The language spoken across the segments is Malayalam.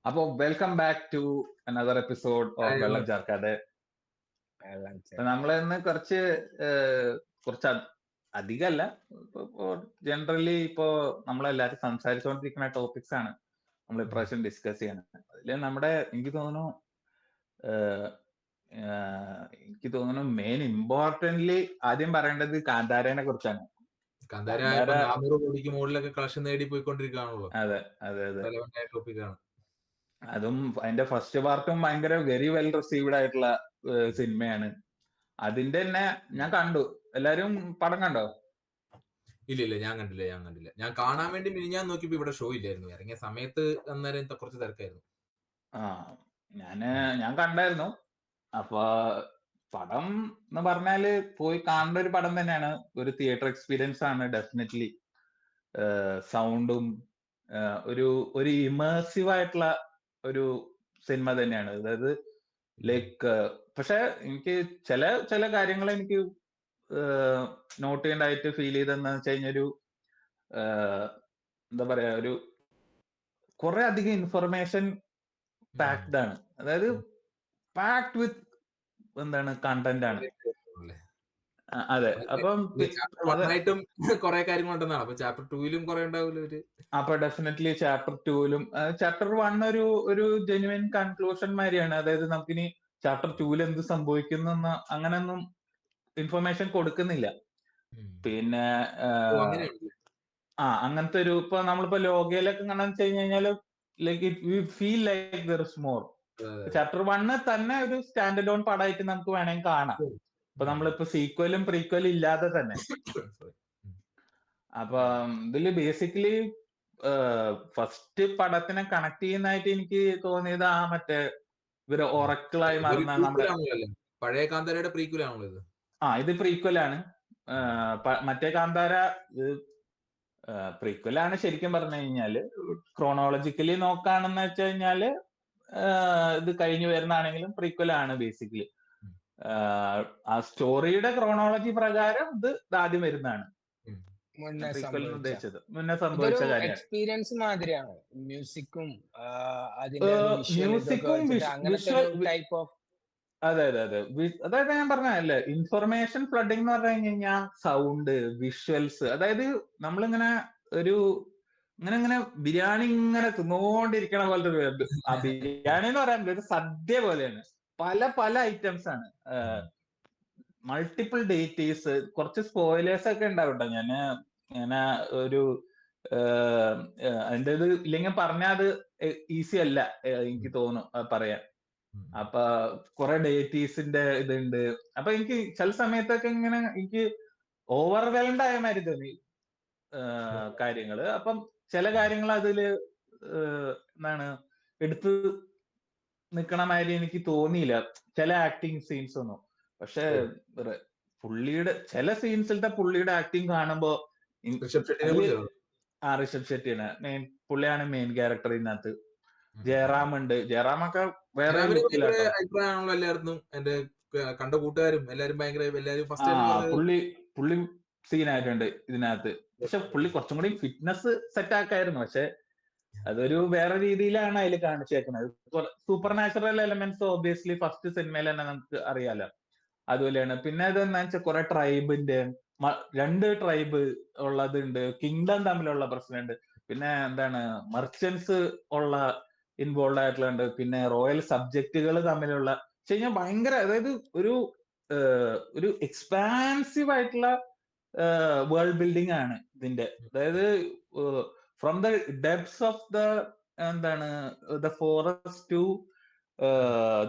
അപ്പൊ welcome back to another episode of വെള്ളം ചേർക്കാതെ. നമ്മളിന്ന് കുറച്ച് അധികമല്ല, ജനറലി ഇപ്പോ നമ്മളെല്ലാരും സംസാരിച്ചുകൊണ്ടിരിക്കുന്ന ടോപ്പിക്സ് ആണ് നമ്മൾ ഇപ്രാവശ്യം ഡിസ്കസ് ചെയ്യണത്. അതില് എനിക്ക് തോന്നുന്നു മെയിൻ ഇമ്പോർട്ടന്റ്ലി ആദ്യം പറയേണ്ടത് കാന്താരനെ കുറിച്ചാണ്. കാന്താര 400 കോടിക്ക് മുകളിലൊക്കെ കളക്ഷൻ നേടി പോയിക്കൊണ്ടിരിക്കുകയാണല്ലോ. അതെ അതെ അതെ, ടോപ്പിക്കാണ്. അതും അതിന്റെ ഫസ്റ്റ് പാർട്ടും ഭയങ്കര വെരി വെൽ റിസീവ്ഡ് ആയിട്ടുള്ള സിനിമയാണ്. അതിന്റെ തന്നെ ഞാൻ കണ്ടു. എല്ലാരും പടം കണ്ടോ? ഇല്ല, ഞാൻ കണ്ടില്ല. ഞാൻ കാണാൻ വേണ്ടി ഞാൻ നോക്കിയപ്പോ ഇവിടെ ഷോ ഇല്ലായിരുന്നു. ഇറങ്ങിയ സമയത്ത് അന്നേരം കുറച്ച് തിരക്കായിരുന്നു. ഞാൻ കണ്ടായിരുന്നു. അപ്പൊ പടം എന്ന് പറഞ്ഞാല് പോയി കാണേണ്ട ഒരു പടം തന്നെയാണ്. ഒരു തിയേറ്റർ എക്സ്പീരിയൻസ് ആണ് ഡെഫിനറ്റ്ലി. സൗണ്ടും ഒരു ഇമേഴ്സീവ് ആയിട്ടുള്ള ഒരു സിനിമ തന്നെയാണ്. അതായത് ലൈക്ക് പക്ഷെ എനിക്ക് ചില കാര്യങ്ങൾ എനിക്ക് നോട്ട് ചെയ്യേണ്ടതായിട്ട് ഫീൽ ചെയ്തെന്ന് വെച്ച് കഴിഞ്ഞൊരു എന്താ പറയാ, ഒരു കുറെ അധികം ഇൻഫർമേഷൻ പാക്ഡ് ആണ്. അതായത് പാക്ഡ് വിത്ത് കണ്ടന്റ് ആണ്. അതെ, അപ്പം കുറെ കാര്യങ്ങളുണ്ടെന്നാണ്. അപ്പൊ ചാപ്റ്റർ 2-ലും കുറെ ഉണ്ടാവില്ല. അപ്പൊ ഡെഫിനറ്റ്ലി ചാപ്റ്റർ 2-ലും ചാപ്റ്റർ 1 ഒരു ജെന്യുവൻ കൺക്ലൂഷൻ മാതിരിയാണ്. അതായത് നമുക്കിനി ചാപ്റ്റർ 2-ൽ എന്ത് സംഭവിക്കുന്ന അങ്ങനെയൊന്നും ഇൻഫർമേഷൻ കൊടുക്കുന്നില്ല. പിന്നെ അങ്ങനത്തെ ഒരു ഇപ്പൊ നമ്മളിപ്പോ ലോകയിലൊക്കെ കാണാന്ന് വെച്ച് കഴിഞ്ഞാല് like it feel like there is more. Chapter 1 തന്നെ ഒരു സ്റ്റാൻഡ് അലോൺ പടമായിട്ട് നമുക്ക് വേണമെങ്കിൽ കാണാം. ഇപ്പൊ നമ്മളിപ്പോ സീക്വലും പ്രീക്വലും ഇല്ലാതെ തന്നെ. അപ്പൊ ഇതില് ബേസിക്കലി ഫസ്റ്റ് പടത്തിനെ കണക്ട് ചെയ്യുന്നതായിട്ട് എനിക്ക് തോന്നിയത് മറ്റേ ഇവര് ഒറക്കിളായി മാറുന്ന നമ്മുടെ പഴയ കാന്താരയുടെ പ്രീക്വൽ ആണല്ലോ ഇത്. ഇത് പ്രീക്വലാണ്. മറ്റേ കാന്താര പ്രീക്വലാണ് ശരിക്കും പറഞ്ഞു കഴിഞ്ഞാല്. ക്രോണോളജിക്കലി നോക്കാണെന്ന് വെച്ച് കഴിഞ്ഞാല് ഇത് കഴിഞ്ഞു വരുന്നതാണെങ്കിലും പ്രീക്വലാണ് ബേസിക്കലി. ആ സ്റ്റോറിയുടെ ക്രോണോളജി പ്രകാരം ഇത് ആദ്യം വരുന്നതാണ്. മുന്നേ സംഭവിച്ച കാര്യം. എക്സ്പീരിയൻസ് മാതിരിയാണ് മ്യൂസിക്കും അതെ. അതായത് ഞാൻ പറഞ്ഞല്ലേ, ഇൻഫർമേഷൻ ഫ്ലഡിങ് എന്ന് പറഞ്ഞു കഴിഞ്ഞാൽ സൗണ്ട്, വിഷ്വൽസ്. അതായത് നമ്മളിങ്ങനെ ഇങ്ങനെ ബിരിയാണി ഇങ്ങനെ തിന്നുകൊണ്ടിരിക്കണ പോലത്തെ ഒരു ബിരിയാണി എന്ന് പറയാൻ ഒരു സദ്യ പോലെയാണ്. പല ഐറ്റംസ് ആണ്. Multiple deities. കുറച്ച് സ്പോയിലേഴ്സ് ഒക്കെ ഉണ്ടാവട്ടോ. ഞാൻ ഒരു അതിന്റെ ഇത് ഇല്ലെങ്കിൽ പറഞ്ഞാൽ അത് ഈസി അല്ല എനിക്ക് തോന്നുന്നു പറയാൻ. അപ്പൊ കുറെ ഡേറ്റീസിന്റെ ഇതുണ്ട്. അപ്പൊ എനിക്ക് ചില സമയത്തൊക്കെ ഇങ്ങനെ എനിക്ക് ഓവർവെൽഡ് ആയ മാതിരി തോന്നി കാര്യങ്ങള്. അപ്പം ചില കാര്യങ്ങൾ അതില് എടുത്ത് നിക്കണ മാതിരി എനിക്ക് തോന്നിയില്ല ചില ആക്ടിങ് സീൻസ് ഒന്നും. പക്ഷെ പുള്ളിയുടെ ചില സീൻസിലത്തെ പുള്ളിയുടെ ആക്ടിങ് കാണുമ്പോ ഋഷഭ് ഷെട്ടിയാണ് പുള്ളിയാണ് മെയിൻ ക്യാരക്ടർ ഇതിനകത്ത്. ജയറാം ഉണ്ട്. ജയറാമൊക്കെ വേറെ അഭിപ്രായമാണല്ലോ എല്ലാവർക്കും. എന്റെ കണ്ട കൂട്ടുകാരും എല്ലാരും പുള്ളി സീനായിട്ടുണ്ട് ഇതിനകത്ത്. പക്ഷെ പുള്ളി കുറച്ചും കൂടി ഫിറ്റ്നസ് സെറ്റ് ആക്കായിരുന്നു. പക്ഷെ അതൊരു വേറെ രീതിയിലാണ് അതിൽ കാണിച്ചേക്കുന്നത്. Supernatural elements obviously first സിനിമയിൽ തന്നെ നമുക്ക് അറിയാലോ. അതുപോലെയാണ്. പിന്നെ അതെന്താ വെച്ചാൽ കുറെ ട്രൈബിന്റെ 2 ട്രൈബ് ഉള്ളതുണ്ട്. കിങ്ഡം തമ്മിലുള്ള പ്രശ്നമുണ്ട്. പിന്നെ മർച്ചന്റ്സ് ഉള്ള ഇൻവോൾവ് ആയിട്ടുള്ളത്. പിന്നെ റോയൽ സബ്ജക്റ്റുകൾ തമ്മിലുള്ള കഴിഞ്ഞാൽ ഭയങ്കര, അതായത് ഒരു എക്സ്പാൻസീവ് ആയിട്ടുള്ള വേൾഡ് ബിൽഡിംഗ് ആണ് ഇതിന്റെ. അതായത് from the depths of the forest to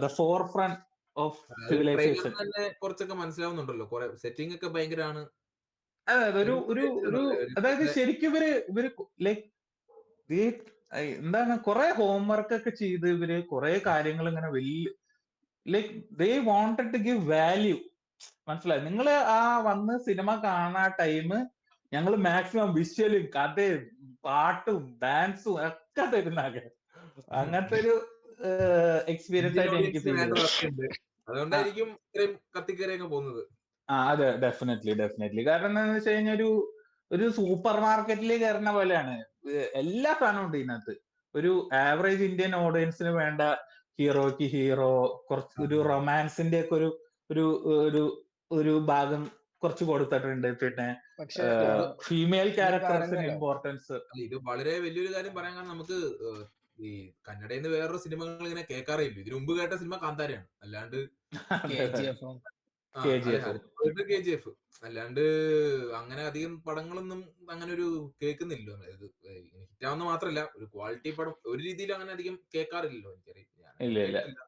the forefront of civilisation. കുറച്ചൊക്കെ മനസ്സിലാവുന്നുണ്ടല്ലോ. സെറ്റിംഗ് ഒക്കെ ഭയങ്കരമാണ്. അതായത് ശരിക്കും ഇവര് ലൈക്ക് കുറെ ഹോംവർക്ക് ഒക്കെ ചെയ്ത് ഇവര് കുറെ കാര്യങ്ങൾ ഇങ്ങനെ like they wanted to give value. മനസ്സിലായി? നിങ്ങള് വന്ന് സിനിമ കാണുന്ന ടൈം ഞങ്ങൾ മാക്സിമം വിഷ്വലും കഥയും പാട്ടും ഡാൻസും ഒക്കെ തരുന്നാകെ. അങ്ങനത്തെ ഒരു എക്സ്പീരിയൻസ് ആയിട്ട് എനിക്ക് ഫീൽ ചെയ്തു. അതുകൊണ്ടായിരിക്കും കത്തിക്കേറിയൊക്കെ പോകുന്നത്. അതെ, ഡെഫിനറ്റ്ലി. കാരണം എന്താണെന്ന് വെച്ച് കഴിഞ്ഞാൽ ഒരു സൂപ്പർ മാർക്കറ്റിൽ കയറുന്ന പോലെയാണ്. എല്ലാ സാധനവും ഉണ്ട് ഇതിനകത്ത്. ഒരു ആവറേജ് ഇന്ത്യൻ ഓഡിയൻസിന് വേണ്ട ഹീറോയ്ക്ക് ഹീറോ, കുറച്ച് ഒരു റൊമാൻസിന്റെ ഒക്കെ ഒരു ഒരു ഒരു ഭാഗം കുറച്ച് കൊടുത്തിട്ടുണ്ട്. പിന്നെ പക്ഷെ ഫീമെയിൽ നീ ക്യാരക്ടേഴ്സിന് പറഞ്ഞല്ലോ ഇമ്പോർട്ടൻസ്. അല്ല, ഇത് വളരെ വലിയൊരു കാര്യം പറയാൻ കാരണം നമുക്ക് ഈ കന്നഡയിൽ നിന്ന് വേറൊരു സിനിമകൾ ഇങ്ങനെ കേൾക്കാറില്ല. ഇതിനു മുമ്പ് കേട്ട സിനിമ കാന്താരയാണ്. അല്ലാണ്ട് KGF KGF അല്ലാണ്ട് അങ്ങനെ അധികം പടങ്ങളൊന്നും അങ്ങനെ ഒരു കേൾക്കുന്നില്ലല്ലോ. ഇത് ഹിറ്റാവുന്ന മാത്രല്ല, ഒരു ക്വാളിറ്റി പടം ഒരു രീതിയിൽ അങ്ങനെ അധികം കേൾക്കാറില്ലല്ലോ. എനിക്കറിയാം, ഇല്ല ഇല്ല കേട്ടിട്ടില്ല.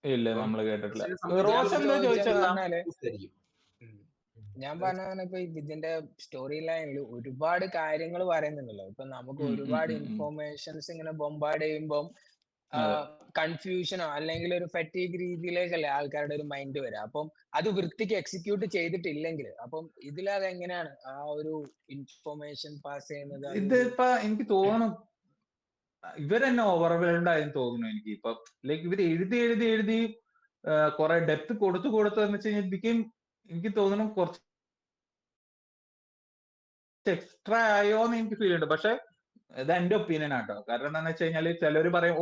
ഇല്ല, അപ്പം നമ്മള് കേട്ടിട്ടില്ല. റോഷൻ റോഷൻ എന്താ ചോദിച്ചെന്താ? പറഞ്ഞാല് ഞാൻ പറഞ്ഞ ഇപ്പൊ ഇതിന്റെ സ്റ്റോറി ലൈനിൽ ഒരുപാട് കാര്യങ്ങൾ പറയുന്നുണ്ടല്ലോ. ഇപ്പൊ നമുക്ക് ഒരുപാട് ഇൻഫോർമേഷൻസ് ഇങ്ങനെ ബൊമ്പാർഡ് ചെയ്യുമ്പോൾ കൺഫ്യൂഷനോ അല്ലെങ്കിൽ ഒരു ഫറ്റീഗ് രീതിയിലേക്കല്ലേ ആൾക്കാരുടെ ഒരു മൈൻഡ് വരിക. അപ്പം അത് വൃത്തിക്ക് എക്സിക്യൂട്ട് ചെയ്തിട്ടില്ലെങ്കിൽ അപ്പം ഇതിലത് എങ്ങനെയാണ് ആ ഒരു ഇൻഫോർമേഷൻ പാസ് ചെയ്യുന്നത്? ഇതിപ്പോ എനിക്ക് തോന്നുന്നു ഇവരെന്നെ ഓവർവെൽഡ് ആയി തോന്നുന്നു എനിക്ക്. ഇപ്പൊ ലൈക്ക് ഇവര് എഴുതി കുറെ ഡെപ്ത് കൊടുത്തു എന്ന് വെച്ച് കഴിഞ്ഞാൽ എനിക്ക് തോന്നുന്നു കുറച്ച് എക്സ്ട്രാ ആയോ എന്ന് എനിക്ക് ഫീൽ ഉണ്ട്. പക്ഷെ ഇത് എന്റെ ഒപ്പീനിയൻ ആട്ടോ. കാരണം എന്താണെന്ന് വെച്ച് കഴിഞ്ഞാല് ചിലര് പറയും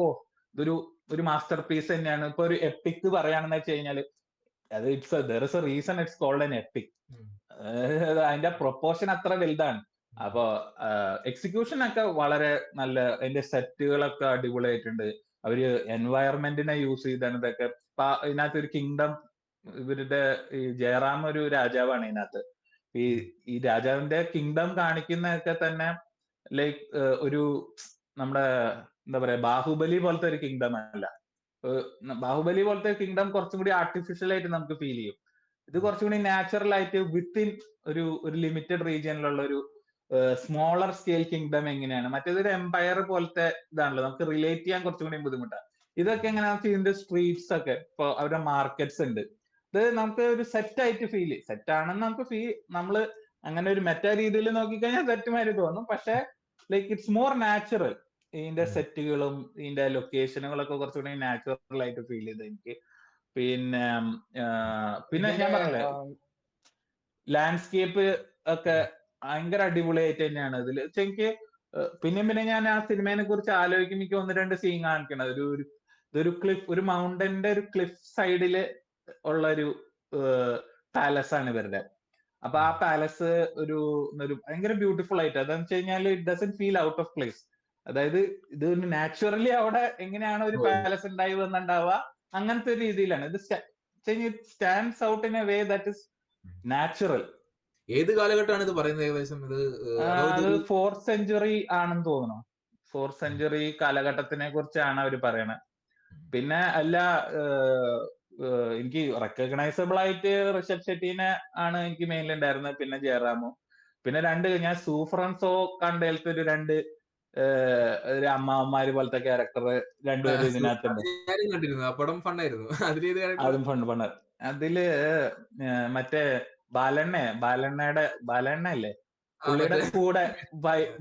ഇതൊരു മാസ്റ്റർ പീസ് തന്നെയാണ്. ഇപ്പൊ ഒരു എപ്പിക് പറയാണെന്ന് വെച്ച് കഴിഞ്ഞാല് അത് there is a reason it's called an epic. അതിന്റെ പ്രൊപ്പോർഷൻ അത്ര വലുതാണ്. അപ്പൊ എക്സിക്യൂഷൻ ഒക്കെ വളരെ നല്ല, അതിന്റെ സെറ്റുകളൊക്കെ അടിപൊളിയായിട്ടുണ്ട്. അവര് എൻവയറമെന്റിനെ യൂസ് ചെയ്താണ് ഇതൊക്കെ. ഇതിനകത്ത് ഒരു കിങ്ഡം, ഇവരുടെ ഈ ജയറാം ഒരു രാജാവാണ് ഇതിനകത്ത്. ഈ രാജാവിന്റെ കിങ്ഡം കാണിക്കുന്നതൊക്കെ തന്നെ ലൈക്ക് ഒരു നമ്മുടെ എന്താ പറയാ ബാഹുബലി പോലത്തെ ഒരു കിങ്ഡം അല്ല. ബാഹുബലി പോലത്തെ കിങ്ഡം കുറച്ചും കൂടി ആർട്ടിഫിഷ്യൽ ആയിട്ട് നമുക്ക് ഫീൽ ചെയ്യും. ഇത് കുറച്ചും കൂടി നാച്ചുറൽ ആയിട്ട് വിത്തിൻ ഒരു ലിമിറ്റഡ് റീജിയനിലുള്ള ഒരു സ്മോളർ സ്കെയിൽ കിങ്ഡം എങ്ങനെയാണ്. മറ്റേതൊരു എംപയർ പോലത്തെ ഇതാണല്ലോ, നമുക്ക് റിലേറ്റ് ചെയ്യാൻ കുറച്ചും കൂടി ബുദ്ധിമുട്ടാണ്. ഇതൊക്കെ എങ്ങനെയാണെന്ന് വെച്ചാൽ ഇതിന്റെ സ്ട്രീറ്റ്സ് ഒക്കെ, ഇപ്പൊ അവരുടെ മാർക്കറ്റ്സ് ഉണ്ട്, ഇത് നമുക്ക് ഒരു സെറ്റ് ആയിട്ട് സെറ്റ് ആണെന്ന് നമുക്ക് നമ്മള് അങ്ങനെ ഒരു മെറ്റാ രീതിയിൽ നോക്കിക്കഴിഞ്ഞാൽ സെറ്റുമാര് തോന്നും. പക്ഷെ ലൈക്ക് ഇറ്റ്സ് മോർ നാച്ചുറൽ. ഇതിന്റെ സെറ്റുകളും ഇതിന്റെ ലൊക്കേഷനുകളൊക്കെ കുറച്ചുകൂടി നാച്ചുറൽ ആയിട്ട് ഫീൽ ചെയ്ത് എനിക്ക്. പിന്നെ ഞാൻ പറഞ്ഞില്ലേ, ലാൻഡ്സ്കേപ്പ് ഒക്കെ ഭയങ്കര അടിപൊളിയായിട്ട് തന്നെയാണ് ഇതിൽ. എനിക്ക് പിന്നെ ഞാൻ ആ സിനിമയെ കുറിച്ച് ആലോചിക്കുമ്പോൾ എനിക്ക് 1-2 സീൻ കാണിക്കണം. ഇതൊരു ഒരു മൗണ്ടന്റെ ഒരു ക്ലിഫ് സൈഡില് ഉള്ള ഒരു പാലസ് ആണ് ഇവരുടെ. അപ്പൊ ആ പാലസ് ഒരു ഭയങ്കര ബ്യൂട്ടിഫുൾ ആയിട്ട്, അതെന്ന് വെച്ച് കഴിഞ്ഞാൽ it doesn't feel out of place. അതായത് ഇത് നാച്ചുറലി അവിടെ എങ്ങനെയാണ് ഒരു പാലസ് ഉണ്ടായി വന്നിട്ടുണ്ടാവുക, അങ്ങനത്തെ ഒരു രീതിയിലാണ് ഇത് stands out in a way that is natural. ഏത് കാലഘട്ടമാണ് ഇത് പറയുന്നത് ഏകദേശം? ഇത് 4th century ആണെന്ന് തോന്നുന്നു. 4th century കാലഘട്ടത്തിനെ കുറിച്ചാണ് അവർ പറയണത്. പിന്നെ അല്ല, എനിക്ക് റെക്കഗ്നൈസബിൾ ആയിട്ട് ഋഷഭ് ഷെട്ടിനെ ആണ് എനിക്ക് മെയിനിൽ ഉണ്ടായിരുന്നത്. പിന്നെ ജയറാമും. പിന്നെ ഞാൻ സൂഫ്രൻസോ കണ്ടേലത്തെ ഒരു അമ്മാവന്മാര് പോലത്തെ ക്യാരക്ടർ രണ്ടുപേരും ഇതിനകത്തുണ്ട്. പടം ഫണ്ടായിരുന്നു. അതും ഫണ്ട്. അതില് മറ്റേ ബാലണ്ണയുടെ അല്ലേ, പുള്ളിയുടെ കൂടെ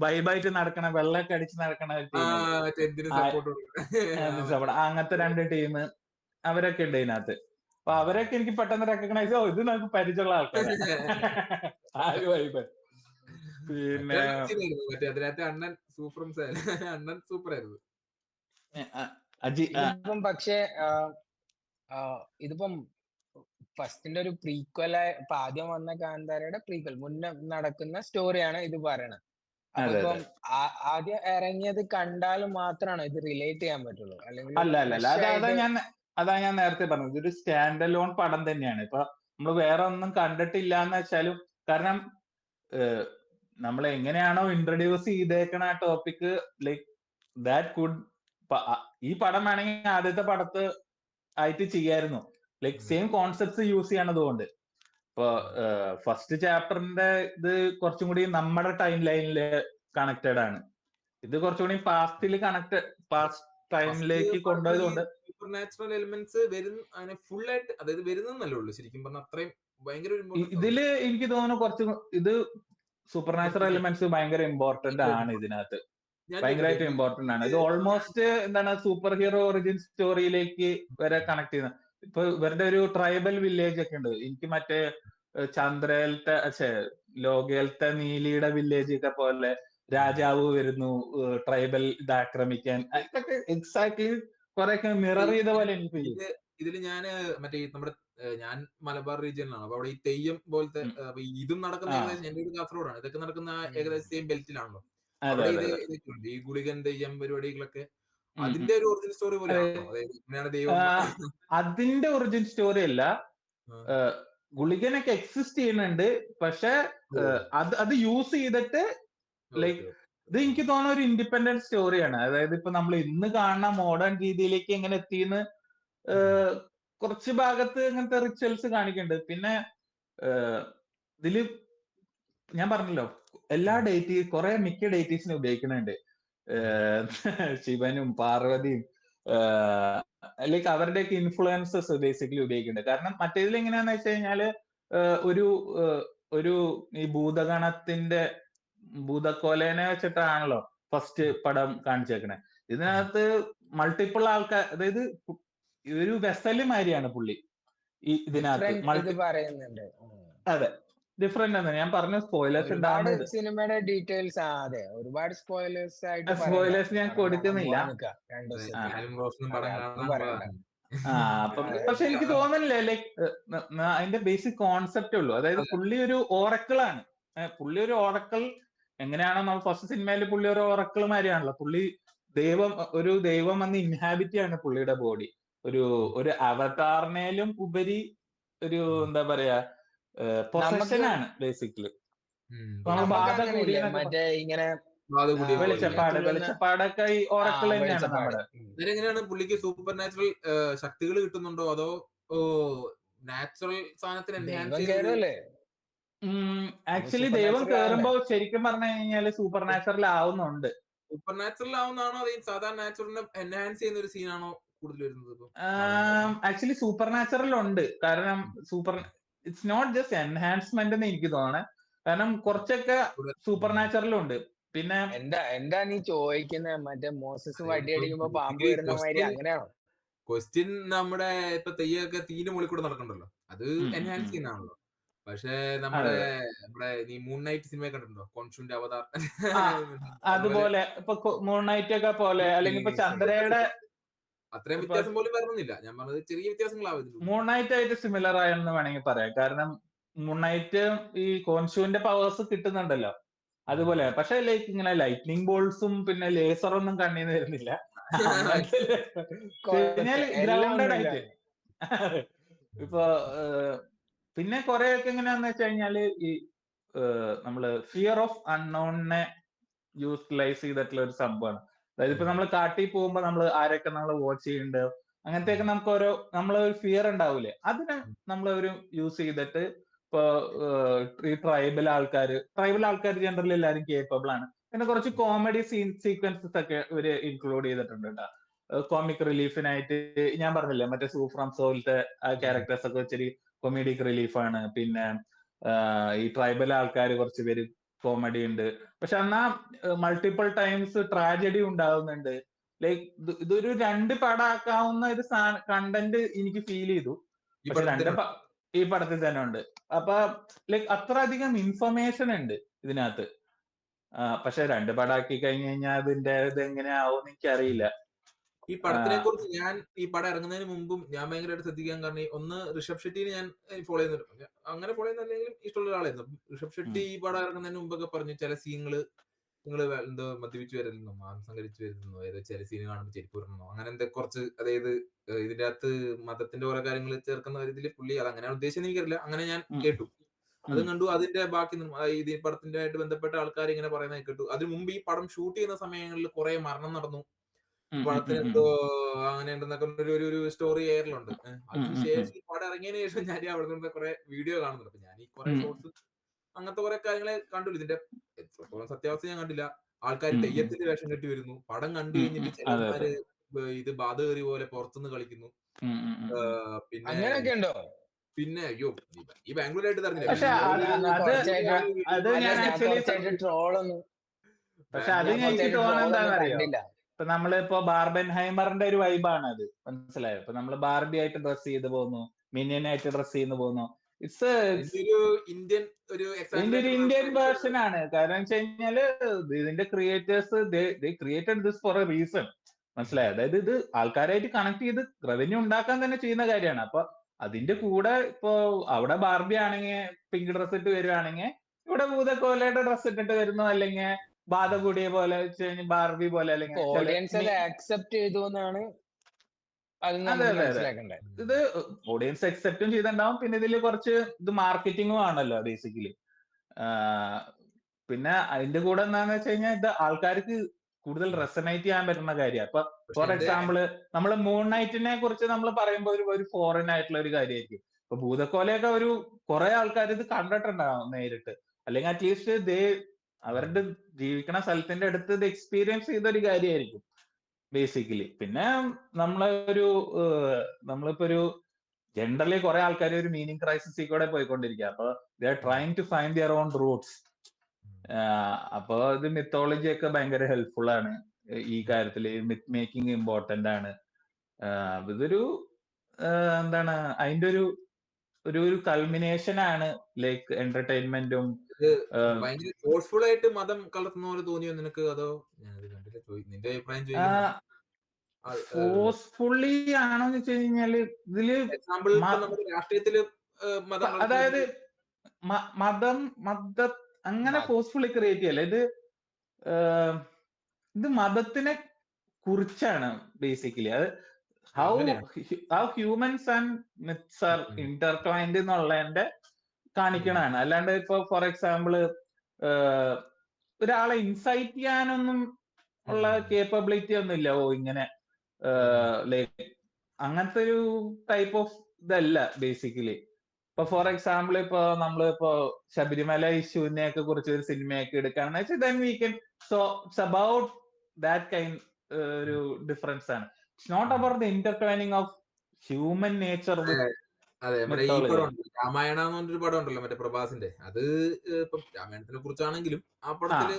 വൈബായിട്ട് നടക്കണ, വെള്ളമൊക്കെ അടിച്ച് നടക്കണ അങ്ങനത്തെ 2 ടീം അവരൊക്കെ ഉണ്ട് ഇതിനകത്ത്. അപ്പൊ അവരൊക്കെ എനിക്ക് പെട്ടെന്ന് റെക്കഗ്നൈസ് ഇത് നമുക്ക് പരിചയമുള്ള ആൾക്കാരാണ്. പിന്നെ അതിനകത്ത് അണ്ണൻ സൂപ്പർ ആയിരുന്നു. പക്ഷേ ഇതിപ്പം ഫസ്റ്റിന്റെ ഒരു പ്രീക്വൽ, ഇപ്പൊ ആദ്യം വന്ന കാന്താരയുടെ പ്രീക്വൽ മുന്നേ നടക്കുന്ന സ്റ്റോറിയാണ് ഇത് പറയണത്. അപ്പം ആദ്യം ഇറങ്ങിയത് കണ്ടാൽ മാത്രമാണോ ഇത് റിലേറ്റ് ചെയ്യാൻ പറ്റുള്ളൂ? അല്ലെങ്കിൽ അതാ ഞാൻ നേരത്തെ പറഞ്ഞത്, ഇതൊരു സ്റ്റാൻഡ് അലോൺ പടം തന്നെയാണ്. ഇപ്പൊ നമ്മൾ വേറെ ഒന്നും കണ്ടിട്ടില്ല എന്ന് വെച്ചാലും, കാരണം നമ്മൾ എങ്ങനെയാണോ ഇൻട്രൊഡ്യൂസ് ചെയ്തേക്കണ ആ ടോപ്പിക്, ലൈക്ക് ദാറ്റ് കുഡ് ഈ പടം വേണമെങ്കിൽ ആദ്യത്തെ പടത്ത് ആയിട്ട് ചെയ്യായിരുന്നു. ലൈക്ക് സെയിം കോൺസെപ്റ്റ്സ് യൂസ് ചെയ്യണതുകൊണ്ട്. ഇപ്പൊ ഫസ്റ്റ് ചാപ്റ്ററിന്റെ ഇത് കുറച്ചും കൂടി നമ്മുടെ ടൈം ലൈനില് കണക്റ്റഡ് ആണ്. ഇത് കുറച്ചുകൂടി പാസ്റ്റ് ടൈമിലേക്ക് കൊണ്ടുപോയതുകൊണ്ട് സൂപ്പർ നാച്ചുറൽ എലിമെന്റ്സ് ഫുൾ ആയിട്ട്, അതായത് വരുന്നല്ലേ ഉള്ളൂ ശരിക്കും പറഞ്ഞാൽ. അത്രയും ഭയങ്കര ഇതില് എനിക്ക് തോന്നുന്നു ഇത് സൂപ്പർ നാച്ചുറൽ എലിമെന്റ്സ് ഭയങ്കര ഇമ്പോർട്ടന്റ് ആണ് ഇതിനകത്ത്. ഭയങ്കരമായിട്ട് ഇമ്പോർട്ടന്റ് ആണ്. ഇത് ഓൾമോസ്റ്റ് എന്താണ് സൂപ്പർ ഹീറോ ഒറിജിൻ സ്റ്റോറിയിലേക്ക് വരെ കണക്ട് ചെയ്യുന്നത്. ഇപ്പൊ ഇവരുടെ ഒരു ട്രൈബൽ വില്ലേജ് ഒക്കെ ഉണ്ട്. എനിക്ക് മറ്റേ ചന്ദ്രയിലത്തെ ലോകയിലത്തെ നീലിയുടെ വില്ലേജ് ഒക്കെ പോലെ രാജാവ് വരുന്നു, ട്രൈബൽ ഇത് ആക്രമിക്കാൻ, അതൊക്കെ എക്സാക്ട്ലി കുറെയൊക്കെ മിറർ ചെയ്ത പോലെ എനിക്ക് ഫീൽ ചെയ്തു. ഇതില് ഞാന് മറ്റേ നമ്മുടെ ഞാൻ മലബാർ റീജിയനിലാണ്. അപ്പൊ അവിടെ ഈ തെയ്യം പോലത്തെ ഇതും നടക്കുന്ന ഏകദേശം എന്റെ ഒരു കാസർഗോഡാണ്. ഇതൊക്കെ നടക്കുന്ന ഏകദേശം സെയിം ബെൽറ്റിലാണല്ലോ. അവിടെ ഇതൊക്കെ ഉണ്ട്, ഈ ഗുളികൻ തെയ്യം പരിപാടികളൊക്കെ. അതിന്റെ ഒരു ഒറിജിനൽ സ്റ്റോറി പോലെയാണോ? അതായത് ഇങ്ങനെയാണ് ദൈവം. അതിന്റെ ഒറിജിൻ സ്റ്റോറി അല്ല. ഗുളികനൊക്കെ എക്സിസ്റ്റ് ചെയ്യുന്നുണ്ട്, പക്ഷെ അത് യൂസ് ചെയ്തിട്ട് ലൈക്ക് ഇത് എനിക്ക് തോന്നുന്ന ഒരു ഇൻഡിപെൻഡന്റ് സ്റ്റോറിയാണ്. അതായത് ഇപ്പൊ നമ്മൾ ഇന്ന് കാണുന്ന മോഡേൺ രീതിയിലേക്ക് എങ്ങനെ എത്തിയെന്ന് കുറച്ച് ഭാഗത്ത് ഇങ്ങനത്തെ റിച്വൽസ് കാണിക്കുന്നുണ്ട്. പിന്നെ ഇതില് ഞാൻ പറഞ്ഞല്ലോ, എല്ലാ മിക്ക ഡേറ്റീസിനും ഉപയോഗിക്കുന്നുണ്ട്. ശിവനും പാർവതിയും ലൈക്ക് അവരുടെയൊക്കെ ഇൻഫ്ലുവൻസസ് ബേസിക്കലി ഉപയോഗിക്കുന്നുണ്ട്. കാരണം മറ്റേതിൽ എങ്ങനെയാന്ന് വെച്ച് കഴിഞ്ഞാല് ഒരു ഈ ഭൂതക്കോലേനെ വെച്ചിട്ടാണല്ലോ ഫസ്റ്റ് പടം കാണിച്ചേക്കണേ. ഇതിനകത്ത് മൾട്ടിപ്പിൾ ആൾക്കാർ, അതായത് ഒരു വെസല് മാതിരിയാണ് പുള്ളി ഇതിനകത്ത് പറയുന്നുണ്ട്. അതെ, ഡിഫറെന്റ് ആണ്. ഞാൻ പറഞ്ഞ സ്പോയിലേഴ്സ് ഉണ്ടാവുന്നത് സിനിമയുടെ ഡീറ്റെയിൽസ്. അതെ, ഒരുപാട് സ്പോയിലേഴ്സ് ഞാൻ കൊടുക്കുന്നില്ല. അപ്പം പക്ഷെ എനിക്ക് തോന്നുന്നില്ല, ലൈക്ക് അതിന്റെ ബേസിക് കോൺസെപ്റ്റേ ഉള്ളൂ. അതായത് പുള്ളി ഒരു ഓറക്കിളാണ്. ഓറക്കിൾ എങ്ങനെയാണോ നമ്മൾ ഫസ്റ്റ് സിനിമയിൽ പുള്ളി ഒരു ഓറക്കിൾ മാതിരിയാണല്ലോ. പുള്ളി ഒരു ദൈവം വന്ന് ഇൻഹാബിറ്റ് ആണ് പുള്ളിയുടെ ബോഡി. ഒരു അവതാറിനേലും ഉപരി ഒരു എന്താ പറയാ പൊസഷനാണ് ബേസിക്കലി. മറ്റേ ഇങ്ങനെ വെളിച്ചപ്പാടൊക്കെ ഈ ഓറക്കിൾ തന്നെയാണ് നമ്മുടെ. ഇതിലെങ്ങനെയാണ് പുള്ളിക്ക് സൂപ്പർ നാച്ചുറൽ ശക്തികൾ കിട്ടുന്നുണ്ടോ, അതോ നാച്ചുറൽ സാധനത്തിന് എൻഹാൻസ് ചെയ്തല്ലേ? ആക്ച്വലി ദൈവം കേറുമ്പോ ശരിക്കും പറഞ്ഞു കഴിഞ്ഞാല് സൂപ്പർ നാച്ചുറൽ ആവുന്നുണ്ട്. സൂപ്പർ നാച്ചുറൽ ആവുന്നതാണോ, അതോ സാധാരണ നാച്ചുറലിനെ എൻഹാൻസ് ചെയ്യുന്ന ഒരു സീനാണോ കൂടുതൽ വരുന്നത്? ആക്ച്വലി സൂപ്പർ നാച്ചുറൽ ഉണ്ട്. കാരണം ഇറ്റ്സ് നോട്ട് ജസ്റ്റ് എൻഹാൻസ്മെന്റ് എന്ന് എനിക്ക് തോന്നണേ. കാരണം കുറച്ചൊക്കെ സൂപ്പർ നാച്ചുറൽ ഉണ്ട്. പിന്നെ എന്താ നീ ചോദിക്കുന്നത്? മറ്റേ മോസസ് വടി അടിക്കുമ്പോ പാമ്പ് വരുന്ന മാതിരി അങ്ങനെയാണോ? ക്വസ്റ്റ്യൻ നമ്മുടെ ഇപ്പൊ തെയ്യൊക്കെ തീന് മുകളിൽ കൂടെ നടക്കണ്ടല്ലോ, അത് എൻഹാൻസ് ചെയ്യുന്നതാണല്ലോ. പക്ഷെ നമ്മുടെ ഈ മൂൺ നൈറ്റ് സിനിമ കണ്ടിട്ടുണ്ടോ? കോൺഷുന്റെ അവതാർ അതുപോലെ ഇപ്പൊ മൂൺ നൈറ്റ് ഒക്കെ പോലെ, അല്ലെങ്കിൽ ഇപ്പൊ ചന്ദ്രയുടെ അത്രയും വ്യത്യാസം പോലും വരുന്നില്ല. ഞാൻ പറഞ്ഞത് ചെറിയ വ്യത്യാസങ്ങളാവും. മൂൺ നൈറ്റ് ആയിട്ട് സിമിലർ ആയെന്ന് വേണമെങ്കിൽ പറയാം. കാരണം മൂൺ നൈറ്റ് ഈ കോൺഷുവിന്റെ പവേഴ്സ് കിട്ടുന്നുണ്ടല്ലോ അതുപോലെ. പക്ഷെ ലൈക്ക് ഇങ്ങനെ ലൈറ്റ്നിങ് ബോൾസും പിന്നെ ലേസറൊന്നും കണ്ണീന്ന് വരുന്നില്ല. ഗ്രൗണ്ടഡ് ആയിട്ട് ഇപ്പൊ പിന്നെ കൊറേയൊക്കെ എങ്ങനെയാന്ന് വെച്ച് കഴിഞ്ഞാല് ഈ നമ്മള് ഫിയർ ഓഫ് അൺനോണിനെ യൂട്ടിലൈസ് ചെയ്തിട്ടുള്ള ഒരു സംഭവമാണ്. അതായത് ഇപ്പൊ നമ്മൾ കാട്ടിൽ പോകുമ്പോ നമ്മൾ ആരൊക്കെ നമ്മൾ വാച്ച് ചെയ്യുന്നുണ്ട്, അങ്ങനത്തെയൊക്കെ നമുക്ക് നമ്മളൊരു ഫിയർ ഉണ്ടാവൂലേ, അതിനെ നമ്മളൊരു യൂസ് ചെയ്തിട്ട് ഇപ്പൊ ഈ ട്രൈബൽ ആൾക്കാർ ജനറലി എല്ലാവരും കേപ്പബിൾ ആണ്. പിന്നെ കുറച്ച് കോമഡി സീക്വൻസസ് ഒക്കെ ഇവര് ഇൻക്ലൂഡ് ചെയ്തിട്ടുണ്ട് കേട്ടോ. കോമിക് റിലീഫിനായിട്ട് ഞാൻ പറഞ്ഞില്ലേ, മറ്റേ സൂഫ്രംസ് പോലത്തെ ക്യാരക്ടേഴ്സ് ഒക്കെ ഇച്ചിരി കൊമഡിക് റിലീഫാണ്. പിന്നെ ഈ ട്രൈബൽ ആൾക്കാർ കുറച്ച് പേര് കോമഡി ഉണ്ട്. പക്ഷെ എന്നാ മൾട്ടിപ്പിൾ ടൈംസ് ട്രാജഡി ഉണ്ടാവുന്നുണ്ട്. ലൈക്ക് ഇതൊരു 2 പടമാക്കാവുന്ന ഒരു കണ്ടന്റ് എനിക്ക് ഫീൽ ചെയ്തു. പക്ഷെ ഈ പടത്തിൽ തന്നെ ഉണ്ട്. അപ്പൊ ലൈക്ക് അത്ര അധികം ഇൻഫർമേഷൻ ഉണ്ട് ഇതിനകത്ത്. പക്ഷെ 2 പടമാക്കി കഴിഞ്ഞു കഴിഞ്ഞാൽ അതിന്റെ ഇത് എങ്ങനെയാവും എനിക്കറിയില്ല. ഈ പടത്തിനെ കുറിച്ച് ഞാൻ ഈ പടം ഇറങ്ങുന്നതിന് മുമ്പും ഞാൻ ഭയങ്കരമായിട്ട് ശ്രദ്ധിക്കാൻ കാരണം, ഒന്ന് ഋഷഭ് ഷെട്ടിനെ ഞാൻ ഫോളോ ചെയ്യുന്നുണ്ട്. അങ്ങനെ ഫോളോ ചെയ്യുന്നില്ലെങ്കിലും ഇഷ്ടമുള്ള ഒരാളായിരുന്നു. ഋഷഭ് ഷെട്ടി ഈ പടം ഇറങ്ങുന്നതിന് മുമ്പൊക്കെ പറഞ്ഞു ചില സീനുകള് നിങ്ങൾ എന്തോ മദ്യപിച്ചു വരുന്നോ, മാംസം കഴിച്ചു വരുന്നോ, ഏതോ ചില സീന് കാണുമ്പോൾ ചെരുപ്പ് വരണോ, അങ്ങനെ എന്താ കുറച്ച്, അതായത് ഇതിന്റെ അകത്ത് മതത്തിന്റെ ഓരോ കാര്യങ്ങൾ ചേർക്കുന്ന കാര്യത്തിൽ പുള്ളി അത് അങ്ങനെയാണ് ഉദ്ദേശിച്ചത് എനിക്കറിയില്ല. അങ്ങനെ ഞാൻ കേട്ടു, അതും കണ്ടു. അതിന്റെ ബാക്കി ഈ പടത്തിന്റെ ആയിട്ട് ബന്ധപ്പെട്ട ആൾക്കാർ ഇങ്ങനെ പറയുന്നത് കേട്ടു. അതിന് മുമ്പ് ഈ പടം ഷൂട്ട് ചെയ്യുന്ന സമയങ്ങളിൽ കുറെ മരണം നടന്നു, പടത്തിന് എന്തോ അങ്ങനെ ഉണ്ടെന്നൊക്കെ ഒരു സ്റ്റോറി എയറിലുണ്ട്. അതിനുശേഷം ഈ പടം ഇറങ്ങിയതിനു ശേഷം ഞാൻ അവിടെ നിന്ന് കുറെ വീഡിയോ കാണുന്നുണ്ട്. അപ്പൊ ഞാൻ ഈ കുറെ ഷോർട്സ് അങ്ങനത്തെ കുറെ കാര്യങ്ങളെ കണ്ടുള്ളൂ. ഇതിന്റെ എത്രത്തോളം സത്യാവസ്ഥ ഞാൻ കണ്ടില്ല. ആൾക്കാർ തെയ്യത്തിന്റെ വേഷം കെട്ടി വരുന്നു, പടം കണ്ടു കഴിഞ്ഞിട്ട് ചിലന്മാര് ഇത് ബാധ കയറി പോലെ പുറത്തുനിന്ന് കളിക്കുന്നു. പിന്നെ അയ്യോ, ഈ ബാംഗ്ലൂരായിട്ട് പക്ഷെ അത് എനിക്ക് തോന്നുന്നത് എന്താണെന്നറിയോ, ഇപ്പൊ നമ്മളിപ്പോ ബാർബൻഹൈമറിന്റെ ഒരു വൈബാണ് അത്, മനസ്സിലായോ? ഇപ്പൊ നമ്മള് ബാർബി ആയിട്ട് ഡ്രസ് ചെയ്ത് പോകുന്നു, മിനിയൻ ആയിട്ട് ഡ്രസ് ചെയ്ത് പോകുന്നു. ഇറ്റ്സ് ഇതിന്റെ ഒരു ഇന്ത്യൻ ഒരു ഇതിന്റെ ഒരു ഇന്ത്യൻ എക്സാക്ട് വേർഷൻ ആണ്. കാരണം വെച്ച് കഴിഞ്ഞാല് ഇതിന്റെ creators created this four A reason. മനസ്സിലായോ? അതായത് ഇത് ആൾക്കാരായിട്ട് കണക്ട് ചെയ്ത് റവന്യൂ ഉണ്ടാക്കാൻ തന്നെ ചെയ്യുന്ന കാര്യമാണ്. അപ്പൊ അതിന്റെ കൂടെ ഇപ്പൊ അവിടെ ബാർബി ആണെങ്കിൽ പിങ്ക് ഡ്രസ് ഇട്ട് വരുവാണെങ്കിൽ ഇവിടെ ഭൂതക്കോലയുടെ ഡ്രസ് ഇട്ടിട്ട് വരുന്നു, അല്ലെങ്കിൽ ബാധകൂടിയെ പോലെ ബാർബി പോലെ, അല്ലെങ്കിൽ ഓഡിയൻസ് അത് ആക്സെപ്റ്റ് ചെയ്തു എന്നാണ് അത് അതെ നമ്മൾ അതെ അതെ. മനസ്സിലാക്കണ്ടേ. ഇത് ഓഡിയൻസ് അക്സെപ്റ്റും ചെയ്തിട്ടുണ്ടാവും. പിന്നെ ഇതിൽ കുറച്ച് ഇത് മാർക്കറ്റിംഗും ആണല്ലോ ബേസിക്കലി. പിന്നെ അതിന്റെ കൂടെ എന്താന്ന് വെച്ച് കഴിഞ്ഞാൽ ഇത് ആൾക്കാർക്ക് കൂടുതൽ റെസനേറ്റ് ചെയ്യാൻ പറ്റുന്ന കാര്യമാണ്. ഇപ്പൊ ഫോർ എക്സാമ്പിള് നമ്മൾ മൂൺ നൈറ്റിനെ കുറിച്ച് നമ്മൾ പറയുമ്പോൾ ഒരു ഫോറിൻ ആയിട്ടുള്ള ഒരു കാര്യമായിരിക്കും. ഇപ്പൊ ഭൂതക്കോലയൊക്കെ ഒരു കുറെ ആൾക്കാർ ഇത് കണ്ടിട്ടുണ്ടാവും നേരിട്ട്, അല്ലെങ്കിൽ അറ്റ്ലീസ്റ്റ് അവരുടെ ജീവിക്കണ സ്ഥലത്തിന്റെ അടുത്ത് ഇത് എക്സ്പീരിയൻസ് ചെയ്ത ഒരു കാര്യമായിരിക്കും ബേസിക്കലി. പിന്നെ നമ്മളിപ്പോ ഒരു ജനറലി കുറെ ആൾക്കാർ ഒരു മീനിങ് ക്രൈസിസിൽ കൂടെ പോയിക്കൊണ്ടിരിക്കുക. അപ്പൊ they are trying to find their own roots. അപ്പൊ ഇത് മിത്തോളജി ഒക്കെ ഭയങ്കര ഹെൽപ്ഫുൾ ആണ് ഈ കാര്യത്തില്. മിത്ത് മേക്കിംഗ് ഇമ്പോർട്ടന്റ് ആണ്. ഇതൊരു എന്താണ് അതിന്റെ ഒരു കൾമിനേഷൻ ആണ്, ലൈക്ക് എന്റർടൈൻമെന്റും. ഭയങ്കര ഫോഴ്സ്ഫുൾ ആയിട്ട് മതം കലർത്തുന്ന പോലെ തോന്നിയോ നിനക്ക്? അതോ ഞാനത് കണ്ടില്ല, നിന്റെ അഭിപ്രായം ചോദിക്കുന്നു. ഫോഴ്സ്ഫുള്ളി ആണോന്ന് വെച്ച് കഴിഞ്ഞാല് ഇതില് എക്സാമ്പിൾ നമ്മുടെ രാഷ്ട്രീയത്തില് മതം, അതായത് മതം അങ്ങനെ ഫോഴ്സ്ഫുള്ളി ക്രിയേറ്റ് ചെയ്യല്ല. ഇത് മതത്തിനെ കുറിച്ചാണ് ബേസിക്കലി. അത് how humans and myths are intertwined എന്നുള്ളതിന്റെ കാണിക്കണതാണ്. അല്ലാണ്ട് ഇപ്പൊ ഫോർ എക്സാമ്പിള് ഒരാളെ ഇൻസൈറ്റ് ചെയ്യാനൊന്നും ഉള്ള കേപ്പബിലിറ്റി ഒന്നും ഇല്ല. ഇങ്ങനെ ലൈക്ക് അങ്ങനത്തെ ഒരു ടൈപ്പ് ഓഫ് ഇതല്ല ബേസിക്കലി. ഇപ്പൊ ഫോർ എക്സാമ്പിൾ ഇപ്പൊ നമ്മളിപ്പോ ശബരിമല ഇഷ്യൂവിനെ ഒക്കെ കുറിച്ച് ഒരു സിനിമയൊക്കെ എടുക്കുകയാണെന്ന് വെച്ചാൽ then we can, so it's about that kind ഒരു ഡിഫറൻസ് ആണ്. It's not about the intertwining of human nature with. അതെ, നമ്മുടെ ഈ പടം രാമായണ എന്ന് പറഞ്ഞൊരു പടം ഉണ്ടല്ലോ മറ്റേ പ്രഭാസിന്റെ, അത് ഇപ്പം രാമായണത്തിനെ കുറിച്ചാണെങ്കിലും ആ പടത്തില്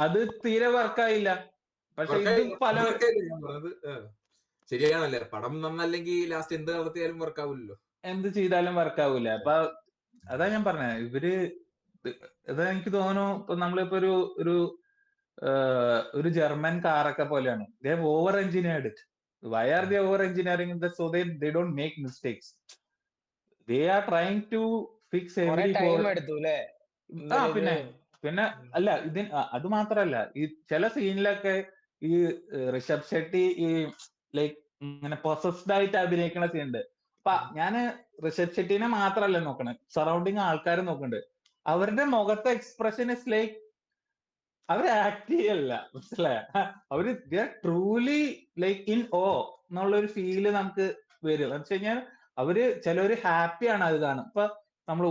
അത് തീരെ വർക്കായില്ല. പക്ഷെ ഇത് പല ശരിയാണല്ലേ, പടം നന്നല്ലെങ്കിൽ ലാസ്റ്റ് എന്ത് നടത്തിയാലും വർക്കാവില്ലല്ലോ, എന്ത് ചെയ്താലും വർക്കാവൂല. അപ്പൊ അതാ ഞാൻ പറഞ്ഞത്, അതാ എനിക്ക് തോന്നുന്നു ഇപ്പൊ നമ്മളിപ്പോ ഒരു ജർമ്മൻ കാറൊക്കെ പോലെയാണ്. They over engineered it. Why are they over engineering it? So they don't make mistakes. They are trying to fix every പിന്നെ അല്ല അത് മാത്രല്ല, ഈ ചില സീനിലൊക്കെ ഈ ഋഷഭ് ഷെട്ടി ഈ ലൈക്ക് ഇങ്ങനെ പൊസസ്ഡ് ആയിട്ട് അഭിനയിക്കുന്ന സീൻ ഉണ്ട്. അപ്പൊ ഞാന് ഋഷഭ് ഷെട്ടിനെ മാത്രല്ല നോക്കണേ, സറൗണ്ടിങ് ആൾക്കാർ നോക്കുന്നുണ്ട്. അവരുടെ മുഖത്തെ എക്സ്പ്രഷൻ ഇസ് ലൈക്ക് അവർ ആക്ട് ചെയ്യല്ല, മനസ്സിലായ? അവര് ട്രൂലി ലൈക്ക് ഇൻ ഓ എന്നുള്ളൊരു ഫീല് നമുക്ക് വരും. എന്ന് വെച്ച് കഴിഞ്ഞാൽ ചിലവര് ഹാപ്പിയാണ് അത് കാണും. ഇപ്പൊ നമ്മൾ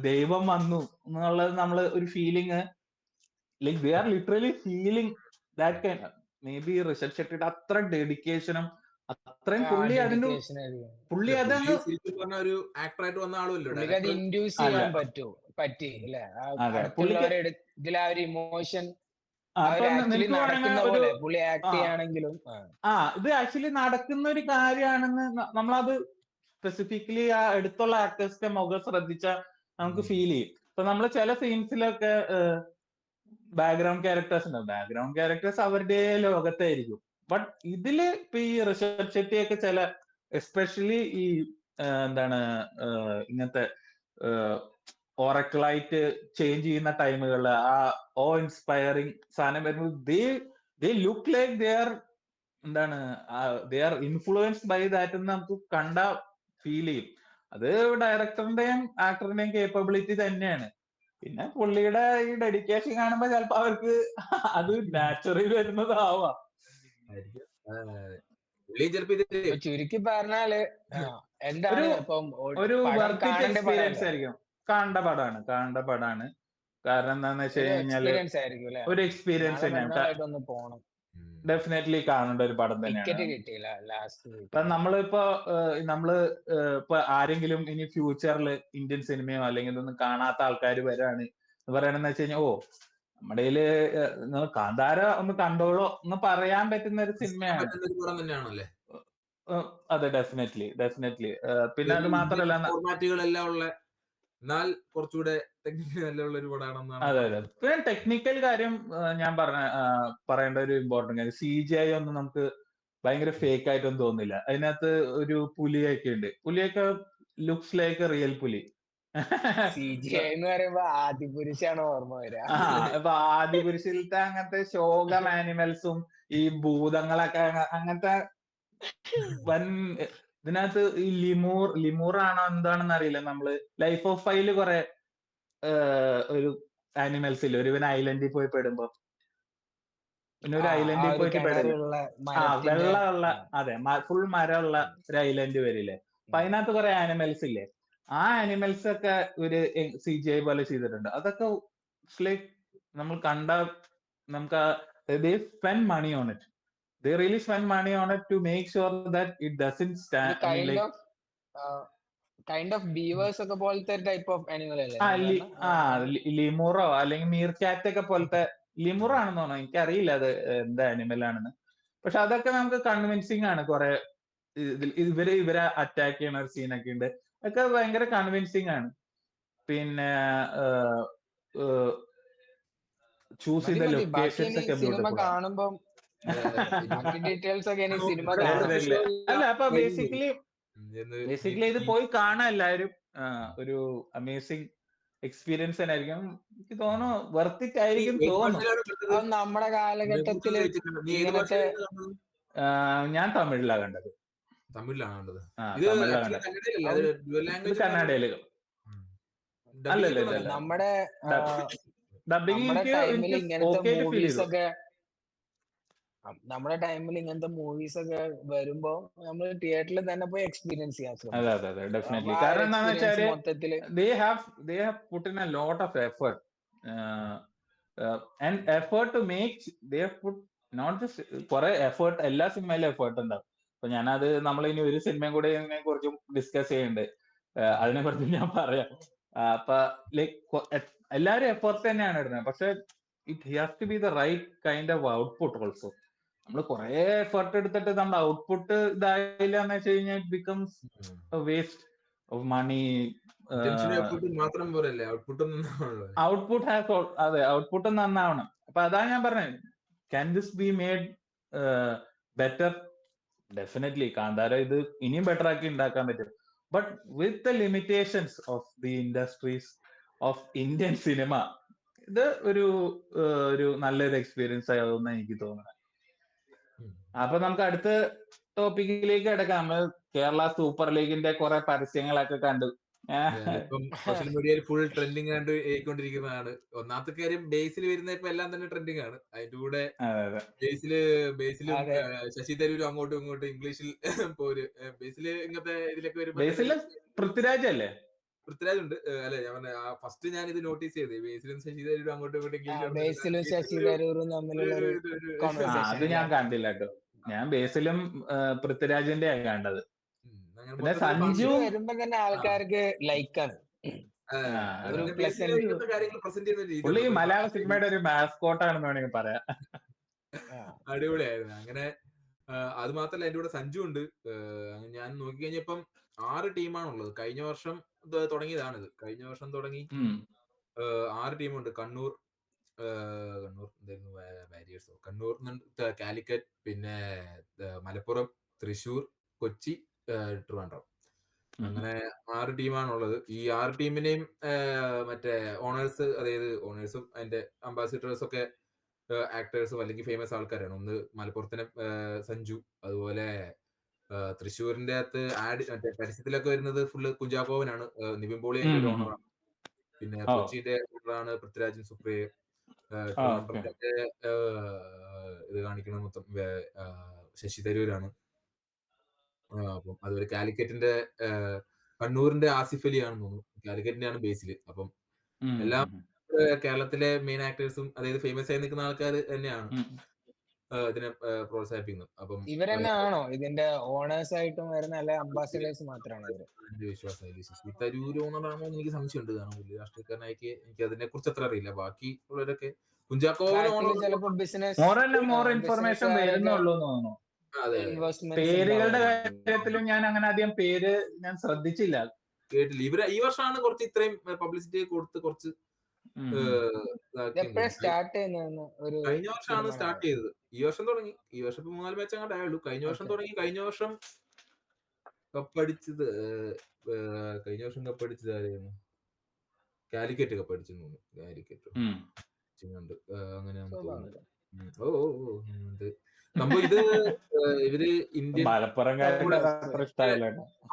ദൈവം വന്നു എന്നുള്ളത് നമ്മള് ഒരു feeling, like they are literally feeling that kind. Maybe Rishabh ഷെട്ടിയുടെ അത്ര ഡെഡിക്കേഷനും അത്രയും പുള്ളി അതങ്ങ് ഒരു ആക്ടറായിട്ട് വന്ന ആളുമല്ലോ, ഇൻഡ്യൂസ് ചെയ്യാൻ പറ്റി അല്ലെ ഇതിൽ ആ ഒരു ഇമോഷൻ പുള്ളി ആക്ട് ചെയ്യാണെങ്കിലും ഇത് ആക്ച്വലി നടക്കുന്ന ഒരു കാര്യമാണെന്ന് നമ്മളത് സ്പെസിഫിക്കലി ആ അടുത്തുള്ള ആക്ടേഴ്സിന്റെ മുഖം ശ്രദ്ധിച്ചാൽ നമുക്ക് ഫീൽ ചെയ്യും. ഇപ്പൊ നമ്മൾ ചില സീൻസിലൊക്കെ ബാക്ക്ഗ്രൗണ്ട് ക്യാരക്ടേഴ്സ് ഉണ്ടാവും. ബാക്ക്ഗ്രൗണ്ട് ക്യാരക്ടേഴ്സ് അവരുടെ ലോകത്തായിരിക്കും. ബട്ട് ഇതില് ഇപ്പൊ ഈ ഋഷഭ് ഷെട്ടിയൊക്കെ ചില എസ്പെഷ്യലി ഈ എന്താണ് ഇങ്ങനത്തെ ഓറക്കിളായിട്ട് ചേഞ്ച് ചെയ്യുന്ന ടൈമുകളിൽ ആ ഇൻസ്പയറിങ് സാധനം വരുമ്പോൾ they look like they are influenced by that എന്ന് നമുക്ക് കണ്ട ഫീൽ ചെയ്യും. അത് ഡയറക്ടറിന്റെയും ആക്ടറിന്റെയും കേപ്പബിലിറ്റി തന്നെയാണ്. പിന്നെ പുള്ളിയുടെ ഈ ഡെഡിക്കേഷൻ കാണുമ്പോ ചിലപ്പോ അവർക്ക് അത് നാച്ചുറലി വരുന്നതാവാം. ചുരുക്കി പറഞ്ഞാല് എന്താണ് ഒരു വർത്ത് എക്സ്പീരിയൻസ് ആയിരിക്കും. കാണേണ്ട പടാണ്. കാരണം എന്താന്ന് വെച്ച് കഴിഞ്ഞാല് ഒരു എക്സ്പീരിയൻസ് തന്നെയാണ്. ഡെഫിനറ്റ്ലി കാണേണ്ട ഒരു പടം തന്നെയാണ്. ഇപ്പൊ നമ്മളിപ്പോ ആരെങ്കിലും ഇനി ഫ്യൂച്ചറിൽ ഇന്ത്യൻ സിനിമയോ അല്ലെങ്കിൽ ഇതൊന്നും കാണാത്ത ആൾക്കാർ വരാണ് പറയണെന്ന് വെച്ച് കഴിഞ്ഞാൽ നമ്മുടെ കാന്താര ഒന്ന് കണ്ടോളോ എന്ന് പറയാൻ പറ്റുന്ന ഒരു സിനിമയാണ്. അതെ, ഡെഫിനറ്റ്ലി. പിന്നെ അത് മാത്രമല്ല ഫോർമാറ്റുകളെല്ലാം ഉള്ള, എന്നാൽ കുറച്ചുകൂടെ ടെക്നിക്കൽ നല്ല ഉള്ള ഒരു പടമാണെന്നാണ്. അതെ. പിന്നെ ടെക്നിക്കൽ കാര്യം ഞാൻ പറയേണ്ട ഒരു ഇമ്പോർട്ടന്റ് കാര്യം, CGI ഒന്നും നമുക്ക് ഭയങ്കര ഫേക്ക് ആയിട്ടൊന്നും തോന്നില്ല. അതിനകത്ത് ഒരു പുലിയൊക്കെ ഉണ്ട്. പുലിയൊക്കെ ലുക്സ് ലൈക്ക് റിയൽ പുലി. CGI എന്ന് പറയുമ്പോ ആദിപുരുഷാണ് ഓർമ്മ വരിക. ഇപ്പൊ ആദിപുരുഷിലത്തെ അങ്ങനത്തെ ശോകം ആനിമൽസും ഈ ഭൂതങ്ങളൊക്കെ അങ്ങനത്തെ വൻ ഇതിനകത്ത് ഈ ലിമൂർ ആണോ എന്താണെന്ന് അറിയില്ല. നമ്മള് ലൈഫ് ഓഫ് പൈല് കുറെ ഒരു ആനിമൽസ് ഇല്ല, ഒരു ഐലൻഡിൽ പോയി പെടുമ്പോ, പിന്നെ ഒരു ഐലൻഡിൽ പോയിട്ട് പെടുന്നു. വെള്ളമുള്ള, അതെ, ഫുൾ മരമുള്ള ഒരു ഐലൻഡ് വരില്ലേ. അപ്പൊ അതിനകത്ത് കുറെ ആനിമൽസ് ഇല്ലേ, ആ ആനിമൽസ് ഒക്കെ ഒരു CGI പോലെ ചെയ്തിട്ടുണ്ട്. അതൊക്കെ ലൈക്ക് നമ്മൾ കണ്ട നമുക്ക് they spend money on it. They really spend money on it to make sure that it doesn't stand. Kind of weavers ഒക്കെ പോലത്തെ ടൈപ്പ് ഓഫ് ആനിമൽ അല്ലേ? ലിമുറോ അല്ലെങ്കിൽ മീർകാറ്റ് ഒക്കെ പോലത്തെ, ലിമുറ ആണെന്ന് തോന്നുന്നു, എനിക്കറിയില്ല അത് എന്താ ആനിമൽ ആണെന്ന്. പക്ഷെ അതൊക്കെ നമുക്ക് കൺവിൻസിങ് ആണ്. കുറെ ഇവരെ അറ്റാക്ക് ചെയ്യുന്ന ഒരു സീനൊക്കെ ഉണ്ട്, ഒക്കെ ഭയങ്കര കൺവിൻസിങ് ആണ്. പിന്നെ ചൂസ് ചെയ്ത ലൊക്കേഷൻസ് ഒക്കെ സിനിമ കാണുമ്പോ ഡീറ്റെയിൽസ് ഒക്കെ സിനിമ അല്ല. അപ്പൊ ബേസിക്കലി ഇത് പോയി കാണാൻ എല്ലാവരും ഒരു അമേസിങ് എക്സ്പീരിയൻസ് തന്നെയായിരിക്കും. എനിക്ക് തോന്നുന്നു വർത്തിറ്റ് ആയിരിക്കും തോന്നുന്നു. നമ്മുടെ കാലഘട്ടത്തില് ഇങ്ങനത്തെ ഞാൻ തമിഴിലാണ് കണ്ടത്. കന്നഡയില് അല്ലല്ല. നമ്മുടെ ടൈമിൽ ഇങ്ങനത്തെ മൂവീസ് ഒക്കെ വരുമ്പോ നമ്മൾ തിയേറ്ററിൽ തന്നെ പോയി എക്സ്പീരിയൻസ് ചെയ്യാം. അതെ, ഡെഫിനറ്റ്ലി. കാരണം എന്താണെന്ന് വെച്ചാല് they have put in a lot of effort and effort to make, they have put not just കുറെ എഫേർട്ട്, എല്ലാ സിനിമയിലും എഫേർട്ട് ഉണ്ടാവും. അപ്പൊ ഞാനത് നമ്മളിനി ഒരു സിനിമയും കൂടെ ഇതിനെ കുറിച്ചും ഡിസ്കസ് ചെയ്യുന്നുണ്ട്, അതിനെ കുറിച്ച് ഞാൻ പറയാം. അപ്പൊ ലൈക്ക് എല്ലാവരും എഫേർട്ട് തന്നെയാണ് ഇടുന്നത്, പക്ഷെ it has to be the right kind of output also. നമ്മൾ കുറെ എഫേർട്ട് എടുത്തിട്ട് നമ്മുടെ ഔട്ട്പുട്ട് ഇതായില്ല എന്ന് വെച്ച് കഴിഞ്ഞാൽ it becomes waste of money. Output has, അതെ, ഔട്ട്പുട്ട് നന്നാവണം. അപ്പൊ അതാ ഞാൻ പറഞ്ഞത്, can this be made better? Definitely Kantara ഇത് ഇനിയും ബെറ്റർ ആക്കി ഉണ്ടാക്കാൻ പറ്റും. But with the limitations of the industries of Indian cinema, ഇത് ഒരു നല്ലൊരു എക്സ്പീരിയൻസ് ആവുമെന്ന് എനിക്ക് തോന്നുന്നത്. അപ്പൊ നമുക്ക് അടുത്ത ടോപ്പിക്കിലേക്ക് കിടക്കാം. നമ്മൾ കേരള സൂപ്പർ ലീഗിന്റെ കുറെ പരസ്യങ്ങളൊക്കെ കണ്ടു. സോഷ്യൽ മീഡിയയിൽ ഫുൾ ട്രെൻഡിങ് ആയിട്ട് ആയിക്കൊണ്ടിരിക്കുന്നതാണ്. ഒന്നാമത്തെ കാര്യം, ബേസിൽ വരുന്ന ഇപ്പൊ എല്ലാം തന്നെ ട്രെൻഡിങ് ആണ്. അതിന്റെ കൂടെ ബേസിലും ശശി തരൂരും അങ്ങോട്ടും ഇങ്ങോട്ടും ഇംഗ്ലീഷിൽ ബേസില് ഇങ്ങനത്തെ ഇതിലൊക്കെ വരുമ്പോ പൃഥ്വിരാജ് അല്ലേ? പൃഥ്വിരാജ് ഉണ്ട് അല്ലെ? ഞാൻ പറഞ്ഞ ഫസ്റ്റ് ഞാൻ ഇത് നോട്ടീസ് ചെയ്ത് ബേസിലും ശശി തരൂരും അങ്ങോട്ടും ഇങ്ങോട്ടും അത് ഞാൻ കണ്ടില്ല കേട്ടോ. ഞാൻ ബേസിലും പൃഥ്വിരാജിന്റെ കണ്ടത്. പിന്നെ സഞ്ജു വരുമ്പോ തന്നെ ആൾക്കാർക്ക് ലൈക്കാണ്. പുള്ളി മലയാള സിനിമയുടെ ഒരു മാസ്കോട്ടാണെന്ന് വേണമെങ്കിൽ പറയാം. അടിപൊളിയായിരുന്നു. അങ്ങനെ അത് മാത്രല്ല, അതിന്റെ കൂടെ സഞ്ജു ഉണ്ട്. ഞാൻ നോക്കി കഴിഞ്ഞപ്പം 6 ടീമാണുള്ളത്. കഴിഞ്ഞ വർഷം തുടങ്ങിയതാണിത്. കഴിഞ്ഞ വർഷം തുടങ്ങി 6 ടീമുണ്ട്. കണ്ണൂർ എന്തായിരുന്നു ബാരിയേഴ്സോ, കണ്ണൂർ, കാലിക്കറ്റ്, പിന്നെ മലപ്പുറം, തൃശൂർ, കൊച്ചി, ട്രിവാൻഡ്രം. അങ്ങനെ 6 ടീമാണുള്ളത്. ഈ 6 ടീമിനെയും മറ്റേ ഓണേഴ്സ്, അതായത് ഓണേഴ്സും അതിന്റെ അംബാസിഡേഴ്സ് ഒക്കെ ആക്ടേഴ്സും അല്ലെങ്കിൽ ഫേമസ് ആൾക്കാരാണ്. ഒന്ന് മലപ്പുറത്തിനെ സഞ്ജു, അതുപോലെ തൃശ്ശൂരിന്റെ അകത്ത് മറ്റേ പരസ്യത്തിലൊക്കെ വരുന്നത് ഫുള്ള് കുഞ്ചാക്കോവനാണ്, നിവിൻ പോളി അതിന്റെ ഒരു ഓണറാണ്. പിന്നെ കൊച്ചിന്റെ ഓണറാണ് പൃഥ്വിരാജൻ സുപ്രിയ. ട്രിവാൻഡ്രത്തിന്റെ ഇത് കാണിക്കുന്നത് മൊത്തം ശശി തരൂരാണ്. അപ്പം അതുപോലെ കാലിക്കറ്റിന്റെ കണ്ണൂരിന്റെ ആസിഫ് അലി ആണെന്ന് തോന്നുന്നു, കാലിക്കറ്റിന്റെ ആണ് ബേസിൽ. അപ്പം എല്ലാം കേരളത്തിലെ മെയിൻ ആക്ടേഴ്സും, അതായത് ഫേമസ് ആയി നിൽക്കുന്ന ആൾക്കാർ തന്നെയാണ് ഇതിനെ പ്രോത്സാഹിപ്പിക്കുന്നത്. അപ്പം ഇവരെന്നാണോ ഇതിന്റെ ഓണേഴ്സ് ആയിട്ടും വരുന്ന, അല്ലെ അംബാസിഡേഴ്സ് മാത്രമാണോ ഇവര്? എന്റെ വിശ്വാസം ശശി തരൂർ ഓണറാണോ എന്ന് എനിക്ക് സംശയമുണ്ട്. കാരണം വലിയ രാഷ്ട്രീയക്കാരനായിട്ട് എനിക്ക് അതിനെ കുറിച്ച് അത്ര അറിയില്ല. ബാക്കി ഉള്ളവരൊക്കെ കുഞ്ചാക്കോ ചിലപ്പോ ബിസിനസ് മോർ ഇൻഫർമേഷൻ വരുന്നുള്ളൂ തോന്നുന്നു. ഇൻവെസ്റ്റ്മെന്റ്സ് പേരുകളുടെ ഉണ്ടാവും. കാര്യത്തിലും ഞാൻ അങ്ങനെ അധികം പേര് ഞാൻ ശ്രദ്ധിച്ചില്ല. കേട്ടില്ല. ഇവര് ഈ വർഷമാണ് കുറച്ച് ഇത്രയും പബ്ലിസിറ്റി കൊടുത്ത് കുറച്ച് ഉം. എപ്പോഴാ സ്റ്റാർട്ട് ചെയ്യുന്ന ഒരു കഴിഞ്ഞ വർഷമാണ് സ്റ്റാർട്ട് ചെയ്തത്. ഈ വർഷം തുടങ്ങി. ഈ വർഷം ഇപ്പൊ 3-4 മാച്ച് അങ്ങോട്ട് ആയുള്ളൂ. കഴിഞ്ഞ വർഷം തുടങ്ങി. കഴിഞ്ഞ വർഷം കപ്പടിച്ചത് ആരെയായിരുന്നു? കാലിക്കറ്റ് കപ്പടിച്ചെന്ന് തോന്നുന്നു. കാലിക്കറ്റ് അങ്ങനെയാണെന്ന് തോന്നുന്നു. സംഭവം ഇത് ഇവര് ഇന്ത്യൻ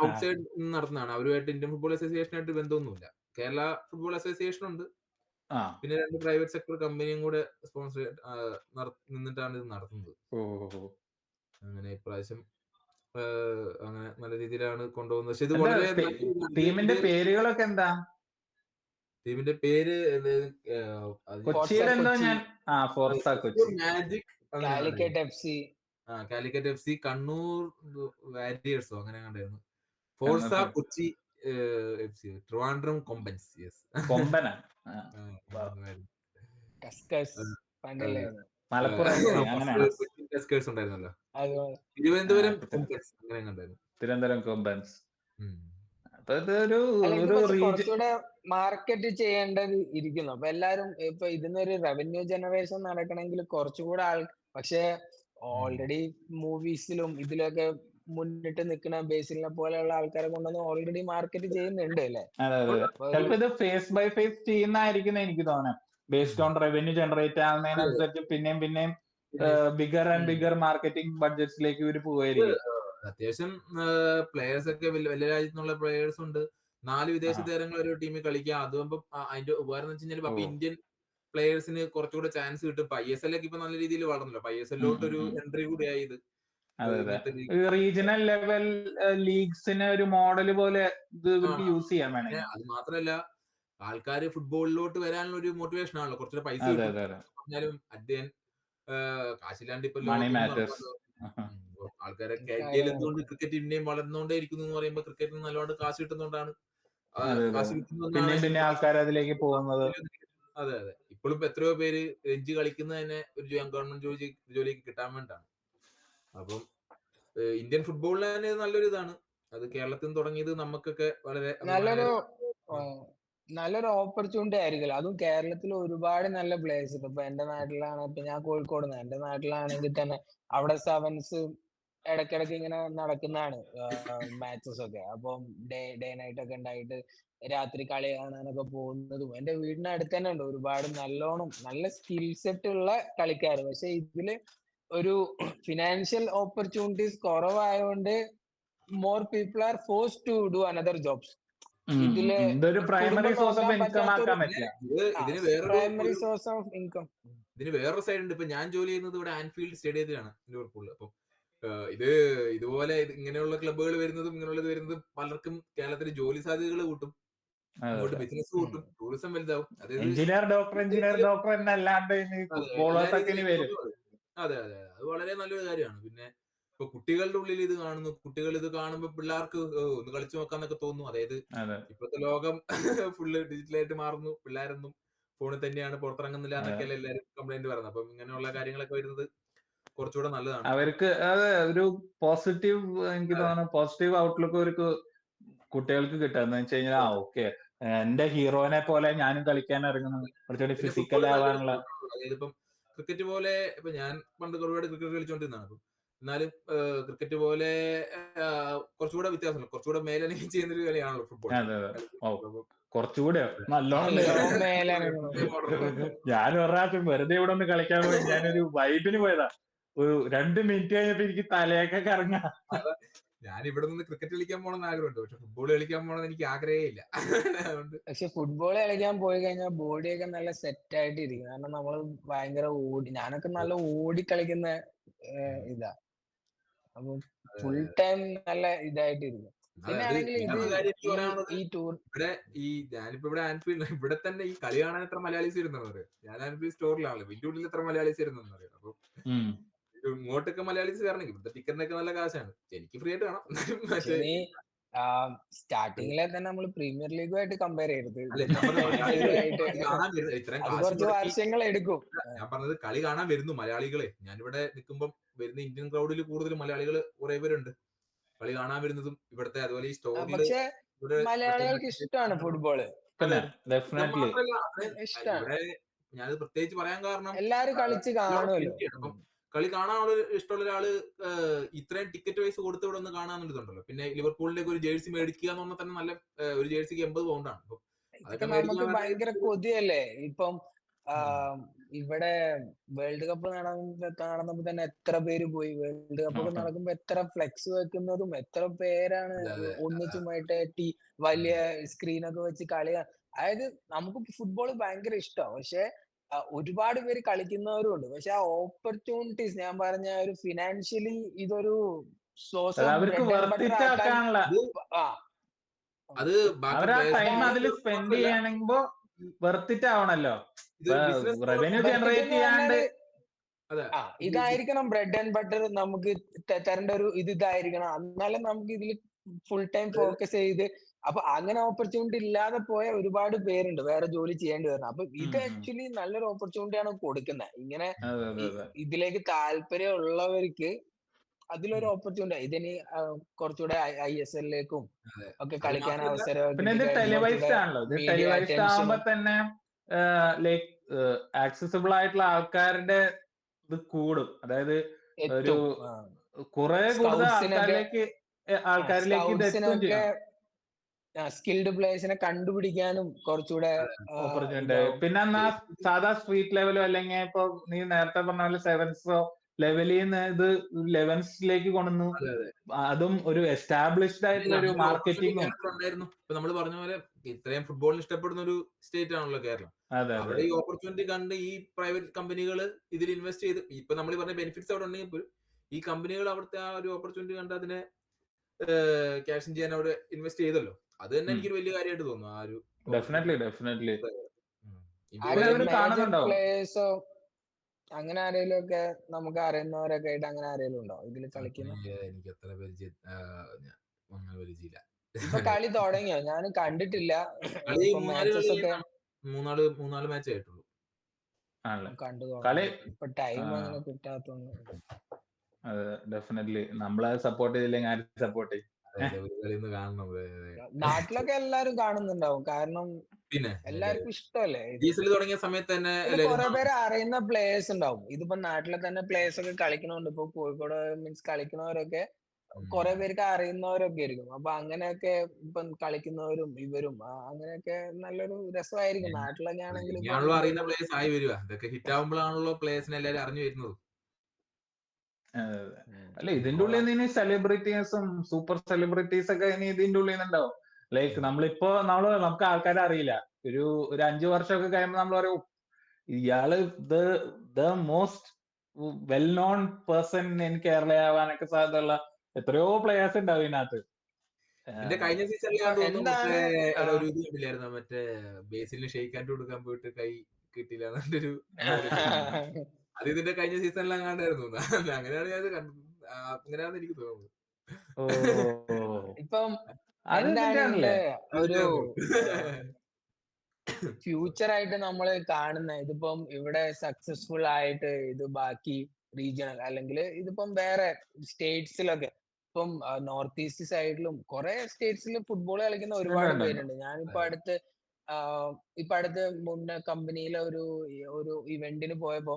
ഔട്ട്സൈഡ് നടത്തുന്നതാണ്. അവരുമായിട്ട് ഇന്ത്യൻ ഫുട്ബോൾ അസോസിയേഷനായിട്ട് ബന്ധമൊന്നുമില്ല. കേരള ഫുട്ബോൾ അസോസിയേഷൻ ഉണ്ട്. പിന്നെ 2 പ്രൈവറ്റ് സെക്ടർ കമ്പനിയും കൂടെ സ്പോൺസർ നിന്നിട്ടാണ് ഇത് നടത്തുന്നത്. അങ്ങനെ ഇപ്രാവശ്യം അങ്ങനെ നല്ല രീതിയിലാണ് കൊണ്ടുപോകുന്നത്. പക്ഷെ ഇത് വളരെ ടീമിന്റെ പേരുകളൊക്കെ എന്താ? ടീമിന്റെ പേര് കൊച്ചിയിൽ എന്തോ ഞാൻ Forza Kochi, Magic, Calicut F C, Kannur വാരിയേഴ്സോ അങ്ങനെ കണ്ടായിരുന്നു. Forza Kochi F C, Trivandrum Kombans. Yes, കൊമ്പന, ടസ്കേഴ്സ് ഉണ്ടായിരുന്നല്ലോ. തിരുവനന്തപുരം കൊമ്പൻസ് അങ്ങനെ കണ്ടായിരുന്നു. തിരുവനന്തപുരം കൊമ്പൻസ്. കുറച്ചുകൂടെ മാർക്കറ്റ് ചെയ്യേണ്ടത് ഇരിക്കുന്നു. അപ്പൊ എല്ലാരും ഇപ്പൊ ഇതിനൊരു റവന്യൂ ജനറേഷൻ നടക്കണമെങ്കിൽ കുറച്ചുകൂടെ പക്ഷെ ഓൾറെഡി മൂവീസിലും ഇതിലൊക്കെ മുന്നിട്ട് നിൽക്കുന്ന ബേസിലിനെ പോലെയുള്ള ആൾക്കാരെ കൊണ്ടൊന്നും ഓൾറെഡി മാർക്കറ്റ് ചെയ്യുന്നുണ്ട് അല്ലേ? ചിലപ്പോ ഇത് ഫേസ് ബൈ ഫേസ് ചെയ്യുന്നതായിരിക്കും എനിക്ക് തോന്നുന്നത്. ബേസ്ഡ് ഓൺ റവന്യൂ ജനറേറ്റ് ആവുന്നതിനനുസരിച്ച് പിന്നെയും ബിഗർ ആൻഡ് ബിഗർ മാർക്കറ്റിംഗ് ബഡ്ജറ്റ്സിലേക്ക് ഇവര് പോവായിരിക്കും. അത്യാവശ്യം പ്ലേയേഴ്സ് ഒക്കെ വലിയ രാജ്യത്തുനിന്നുള്ള പ്ലേയേഴ്സ് ഉണ്ട്. 4 വിദേശ താരങ്ങൾ ഒരു ടീമിൽ കളിക്കാം. അതുമ്പോ അതിന്റെ ഉപകാരം എന്ന് വെച്ച് കഴിഞ്ഞാൽ അപ്പൊ ഇന്ത്യൻ പ്ലേയേഴ്സിന് കുറച്ചുകൂടെ ചാൻസ് കിട്ടും. ISL ഒക്കെ ഇപ്പൊ നല്ല രീതിയിൽ വളർന്നല്ലോ. ISL-ലോട്ട് ഒരു എൻട്രി കൂടി ആയത്. റീജിയണൽ ലെവൽ ലീഗ്സിന് ഒരു മോഡൽ പോലെ യൂസ് ചെയ്യാൻ വേണം. അത് മാത്രമല്ല, ആൾക്കാര് ഫുട്ബോളിലോട്ട് വരാനുള്ള ഒരു മോട്ടിവേഷൻ ആണല്ലോ. കുറച്ചുകൂടെ പൈസ പറഞ്ഞാലും അധ്യയൻ കാശില്ലാണ്ട് ഇപ്പൊ ആൾക്കാരെ KL എന്തുകൊണ്ട് ക്രിക്കറ്റ് ഇന്ത്യയും വളർന്നുകൊണ്ടേ ഇരിക്കുന്നു എന്ന് പറയുമ്പോൾ ക്രിക്കറ്റിന് നല്ലോണം കാശ് കിട്ടുന്നോണ്ടാണ് പിന്നെ ആൾക്കാർ അതിലേക്ക് പോകുന്നത്. അതെ. ഇപ്പോഴും എത്രയോ പേര് രഞ്ജി കളിക്കുന്നത് തന്നെ ഒരു ഗവൺമെന്റ് ജോലിക്ക് കിട്ടാൻ വേണ്ടിയാണ്. അപ്പം ഇന്ത്യൻ ഫുട്ബോളിന് തന്നെ നല്ലൊരു ഇതാണ്. അത് കേരളത്തിൽ നിന്ന് തുടങ്ങിയത് നമുക്കൊക്കെ വളരെ നല്ലൊരു ഓപ്പർച്യൂണിറ്റി ആയിരിക്കും. അതും കേരളത്തിൽ ഒരുപാട് നല്ല പ്ലേയേഴ്സ് ഉണ്ട്. ഇപ്പൊ എന്റെ നാട്ടിലാണ്, ഇപ്പൊ ഞാൻ കോഴിക്കോട്, എന്റെ നാട്ടിലാണെങ്കിൽ തന്നെ അവിടെ സെവൻസ് ഇടയ്ക്കിടയ്ക്ക് ഇങ്ങനെ നടക്കുന്നതാണ് മാച്ചസ് ഒക്കെ. അപ്പം ഡേ നൈറ്റ് ഒക്കെ ഉണ്ടായിട്ട് രാത്രി കളി കാണാനൊക്കെ പോകുന്നതും എന്റെ വീടിന് അടുത്ത് തന്നെ ഉണ്ട് ഒരുപാട് നല്ല സ്കിൽ സെറ്റ് ഉള്ള കളിക്കാർ. പക്ഷെ ഇതില് ഒരു ഫിനാൻഷ്യൽ ഓപ്പർച്യൂണിറ്റീസ് കുറവായതുകൊണ്ട് more people are forced to do another jobs. ഇതിന് വേറൊരു സൈഡ് ഉണ്ട്. ഇപ്പൊ ഞാൻ ജോലി ചെയ്യുന്നത് ഇവിടെ ആൻഫീൽഡ് സ്റ്റേഡിയത്തിലാണ്, ലിവർപൂളിൽ. അപ്പം ഇതുപോലെ ഇങ്ങനെയുള്ള ക്ലബ്ബുകൾ വരുന്നതും വരുന്നതും പലർക്കും കേരളത്തിൽ ജോലി സാധ്യതകൾ കൂട്ടും, അങ്ങോട്ട് ബിസിനസ് കൂട്ടും, ടൂറിസം വലുതാവും. എഞ്ചിനീയർ ഡോക്ടർ എന്നല്ലാണ്ട് അതെ, അത് വളരെ നല്ലൊരു കാര്യമാണ്. പിന്നെ ഇപ്പൊ കുട്ടികളുടെ ഉള്ളിൽ ഇത് കാണുന്നു, കുട്ടികൾ ഇത് കാണുമ്പോൾ പിള്ളേർക്ക് ഒന്ന് കളിച്ചു നോക്കാന്നൊക്കെ തോന്നുന്നു. അതായത് ഇപ്പോഴത്തെ ലോകം ഫുള്ള് ഡിജിറ്റലായിട്ട് മാറുന്നു, പിള്ളേരൊന്നും ഫോണിൽ തന്നെയാണ്, പുറത്തിറങ്ങുന്നില്ല എന്നൊക്കെയല്ലേ എല്ലാവരും കംപ്ലൈന്റ് പറയുന്നത്. അപ്പം ഇങ്ങനെയുള്ള കാര്യങ്ങളൊക്കെ വരുന്നത് കുറച്ചുകൂടെ നല്ലതാണ്. അവർക്ക് ഒരു പോസിറ്റീവ്, എനിക്ക് തോന്നുന്നു പോസിറ്റീവ് ഔട്ട്ലുക്ക് അവർക്ക് കുട്ടികൾക്ക് കിട്ടുക എന്ന് വെച്ച് കഴിഞ്ഞാൽ ഓക്കെ എന്റെ ഹീറോനെ പോലെ ഞാനും കളിക്കാൻ ഇറങ്ങുന്നു, കുറച്ചുകൂടി ഫിസിക്കൽ ആവാനുള്ള. അതായത് ഇപ്പം ക്രിക്കറ്റ് പോലെ, ഇപ്പൊ ഞാൻ പണ്ട് ഒരുപാട് ക്രിക്കറ്റ് കളിച്ചോണ്ടിരുന്നതാണ്. അപ്പം എന്നാലും ക്രിക്കറ്റ് പോലെ കുറച്ചുകൂടെ വ്യത്യാസമുണ്ട്, കുറച്ചുകൂടെ മേലനങ്ങി ചെയ്യുന്നൊരു കളിയാണല്ലോ ഫുട്ബോൾ. കുറച്ചുകൂടെ നല്ലോണം. ഞാൻ ഒരു പ്രാവശ്യം വെറുതെ ഇവിടെ ഒന്ന് കളിക്കാൻ പോയി, ഞാനൊരു വൈബിന് പോയതാ. ഒരു 2 മിനിറ്റ് കഴിഞ്ഞപ്പോ എനിക്ക് തലയൊക്കെ കറങ്ങാ. ഞാൻ ഇവിടെ നിന്ന് ക്രിക്കറ്റ് കളിക്കാൻ പോകണമെന്ന് ആഗ്രഹമുണ്ട്, പക്ഷെ ഫുട്ബോൾ കളിക്കാൻ പോകണമെന്ന് എനിക്ക് ആഗ്രഹമേ ഇല്ല. പക്ഷെ ഫുട്ബോൾ കളിക്കാൻ പോയി കഴിഞ്ഞാൽ ബോഡിയൊക്കെ നല്ല സെറ്റ് ആയിട്ട് ഇരിക്കും. കാരണം നമ്മള് ഭയങ്കര ഞാനൊക്കെ നല്ല ഓടി കളിക്കുന്ന ഇതാ. അപ്പൊ ഫുൾ ടൈം നല്ല ഇതായിട്ടിരിക്കും. പിന്നെ ഞാനിപ്പോ ഇവിടെ ആൻഫീൽഡ്, ഇവിടെ തന്നെ ഈ കളി കാണാൻ എത്ര മലയാളീസ് വരുന്നെന്ന് പറയും. ഞാൻ ആൻഫീൽഡ് സ്റ്റോറിലാണല്ലോ, വീട്ടിൽ ഉള്ളിൽ എത്ര മലയാളീസ് വരുന്നെന്ന് പറയും. അപ്പൊ ഇങ്ങോട്ടൊക്കെ മലയാളീസ് വരണമെങ്കിൽ ഇവിടുത്തെ ടിക്കറ്റിനൊക്കെ നല്ല കാശാണ്. എനിക്ക് ഫ്രീ ആയിട്ട് കാണാം. സ്റ്റാർട്ടിങ്ങിലെ തന്നെ നമ്മൾ പ്രീമിയർ ലീഗുമായിട്ട് കമ്പയർ ചെയ്യരുത്. അല്ല ഞാൻ പറഞ്ഞത് ചെറുതായിട്ട് കളി കാണാൻ വരുന്നത് ഇത്രയും അത് കാശ് കുറച്ച് മുടക്കി വർഷങ്ങൾ എടുക്കും. ഞാൻ പറഞ്ഞത് കളി കാണാൻ വരുന്നു മലയാളികളെ. ഞാനിവിടെ നിൽക്കുമ്പോൾ വരുന്ന ഇന്ത്യൻ ക്രൗഡിൽ കൂടുതൽ മലയാളികൾ കുറെ പേരുണ്ട് കളി കാണാൻ വരുന്നതും ഇവിടുത്തെ. അതുപോലെ ഈ സ്റ്റോറിൽ പക്ഷെ മലയാളികൾക്ക് ഇഷ്ടമാണ് ഫുട്ബോള്. പിന്നെ ഡെഫിനറ്റ്ലി ഇഷ്ടമാണ്. ഇവിടെ ഞാനത് പ്രത്യേകിച്ച് പറയാൻ കാരണം എല്ലാരും കളിച്ച് കാണുമല്ലോ. അപ്പം കളി കാണാനുള്ള ഇഷ്ടമുള്ള ഒരാള് ഇത്രയും ടിക്കറ്റ് വൈസ് കൊടുത്ത് ഇവിടെ ഒന്ന് കാണാന്നുണ്ടല്ലോ. പിന്നെ ലിവർപൂളിന്റെ ഒരു ജേഴ്സി മേടിക്കുക എന്ന് പറഞ്ഞാൽ തന്നെ നല്ല ഒരു ജേഴ്സിക്ക് 80 പൗണ്ടാണ്. ഇതൊക്കെ നമുക്ക് ഭയങ്കര കൊതിയല്ലേ. ഇപ്പം ഇവിടെ വേൾഡ് കപ്പ് നടന്നപ്പോ തന്നെ എത്ര പേര് പോയി. വേൾഡ് കപ്പ് ഒക്കെ നടക്കുമ്പോ എത്ര ഫ്ലെക്സ് വെക്കുന്നതും എത്ര പേരാണ് ഒന്നിച്ചുമായിട്ട് വലിയ സ്ക്രീനൊക്കെ വെച്ച് കളി. അതായത് നമുക്ക് ഫുട്ബോൾ ഭയങ്കര ഇഷ്ടമാണ്. പക്ഷെ ഒരുപാട് പേര് കളിക്കുന്നവരും ഉണ്ട്. പക്ഷെ ആ ഓപ്പർച്യൂണിറ്റീസ് ഞാൻ പറഞ്ഞ ഒരു ഫിനാൻഷ്യലി ഇതൊരു അവർക്ക് വർത്തിറ്റ് ആക്കാനുള്ള അത് അവരാ ടൈം അതിൽ സ്പെൻഡ് ചെയ്യണമെമ്പോ വർത്തിറ്റ് ആവണല്ലോ. റവന്യൂ ജനറേറ്റ് ചെയ്യാണ്ട് ഇതായിരിക്കണം ബ്രെഡ് ആൻഡ് ബട്ടർ നമുക്ക് തരേണ്ട ഒരു ഇതായിരിക്കണം. എന്നാലും നമുക്ക് ഇതിൽ ഫുൾ ടൈം ഫോക്കസ് ചെയ്ത് അപ്പൊ അങ്ങനെ ഓപ്പർച്യൂണിറ്റി ഇല്ലാതെ പോയ ഒരുപാട് പേരുണ്ട് വേറെ ജോലി ചെയ്യേണ്ടി വരുന്നത്. അപ്പൊ ഇത് ആക്ച്വലി നല്ലൊരു ഓപ്പർച്യൂണിറ്റിയാണ് കൊടുക്കുന്നത്. ഇങ്ങനെ ഇതിലേക്ക് താല്പര്യം ഉള്ളവർക്ക് അതിലൊരു ഓപ്പർച്യൂണിറ്റി. ഇതിന് കുറച്ചുകൂടെ ISLലേക്കും ഒക്കെ കളിക്കാൻ അവസരം. പിന്നെ ഇത് ടെലിവൈസ്ഡ് ആണല്ലോ. ഇത് ടെലിവൈസ്ഡ് ആവുമ്പോ തന്നെ ലൈക്ക് ആക്സസിബിൾ ആയിട്ടുള്ള ആൾക്കാരുടെ ഇത് കൂടും. അതായത് ഒരു കുറെ കൂടുതൽ ആൾക്കാരിലേക്ക് ഇത് എത്തും ചെയ്യും. സ്കിൽഡ് പ്ലേയേഴ്സിനെ കണ്ടുപിടിക്കാനും കുറച്ചുകൂടെ ഓപ്പർച്യൂണിറ്റി. പിന്നെ എന്നാ സാധാ സ്ട്രീറ്റ് ലെവലോ അല്ലെങ്കിൽ ഇപ്പൊ നീ നേരത്തെ പറഞ്ഞ പോലെ സെവൻസോ ലെവലിൽ നിന്ന് ഇത് ലെവൻസിലേക്ക് കൊണ്ടുവന്നു. അതും ഒരു എസ്റ്റാബ്ലിഷ്ഡ് ആയിട്ടുള്ള ഒരു മാർക്കറ്റിംഗും ഉണ്ടായിരുന്നു. ഇപ്പൊ നമ്മൾ പറഞ്ഞ പോലെ ഇത്രയും ഫുട്ബോളിന് ഇഷ്ടപ്പെടുന്ന ഒരു സ്റ്റേറ്റ് ആണല്ലോ കേരളം. അവിടെ ഈ ഓപ്പർച്യൂണിറ്റി കണ്ട് ഈ പ്രൈവറ്റ് കമ്പനികൾ ഇതിൽ ഇൻവെസ്റ്റ് ചെയ്ത് ഇപ്പൊ നമ്മൾ പറഞ്ഞ ബെനിഫിറ്റ്സ് അവിടെ ഉണ്ടെങ്കിൽ ഈ കമ്പനികൾ അവിടുത്തെ ആ ഒരു ഓപ്പർച്യൂണിറ്റി കണ്ട് അതിനെ ക്യാഷ് ചെയ്യാൻ അവിടെ ഇൻവെസ്റ്റ് ചെയ്തല്ലോ. അത് തന്നെ എനിക്കൊരു വലിയ കാര്യമായിട്ട് തോന്നുന്നു. ആ ഒരു ഡെഫിനറ്റ്ലി പ്ലേയേഴ്സോ അങ്ങനെ ആരെങ്കിലും ഒക്കെ നമുക്ക് അറിയുന്നവരൊക്കെ ആയിട്ട് അങ്ങനെ ആരെങ്കിലും ഉണ്ടോ ഇതിൽ കളിക്കുന്ന? എനിക്ക് അത്ര പരിചയമില്ല. ഇപ്പൊ കളി തുടങ്ങിയോ? ഞാൻ കണ്ടിട്ടില്ല. മൂന്നാല് മാച്ച് ആയിട്ടുള്ളൂ. കണ്ടു. ഇപ്പൊ ടൈം അങ്ങനെ കിട്ടാത്തോണ്ട് ഡെഫിനറ്റ്ലി നമ്മളെ സപ്പോർട്ട് ചെയ്തില്ലെങ്കിൽ ആരും സപ്പോർട്ട് ചെയ്യും. നാട്ടിലൊക്കെ എല്ലാരും കാണുന്നുണ്ടാവും. കാരണം പിന്നെ എല്ലാവർക്കും ഇഷ്ടമല്ലേ. തുടങ്ങിയ സമയത്ത് തന്നെ കുറെ പേര് അറിയുന്ന പ്ലേയേഴ്സ് ഉണ്ടാവും. ഇതിപ്പോ നാട്ടിലെ തന്നെ പ്ലേയേഴ്സ് ഒക്കെ കളിക്കണുണ്ട്. ഇപ്പൊ കോഴിക്കോട് മീൻസ് കളിക്കുന്നവരൊക്കെ കുറെ പേർക്ക് അറിയുന്നവരൊക്കെ ആയിരിക്കും. അപ്പൊ അങ്ങനെയൊക്കെ ഇപ്പം കളിക്കുന്നവരും ഇവരും അങ്ങനെയൊക്കെ നല്ലൊരു രസമായിരിക്കും. നാട്ടിലൊക്കെ ആണെങ്കിലും അറിയുന്ന പ്ലേയേഴ്സ് ആയി വരുക. ഇതൊക്കെ ഹിറ്റ് ആവുമ്പോഴാണല്ലോ പ്ലേയേഴ്സിനെ എല്ലാവരും അറിഞ്ഞു വരുന്നത്. അല്ല ഇതിന്റെ ഉള്ളിൽ നിന്ന് ഇനി സെലിബ്രിറ്റീസും സൂപ്പർ സെലിബ്രിറ്റീസ് ഒക്കെ ഇനി ഇതിന്റെ ഉള്ളിൽ നിന്നുണ്ടാവും. ലൈക്ക് നമ്മളിപ്പോ നമുക്ക് ആൾക്കാരെ അറിയില്ല. ഒരു 5 വർഷമൊക്കെ കഴിയുമ്പോൾ നമ്മൾ പറയും ഇയാള് the most well known person in Kerala ആവാനൊക്കെ സാധ്യതയുള്ള എത്രയോ പ്ലേയേഴ്സ് ഉണ്ടാവും ഇതിനകത്ത്. കഴിഞ്ഞ സീസണിൽ ഒരു ഇത് കണ്ടില്ലായിരുന്നു. മറ്റേ ബേസിലിന് ഷെയ്ക്ക് ഹാൻഡ് കൊടുക്കാൻ പോയിട്ട് കൈ കിട്ടില്ല എന്നൊരു അത് ഇതിന്റെ കഴിഞ്ഞ സീസണിലാണ് കണ്ടായിരുന്നു. അങ്ങനെയാണ് ഞാൻ അങ്ങനെയാണെന്ന് എനിക്ക് തോന്നുന്നത്. ഇപ്പം ഒരു ഫ്യൂച്ചർ ആയിട്ട് നമ്മൾ കാണുന്ന ഇതിപ്പം ഇവിടെ സക്സസ്ഫുൾ ആയിട്ട് ഇത് ബാക്കി റീജിയണൽ അല്ലെങ്കിൽ ഇതിപ്പം വേറെ സ്റ്റേറ്റ്സിലൊക്കെ ഇപ്പം നോർത്ത് ഈസ്റ്റ് സൈഡിലും കുറെ സ്റ്റേറ്റ്സിൽ ഫുട്ബോൾ കളിക്കുന്ന ഒരുപാട് പേരുണ്ട്. ഞാനിപ്പോ അടുത്ത് മുന്നേ കമ്പനിയിലെ ഒരു ഇവന്റിന് പോയപ്പോ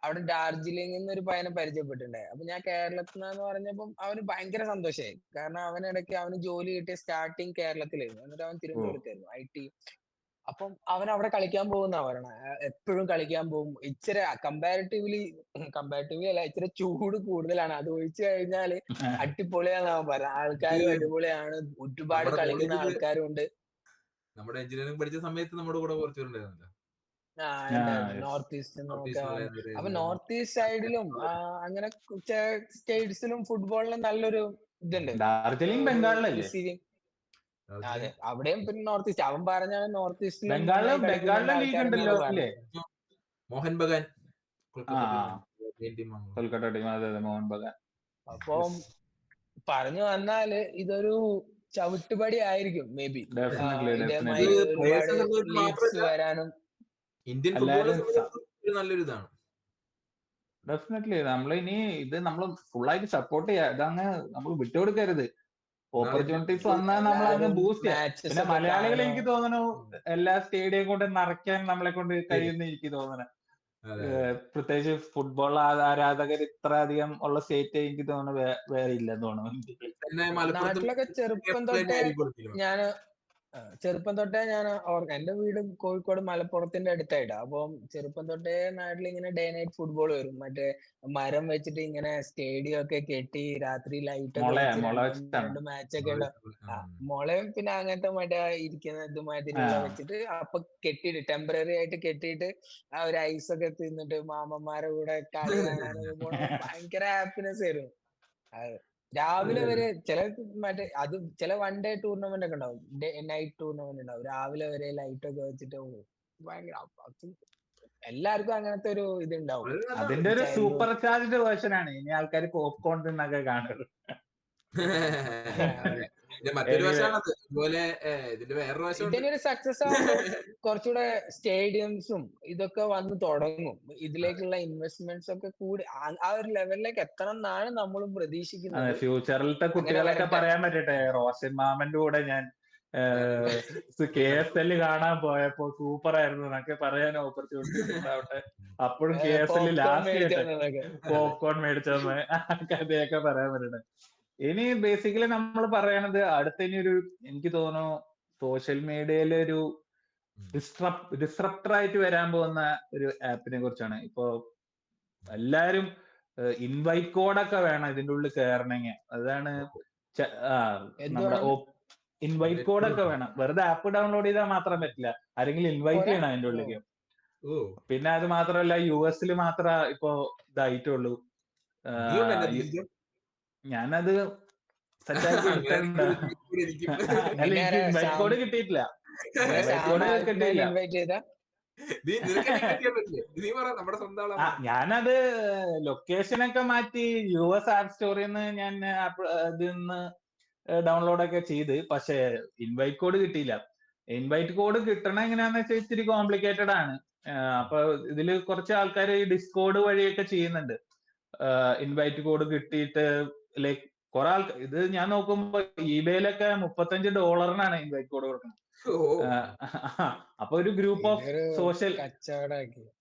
അവിടെ ഡാർജിലിംഗിൽ നിന്ന് ഒരു പയ്യനെ പരിചയപ്പെട്ടിട്ടുണ്ടായി. അപ്പൊ ഞാൻ കേരളത്തിൽ നിന്നാന്ന് പറഞ്ഞപ്പം അവന് ഭയങ്കര സന്തോഷമായി. കാരണം അവനിടയ്ക്ക് അവന് ജോലി കിട്ടിയ സ്റ്റാർട്ടിങ് കേരളത്തിലായിരുന്നു. എന്നിട്ട് അവൻ തിരുവനന്തപുരത്തായിരുന്നു IT. അപ്പം അവൻ അവിടെ കളിക്കാൻ പോകുന്ന പറയണ. എപ്പോഴും കളിക്കാൻ പോകും. ഇച്ചിരി കമ്പാരിറ്റീവ്ലി അല്ല, ഇച്ചിരി ചൂട് കൂടുതലാണ്. അത് ഒഴിച്ചു കഴിഞ്ഞാല് അടിപൊളിയാന്ന് അവൻ പറയാം. ആൾക്കാരും അടിപൊളിയാണ്. ഒരുപാട് കളിക്കുന്ന ആൾക്കാരും ഉണ്ട്. നമ്മുടെ എഞ്ചിനീയറിംഗ് പഠിച്ച സമയത്ത് നമ്മുടെ കൂടെ കുറച്ചുണ്ടായിരുന്നല്ലോ നോർത്ത് ഈസ്റ്റ്. അപ്പൊ നോർത്ത് ഈസ്റ്റ് സൈഡിലും അങ്ങനെ സ്റ്റേറ്റ്സിലും ഫുട്ബോളിന് നല്ലൊരു ഇതുണ്ട്. ഡാർജിലിംഗ് ബംഗാളിലല്ലേ? അതെ, അവിടെയും പിന്നെ നോർത്ത് ഈസ്റ്റ്. അവൻ പറഞ്ഞ നോർത്ത് ഈസ്റ്റിലും ബംഗാളിലെ ലീഗ് ഉണ്ടല്ലോ മോഹൻ ബഗാൻ കൊൽക്കത്ത ടീം. അതെ മോഹൻ ബഗാൻ. അപ്പം പറഞ്ഞു വന്നാല് ഇതൊരു ചവിട്ടുപടി ആയിരിക്കും മേ ബി ഡെഫിനറ്റ്ലി ഇതേമായി ഡെഫിനറ്റ്ലി ഇത് ഒരുപാട് പ്ലേയേഴ്സിനെ സംബന്ധിച്ച് ലീഗ്സ് മാത്രമല്ല, വരാനും. ഇന്ത്യൻ ഫുട്ബോളിനെ എല്ലാരും സംബന്ധിച്ച് ഒരു നല്ലൊരു ഇതാണ്. ഡെഫിനറ്റ്ലി നമ്മളിനി ഇത് നമ്മൾ ഫുള്ളായിട്ട് സപ്പോർട്ട് ചെയ്യാ, ഇതങ്ങ് നമ്മൾ വിട്ടുകൊടുക്കരുത്. ഓപ്പർച്യൂണിറ്റീസ് വന്നാൽ നമ്മൾ അങ്ങ് എല്ലാവരും ബൂസ്റ്റ് ചെയ്യാം. മാച്ചസ് പിന്നെ ഒക്കെ മലയാളികൾ കാണുക. എനിക്ക് തോന്നുന്നു എല്ലാ സ്റ്റേഡിയം കൊണ്ട് നിറയ്ക്കാൻ നമ്മളെ കൊണ്ട് കഴിയുന്ന എനിക്ക് തോന്നുന്നു. അതെ, പ്രത്യേകിച്ച് ഫുട്ബോൾ ആരാധകർ ഇത്ര അധികം ഉള്ള സ്റ്റേറ്റ് എനിക്ക് തോന്നുന്നു വേറെ ഇല്ലെന്ന് തോന്നുന്നു ഇന്ത്യയിൽ. പിന്നെ മലപ്പുറത്ത് നാട്ടിലൊക്കെ ചെറുപ്പം തൊട്ടേ ഞാൻ എന്റെ വീട് കോഴിക്കോട് മലപ്പുറത്തിന്റെ അടുത്തായിട്ടാ. അപ്പം ചെറുപ്പം തൊട്ടേ നാട്ടിൽ ഇങ്ങനെ ഡേ നൈറ്റ് ഫുട്ബോൾ വരും. മറ്റേ മരം വെച്ചിട്ട് ഇങ്ങനെ സ്റ്റേഡിയം ഒക്കെ കെട്ടി രാത്രി ലൈറ്റ് ഒക്കെ വെച്ച് രണ്ട് മാച്ചൊക്കെ മുളയും പിന്നെ അങ്ങനത്തെ മറ്റേ ഇരിക്കുന്ന ഇതുമാതിരിയുള്ള വെച്ചിട്ട് അപ്പൊ കെട്ടിയിട്ട് ടെമ്പററി ആയിട്ട് കെട്ടിയിട്ട് ആ ഒരു ഐസൊക്കെ തിന്നിട്ട് മാമന്മാരെ കൂടെ കളി കാണാനൊക്കെ പോണ ഭയങ്കര ഹാപ്പിനെസ് ആയിരുന്നു. രാവിലെ വരെ മറ്റേ അത് ചില വൺ ഡേ ടൂർണമെന്റ് ഒക്കെ ഉണ്ടാവും, നൈറ്റ് ടൂർണമെന്റ് ഉണ്ടാവും. രാവിലെ വരെ ലൈറ്റ് ഒക്കെ വെച്ചിട്ട് ഭയങ്കര എല്ലാവർക്കും അങ്ങനത്തെ ഒരു ഇതുണ്ടാവും. അതിന്റെ ഒരു സൂപ്പർ ചാർജ്ഡ് വേർഷൻ ആണ്. ഇനി ആൾക്കാർ പോപ്കോൺ തിന്നൊക്കെ കാണുള്ളൂ. മറ്റൊരു വശമാണത്. ഇതുപോലെ ഇതിന്റെ വേറൊരു വശം ഇതിനൊരു സക്സസ് ആകുമ്പോൾ കുറച്ചുകൂടെ സ്റ്റേഡിയംസും ഇതൊക്കെ വന്ന് തുടങ്ങും. ഇതിലേക്കുള്ള ഇൻവെസ്റ്റ്മെന്റ്സ് ഒക്കെ കൂടി ആ ഒരു ലെവലിലേക്ക് എത്തണം എന്നാണ് നമ്മളും പ്രതീക്ഷിക്കുന്നത്. ഫ്യൂച്ചറിലത്തെ കുട്ടികളൊക്കെ പറയാൻ പറ്റട്ടെ, റോഷൻ മാമന്റെ കൂടെ ഞാൻ KSL കാണാൻ പോയപ്പോ സൂപ്പർ ആയിരുന്നു എന്നൊക്കെ പറയാൻ ഓപ്പർച്യൂണിറ്റി ഉണ്ടാവട്ടെ. അപ്പോഴും KSL ലാസ്റ്റ് പോപ്കോൺ മേടിച്ചെന്ന് കഥയൊക്കെ പറയാൻ പറ്റട്ടെ. ഇനി ബേസിക്കലി നമ്മൾ പറയണത് അടുത്ത ഇനി ഒരു എനിക്ക് തോന്നുന്നു സോഷ്യൽ മീഡിയയിലെ ഒരു ഡിസ്റപ്റ്റർ ആയിട്ട് വരാൻ പോകുന്ന ഒരു ആപ്പിനെ കുറിച്ചാണ്. ഇപ്പൊ എല്ലാരും ഇൻവൈറ്റ് കോഡൊക്കെ വേണം ഇതിന്റെ ഉള്ളിൽ കയറണമെങ്കിൽ. അതാണ് നമ്മുടെ ഇൻവൈറ്റ് കോഡൊക്കെ വേണം. വെറുതെ ആപ്പ് ഡൗൺലോഡ് ചെയ്താൽ മാത്രം പറ്റില്ല, ആരെങ്കിലും ഇൻവൈറ്റ് ചെയ്യണം അതിന്റെ ഉള്ളിലേക്ക്. പിന്നെ അത് മാത്രമല്ല US മാത്രമേ ഇപ്പൊ ഇതായിട്ടുള്ളൂ. ഞാനത് സെറ്റാക്കി എടുത്തിട്ടുണ്ട്. ഇൻവൈറ്റ് കോഡ് കിട്ടിയിട്ടില്ല. ഞാനത് ലൊക്കേഷനൊക്കെ മാറ്റി US ആപ്പ് സ്റ്റോറിൽ നിന്ന് ഞാൻ ഇതിന്ന് ഡൗൺലോഡ് ഒക്കെ ചെയ്ത്, പക്ഷെ ഇൻവൈറ്റ് കോഡ് കിട്ടിയില്ല. ഇൻവൈറ്റ് കോഡ് കിട്ടണം എങ്ങനെയാന്ന് വെച്ചാൽ ഇത്തിരി കോംപ്ലിക്കേറ്റഡ് ആണ്. അപ്പൊ ഇതില് കുറച്ച് ആൾക്കാർ ഈ ഡിസ്കോഡ് വഴിയൊക്കെ ചെയ്യുന്നുണ്ട്. ഇൻവൈറ്റ് കോഡ് കിട്ടിയിട്ട് ലൈക്ക് കുറെ ആൾക്കാർ ഇത് ഞാൻ നോക്കുമ്പോ eBayലൊക്കെ $35 ഇൻവൈറ്റ് കോഡ് കൊടുക്കുന്നത്. അപ്പൊ ഒരു ഗ്രൂപ്പ് ഓഫ് സോഷ്യൽ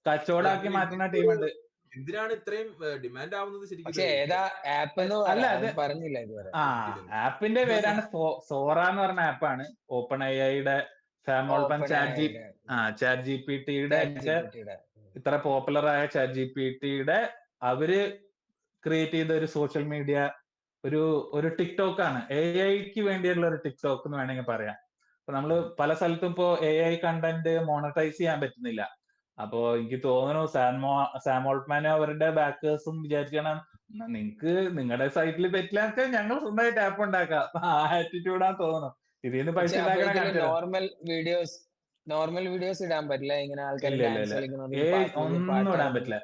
കച്ചവടമാക്കി മാറ്റുന്ന ടീമുണ്ട്. എന്തിനാണ് ഇത്രയും ഡിമാൻഡ് ആവുന്നത് ശരിക്കും? അല്ല, അത് പറഞ്ഞില്ല ഇതുവരെ. ആപ്പിന്റെ പേരാണ് സോറ എന്ന് പറഞ്ഞ ആപ്പാണ്. ഓപ്പൺ AIയുടെ സാമോൾപൻ ചാറ്റ് GPTയുടെ ഇത്ര പോപ്പുലർ ആയ ചാറ്റ് GPTയുടെ അവര് ക്രിയേറ്റ് ചെയ്ത ഒരു സോഷ്യൽ മീഡിയ ഒരു ടിക്ടോക്ക് ആണ്. AIക്ക് വേണ്ടിയുള്ള ഒരു ടിക്ടോക്ക് എന്ന് വേണമെങ്കിൽ പറയാം. അപ്പൊ നമ്മള് പല സ്ഥലത്തും ഇപ്പോ AI കണ്ടന്റ് മോണറ്റൈസ് ചെയ്യാൻ പറ്റുന്നില്ല. അപ്പോ എനിക്ക് തോന്നുന്നു സാമോൾട്ട്മാനും അവരുടെ ബാക്കേഴ്സും വിചാരിക്കണം, നിങ്ങക്ക് നിങ്ങളുടെ സൈറ്റിൽ പറ്റില്ല, ഞങ്ങൾ സ്വന്തമായിട്ട് ആപ്പ് ഉണ്ടാക്കാം. ആറ്റിറ്റ്യൂഡാ തോന്നുന്നു. ഇതിന്ന് പൈസ നോർമൽ വീഡിയോസ് ഇടാൻ പറ്റില്ല, ഇങ്ങനെ ഒന്നും ഇടാൻ പറ്റില്ല.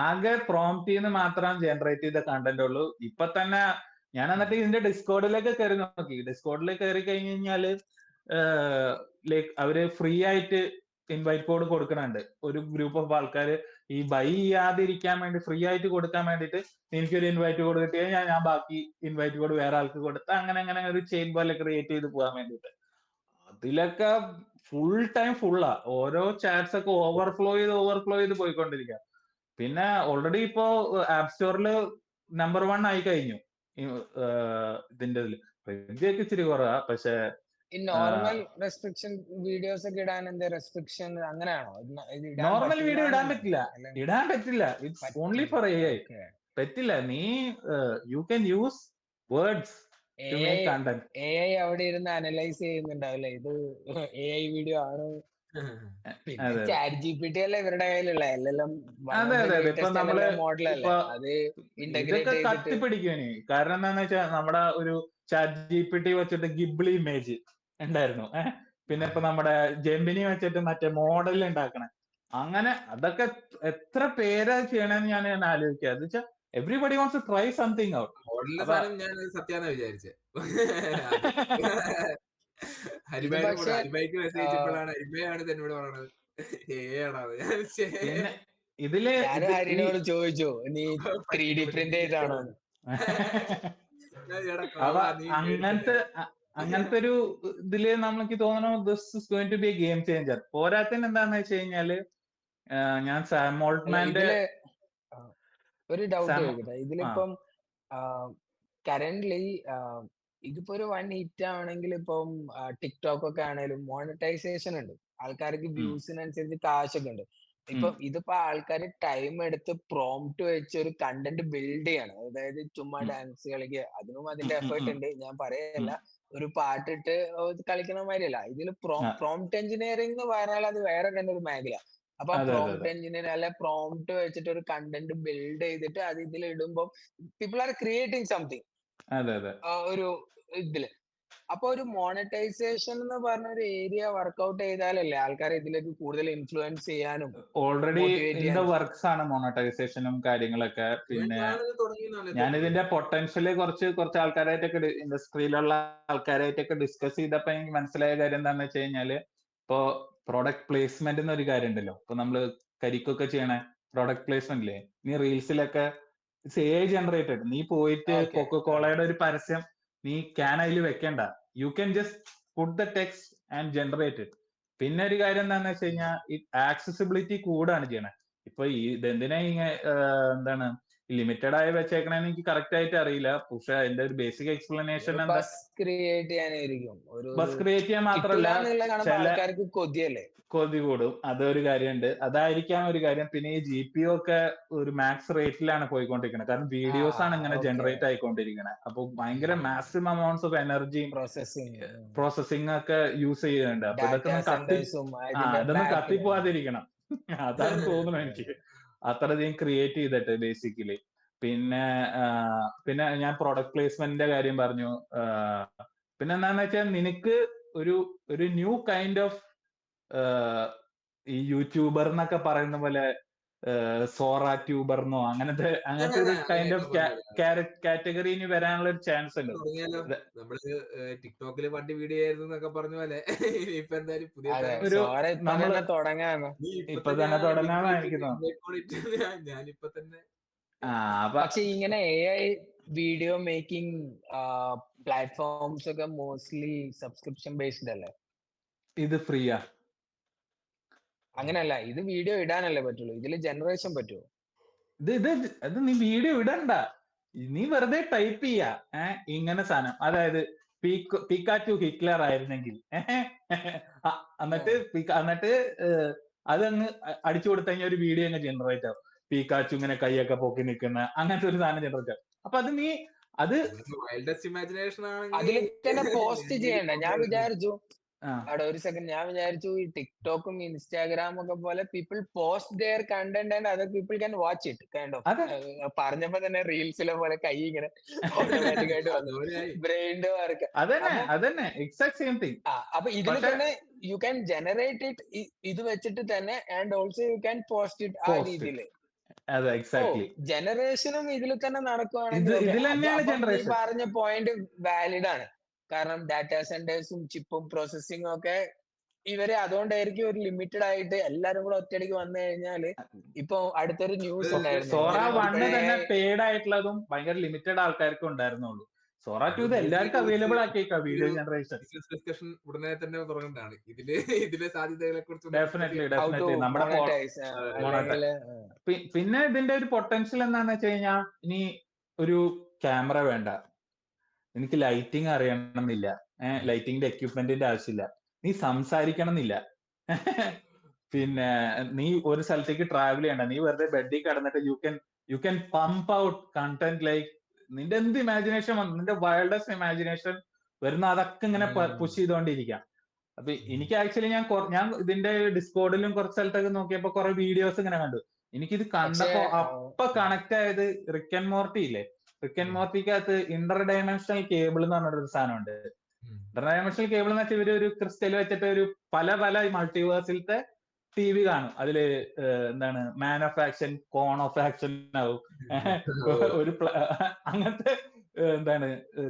ആകെ പ്രോംപ്റ്റ് മാത്രം ജനറേറ്റ് ചെയ്ത കണ്ടന്റ് ഉള്ളൂ. ഇപ്പൊ തന്നെ ഞാൻ എന്നിട്ട് ഇതിന്റെ ഡിസ്കോഡിലേക്ക് കയറി നോക്കി. ഡിസ്കോഡിലേക്ക് കയറി കഴിഞ്ഞ് കഴിഞ്ഞാല് ലൈക്ക് അവര് ഫ്രീ ആയിട്ട് ഇൻവൈറ്റ് കോഡ് കൊടുക്കുന്നുണ്ട്. ഒരു ഗ്രൂപ്പ് ഓഫ് ആൾക്കാർ ഈ ബൈ ചെയ്യാതിരിക്കാൻ വേണ്ടി ഫ്രീ ആയിട്ട് കൊടുക്കാൻ വേണ്ടിയിട്ട് എനിക്കൊരു ഇൻവൈറ്റ് കോഡ് കിട്ടിയാൽ ഞാൻ ബാക്കി ഇൻവൈറ്റ് കോഡ് വേറെ ആൾക്ക് കൊടുത്ത് അങ്ങനെ ഒരു ചെയിൻ പോലെ ക്രിയേറ്റ് ചെയ്ത് പോകാൻ വേണ്ടിയിട്ട്. അതിലൊക്കെ ഫുൾ ടൈം ഫുള്ളാ. ഓരോ ചാറ്റ്സ് ഒക്കെ ഓവർഫ്ലോ ചെയ്ത് പോയിക്കൊണ്ടിരിക്കുക. പിന്നെ ഓൾറെഡി ഇപ്പോ ആപ്പ് സ്റ്റോറിൽ നമ്പർ 1 ആയി കഴിഞ്ഞു ഇതിന്റെ റിവ്യൂയൊക്കെ ഇച്ചിരി കുറവാ. പക്ഷെ നോർമൽ റെസ്ട്രിക്ഷൻ വീഡിയോസ് ഒക്കെ ഇടാൻ എന്താ റെസ്ട്രിക്ഷൻ അങ്ങനെയാണോ? നോർമൽ വീഡിയോ ഇടാൻ പറ്റില്ല. It's only for AI. പറ്റില്ല. നീ you can use words to make content. AI അവിടെ ഇരുന്ന് അനലൈസ് ചെയ്യുന്നുണ്ടാവില്ലേ ഇത് AI വീഡിയോ ആണ്. ചാറ്റ് GPT അല്ലേ ഇവരുടെ കയ്യിലുള്ള മോഡലല്ലേ, അത് ഇതൊക്കെ കത്തിപ്പിടിക്കുവനി. കാരണം എന്താന്ന് വെച്ചാൽ നമ്മുടെ ഒരു ചാറ്റ് GPT വെച്ചിട്ട് ഗിബ്ലി ഇമേജ് ഉണ്ടായിരുന്നു. പിന്നെ ഇപ്പൊ നമ്മുടെ ജെമിനി വെച്ചിട്ട് മറ്റേ മോഡൽ ഉണ്ടാക്കണേ. അങ്ങനെ അതൊക്കെ എത്ര പേരാ ചെയ്യണമെന്ന് ഞാൻ ആലോചിക്കുക. എന്ന് വെച്ചാൽ everybody wants to try something out. മോഡലിന്റെ അപ്പൊ സാധനം ഞാൻ സത്യാന്നാ വിചാരിച്ചേ. ഇത് ഹരിഭായിനോട് പക്ഷെ ഹരിഭായിക്ക് മെസ്സേജ് അയച്ചപ്പോഴാണ് ഹരിഭായാണ് ഇത് എന്നോട് പറയണത്. ആണത്. ഞാൻ പിന്നെ ഇതില് ഞാനും ഇത് ഈ ഹരിനോട് ചോദിച്ചു നീ 3D പ്രിന്റ് ചെയ്താണോന്ന്. എടാ അപ്പൊ കള്ളാ നീ അങ്ങനത്തെ അങ്ങനത്തെ ഒരു ഇതില് നമുക്ക് തോന്നണു this is going to be a game changer. പോരാത്തതിന് എന്താന്ന് വെച്ച് കഴിഞ്ഞാല് ഞാൻ സാം അല്ല ഓൾട്ട്മാന്റെ ഇതില് ആ, ഒരു ഡൗട്ട് സാം ചോദിക്കട്ടെ. ആ ഇതിലിപ്പം കറന്റ്ലി ഇതിപ്പോ ഒരു 1 ഹിറ്റ് ആണെങ്കിൽ ഇപ്പം ടിക്ടോക്ക് ഒക്കെ ആണെങ്കിലും മോണിറ്റൈസേഷൻ ഉണ്ട്. ആൾക്കാർക്ക് ഉം, വ്യൂസിനനുസരിച്ച് കാശൊക്കെ ഉണ്ട്. ഉം, ഇപ്പം ഇതിപ്പോ ആൾക്കാർ ടൈം എടുത്ത് പ്രോംപ്റ്റ് വെച്ച് ഒരു കണ്ടന്റ് ബിൽഡ് ചെയ്യാണ്. അതായത് ചുമ്മാ ഉം, ഡാൻസ് കളിക്കുക, അതിനും ഉം, അതിന്റെ ഉം, എഫേർട്ട് ഉം, ഉണ്ട്. ഞാൻ ഉം. പറയല്ല ഒരു പാട്ടിട്ട് കളിക്കണ മാതിരിയല്ല. ഇതിൽ ആ, പ്രോംപ്റ്റ് എഞ്ചിനീയറിംഗ് എന്ന് പറഞ്ഞാൽ അത് വേറെ തന്നെ ഒരു മേഖല. അപ്പൊ അതെ അതെ പ്രോംപ്റ്റ് അതെ എഞ്ചിനീയർ അല്ലെ പ്രോംപ്റ്റ് വെച്ചിട്ട് ഒരു കണ്ടന്റ് ബിൽഡ് ചെയ്തിട്ട് അത് ഇതിൽ ഇടുമ്പോൾ പീപ്പിൾ ആർ ക്രിയേറ്റിംഗ് സംതിങ് അതെ അതെ. ഒരു ഇതില്. അപ്പൊ ഒരു മോണിറ്റൈസേഷൻ എന്ന് പറഞ്ഞ ഒരു ഏരിയ വർക്ക്ഔട്ട് ചെയ്താലല്ലേ ആൾക്കാരെ ഇതിലേക്ക് കൂടുതൽ ഇൻഫ്ലുവൻസ് ചെയ്യാനും ഓൾറെഡി മോട്ടിവേറ്റ് ഇൻ ദ ചെയ്യാനും. വർക്ക്സ് ആണ് മോണറ്റൈസേഷനും കാര്യങ്ങളൊക്കെ. പിന്നെ ഞാനിത് തുടങ്ങിയെന്നാണ് ഞാൻ തോന്നുന്നത്. ഇതിന്റെ പൊട്ടൻഷ്യല് കുറച്ച് ആൾക്കാരായിട്ടൊക്കെ ഇൻഡസ്ട്രിയിലുള്ള ആൾക്കാരായിട്ടൊക്കെ ഡിസ്കസ് ചെയ്തപ്പോ എനിക്ക് മനസ്സിലായ കാര്യം എന്താണെന്ന് വെച്ച് കഴിഞ്ഞാല്, ഇപ്പോ പ്രോഡക്റ്റ് പ്ലേസ്മെന്റ് എന്നൊരു കാര്യം ഉണ്ടല്ലോ. ഇപ്പൊ നമ്മള് കരിക്കൊക്കെ ചെയ്യണ പ്രോഡക്റ്റ് പ്ലേസ്മെന്റ് ഇല്ലേ, നീ റീൽസിലൊക്കെ AI ജനറേറ്റഡ്. നീ പോയിട്ട് ഓക്കെ കൊക്കോകോളയുടെ ഒരു പരസ്യം നീ ക്യാൻ അതിൽ വെക്കണ്ട. You can just put the text and generate. പിന്നെ ഒരു കാര്യം എന്താണെന്ന് വെച്ച് കഴിഞ്ഞാൽ ഈ ആക്സസിബിലിറ്റി കൂടാണ് ചെയ്യണത്. ഇപ്പൊ ഈ ഇതെന്തിനാ എന്താണ് ലിമിറ്റഡ് ആയി വെച്ചേക്കണെന്ന് എനിക്ക് കറക്റ്റ് ആയിട്ട് അറിയില്ല. പക്ഷെ അതിന്റെ ഒരു ബേസിക് എക്സ്പ്ലനേഷൻ ഒരു എന്താ, ബസ് ക്രിയേറ്റ് ചെയ്യാനായിരിക്കും. ഒരു ബസ് ക്രിയേറ്റ് ചെയ്യാൻ മാത്രല്ല കിട്ടൂല എന്നുള്ള കാണുമ്പോ ചില ആൾക്കാർക്ക് കൊതിയല്ലേ. കൊതി കൂടും. അതൊരു കാര്യമുണ്ട്, അതായിരിക്കാം ഒരു കാര്യം. പിന്നെ ഈ GPU ഒക്കെ ഒരു മാക്സ് റേറ്റിലാണ് പോയിക്കൊണ്ടിരിക്കുന്നത്. കാരണം വീഡിയോസ് ആണ് ഇങ്ങനെ ഓക്കെ. ജനറേറ്റ് ആയിക്കൊണ്ടിരിക്കുന്നത്. അപ്പൊ ഭയങ്കര മാക്സിമം അമൗണ്ട്സ് ഓഫ് എനർജിയും പ്രോസസ്സിങ് പ്രോസസ്സിംഗ് ഒക്കെ യൂസ് ചെയ്യുന്നുണ്ട്. അപ്പൊ ഇതൊക്കെ ഡാറ്റാ ഒന്ന് സെന്റേഴ്സും അതിന്റെ ഇതൊന്നും ബാക്കിൽ. കത്തിപ്പോവാതിരിക്കണം. അതാണ് തോന്നുന്നത് എനിക്ക്. അത്രയധികം ക്രിയേറ്റ് ചെയ്തിട്ട് ബേസിക്കലി. പിന്നെ ഞാൻ പ്രൊഡക്റ്റ് പ്ലേസ്മെന്റിന്റെ കാര്യം പറഞ്ഞു. പിന്നെ എന്താന്ന് വെച്ചാൽ നിനക്ക് ഒരു ന്യൂ കൈൻഡ് ഓഫ് ഈ യൂട്യൂബർ എന്നൊക്കെ പറയുന്ന പോലെ സോറ ട്യൂബർന്നോ അങ്ങനത്തെ ഒരു കൈൻഡ് അങ്ങനെയൊക്കെ ഓഫ് പറഞ്ഞു കാറ്റഗറി ഇനി വരാനുള്ള ഒരു ചാൻസ് ഉണ്ട്. തുടങ്ങിയാലോ. നമ്മള് ടിക്ടോക്കില് പണ്ട് വീഡിയോ ആയിരുന്നു എന്നൊക്കെ പറഞ്ഞ പോലെ ഇപ്പൊ എന്തായാലും പുതിയ അതെ, സാധനം. ഒരു സോറ ഇപ്പൊ നമ്മള് തന്നെ തുടങ്ങാന്ന്. നീ ഇപ്പൊ ഇപ്പൊ തന്നെ തന്നെ ആ link തുടങ്ങാന്നാ എനിക്ക് ഇട്ടിട്ട് തോന്നുന്നു. invite call ഇട്ട് ഞാനിപ്പൊ തന്നെ അപ്പൊ പക്ഷെ ഇങ്ങനെ AI വീഡിയോ മേക്കിംഗ് പ്ലാറ്റ്ഫോംസ് ഒക്കെ മോസ്റ്റ്ലി സബ്സ്ക്രിപ്ഷൻ ബേസ്ഡ് അല്ലേ? ഇത് ഫ്രീയാ. അങ്ങനെയല്ല, ഇത് വീഡിയോ ഇടാനല്ലേ പറ്റുള്ളൂ. ഇതില് ജനറേഷൻ പറ്റുമോ? ഇത് നീ വീഡിയോ ഇടണ്ട, നീ വെറുതെ ടൈപ്പ് ചെയ്യാ. ഇങ്ങനെ സാധനം, അതായത് പിക്കാച്ചു ഹിറ്റ്ലർ ആയിരുന്നെങ്കിൽ എന്നിട്ട് അതങ്ങ് അടിച്ചു കൊടുത്തു കഴിഞ്ഞാൽ ഒരു വീഡിയോ അങ്ങ് ജനറേറ്റ് ആവും. പിക്കാച്ചു ഇങ്ങനെ കൈയൊക്കെ പൊക്കി നിൽക്കുന്ന അങ്ങനത്തെ ഒരു സാധനം ജനറേറ്റ് ആവും. അപ്പൊ അത് വൈൽഡസ്റ്റ് ഇമാജിനേഷൻ അതിൽ ആണെങ്കിൽ തന്നെ പോസ്റ്റ് ചെയ്യണ്ട. ഞാൻ വിചാരിച്ചു ആ അവിടെ ഒരു സെക്കൻഡ്, ഞാൻ വിചാരിച്ചു ഈ ടിക്ടോക്കും ഇൻസ്റ്റാഗ്രാമും ഒക്കെ പോലെ people post their content and other people can watch it kind of. അതെ പറഞ്ഞപ്പോ തന്നെ റീൽസിലെ പോലെ കൈ ഇങ്ങനെ ഓട്ടോമാറ്റിക് ആയിട്ട് വന്നു, അതുപോലെയായി. ബ്രെയിൻ്റെ വർക്ക്. അതന്നെ എക്സാക്ട് സെയിം തിങ്. അപ്പൊ ഇതിൽ പക്ഷെ തന്നെ യു ക്യാൻ ജനറേറ്റ് ഇറ്റ് ഇത് വെച്ചിട്ട് തന്നെ, and also you can post it ആ പോസ്റ്റ് രീതിയിൽ. അതെ ഓ, എക്സാക്ട്ലി. ജനറേഷനും ഇതിൽ തന്നെ നടക്കുവാണെങ്കിൽ ഓക്കെ. ഇതിൽ തന്നെയാണ് അപ്പം നീ ജനറേഷൻ. പറഞ്ഞ പോയിന്റ് വാലിഡ് ആണ്. കാരണം ഡാറ്റാ സെന്റേഴ്സും ചിപ്പും പ്രോസസ്സിംഗും ഒക്കെ ഇവര് അതുകൊണ്ടായിരിക്കും ഒരു ലിമിറ്റഡ് ആയിട്ട് എല്ലാരും കൂടെ ഒറ്റയടിക്ക് വന്നു കഴിഞ്ഞാല്. ഇപ്പൊ അടുത്തൊരു ന്യൂസ് ഉണ്ടായിരുന്നു, സോറ ഇങ്ങനെ ഒരു 1 തന്നെ AI പെയ്ഡ് ആയിട്ടുള്ളതും ഭയങ്കര ലിമിറ്റഡ് ആൾക്കാർക്കും ഉണ്ടായിരുന്നുള്ളൂ. സോറ 2 ഇത് എല്ലാവർക്കും അവൈലബിൾ ആക്കിയേക്കാ വീഡിയോ ജനറേഷൻ. ബിസിനസ് ഡിസ്കഷൻ ഉടനെ തന്നെ തുടങ്ങേണ്ടതാണ് ഇതിലെ സാധ്യതകളെ കുറിച്ച്. ഡെഫിനറ്റ്ലി ഹൗ ടു നമ്മുടെ മോണറ്റൈസ് അല്ലെങ്കിൽ പിന്നെ ഇതിന്റെ ഒരു പൊട്ടൻഷ്യൽ എന്താന്ന് വെച്ച് കഴിഞ്ഞാൽ, ഇനി ഒരു ക്യാമറ വേണ്ട, എനിക്ക് ലൈറ്റിംഗ് അറിയണമെന്നില്ല, ലൈറ്റിംഗിന്റെ എക്യുപ്മെന്റിന്റെ ആവശ്യമില്ല, നീ സംസാരിക്കണം എന്നില്ല, പിന്നെ നീ ഒരു സ്ഥലത്തേക്ക് ട്രാവൽ ചെയ്യണ്ട, നീ വെറുതെ ബെഡിൽ കിടന്നിട്ട് you can pump out content like നിന്റെ എന്ത് ഇമാജിനേഷൻ വന്നു, നിന്റെ വൈൽഡസ്റ്റ് ഇമാജിനേഷൻ വരുന്ന അതൊക്കെ ഇങ്ങനെ പുഷ് ചെയ്തുകൊണ്ടിരിക്കാം. അപ്പൊ എനിക്ക് ആക്ച്വലി ഞാൻ ഇതിന്റെ ഡിസ്കോഡിലും കുറച്ച് സ്ഥലത്തൊക്കെ നോക്കിയപ്പോ കുറെ വീഡിയോസ് ഇങ്ങനെ കണ്ടു. എനിക്കിത് കണ്ടപ്പോ അപ്പൊ കണക്ട് ആയത് റിക്ക് ആൻഡ് മോർട്ടി ഇല്ലേ, റിക്ക് ആൻഡ് മോർട്ടിക്കകത്ത് ഇന്റർ ഡയമെൻഷണൽ കേബിൾ എന്ന് പറഞ്ഞൊരു സാധനമുണ്ട്. ഇന്റർ ഡയമെൻഷണൽ കേബിൾ എന്ന് വെച്ചാൽ ഇവര് ഒരു ക്രിസ്റ്റൽ വെച്ചിട്ട് ഒരു പല മൾട്ടിവേഴ്സിലത്തെ TV കാണും. അതില് എന്താണ് മാൻ ഓഫ് ആക്ഷൻ, കോൺ ഓഫ് ആക്ഷൻ ആവും. ഒരു അങ്ങനത്തെ എന്താണ്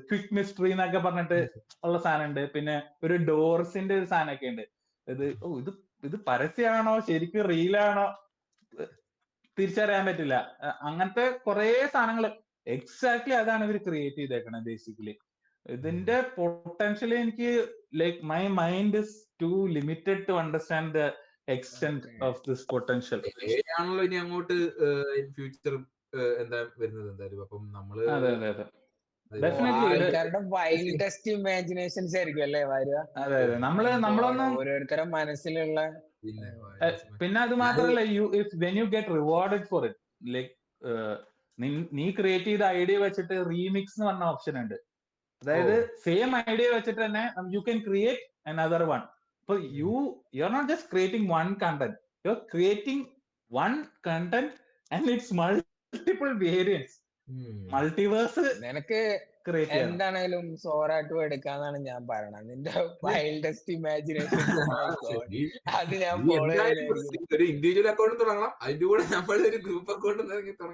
ക്വിക്ക് മിസ്റ്ററി എന്നൊക്കെ പറഞ്ഞിട്ട് ഉള്ള സാധനം ഉണ്ട്. പിന്നെ ഒരു ഡോർസിന്റെ ഒരു സാധനമൊക്കെ ഉണ്ട്. ഇത് പരസ്യമാണോ ശരിക്കും റീലാണോ തിരിച്ചറിയാൻ പറ്റില്ല. അങ്ങനത്തെ കുറെ സാധനങ്ങൾ എക്സാക്ട്ലി അതാണ് ഇവർ ക്രിയേറ്റ് ചെയ്തേക്കണത് ബേസിക്കലി. ഇതിന്റെ പൊട്ടൻഷ്യൽ എനിക്ക് like my mind is to limited to understand the extent of this potential. ആണല്ലോ ഇനി അങ്ങോട്ട് ഫ്യൂച്ചർ എന്താ വരുന്നത് എന്തായാലും. അപ്പം നമ്മള് ആൾക്കാരുടെ വൈൽഡസ്റ്റ് ഇമാജിനേഷൻസ് ആയിരിക്കും അല്ലേ വരിക. അതെ നമ്മളൊന്നും ഓരോരുത്തരുടെ മനസ്സിലുള്ള. പിന്നെ അത് മാത്രല്ല, when you get rewarded for it, like നീ ക്രിയേറ്റ് ചെയ്ത ഐഡിയ വെച്ചിട്ട് റീമിക്സ് എന്ന് പറഞ്ഞ ഓപ്ഷൻ ഉണ്ട്. അതായത് സെയിം ഐഡിയ വെച്ചിട്ട് തന്നെ you can create another one. അപ്പൊ you are not just creating one content, you are creating one content and it's multiple variance, multiverse. നിനക്ക് എന്താണേലും സോറാട്ടും എടുക്കാന്നാണ് ഞാൻ പറയണത്. നിന്റെ വൈൽഡസ്റ്റ് ഇമാജിനേഷൻ അത് ഞാൻ ഫോളോ ഒരു ഇൻഡിവിജ്വൽ അക്കൗണ്ട് തുടങ്ങണം, അതിന്റെ കൂടെ നമ്മൾ ഒരു ഗ്രൂപ്പ് അക്കൗണ്ട്.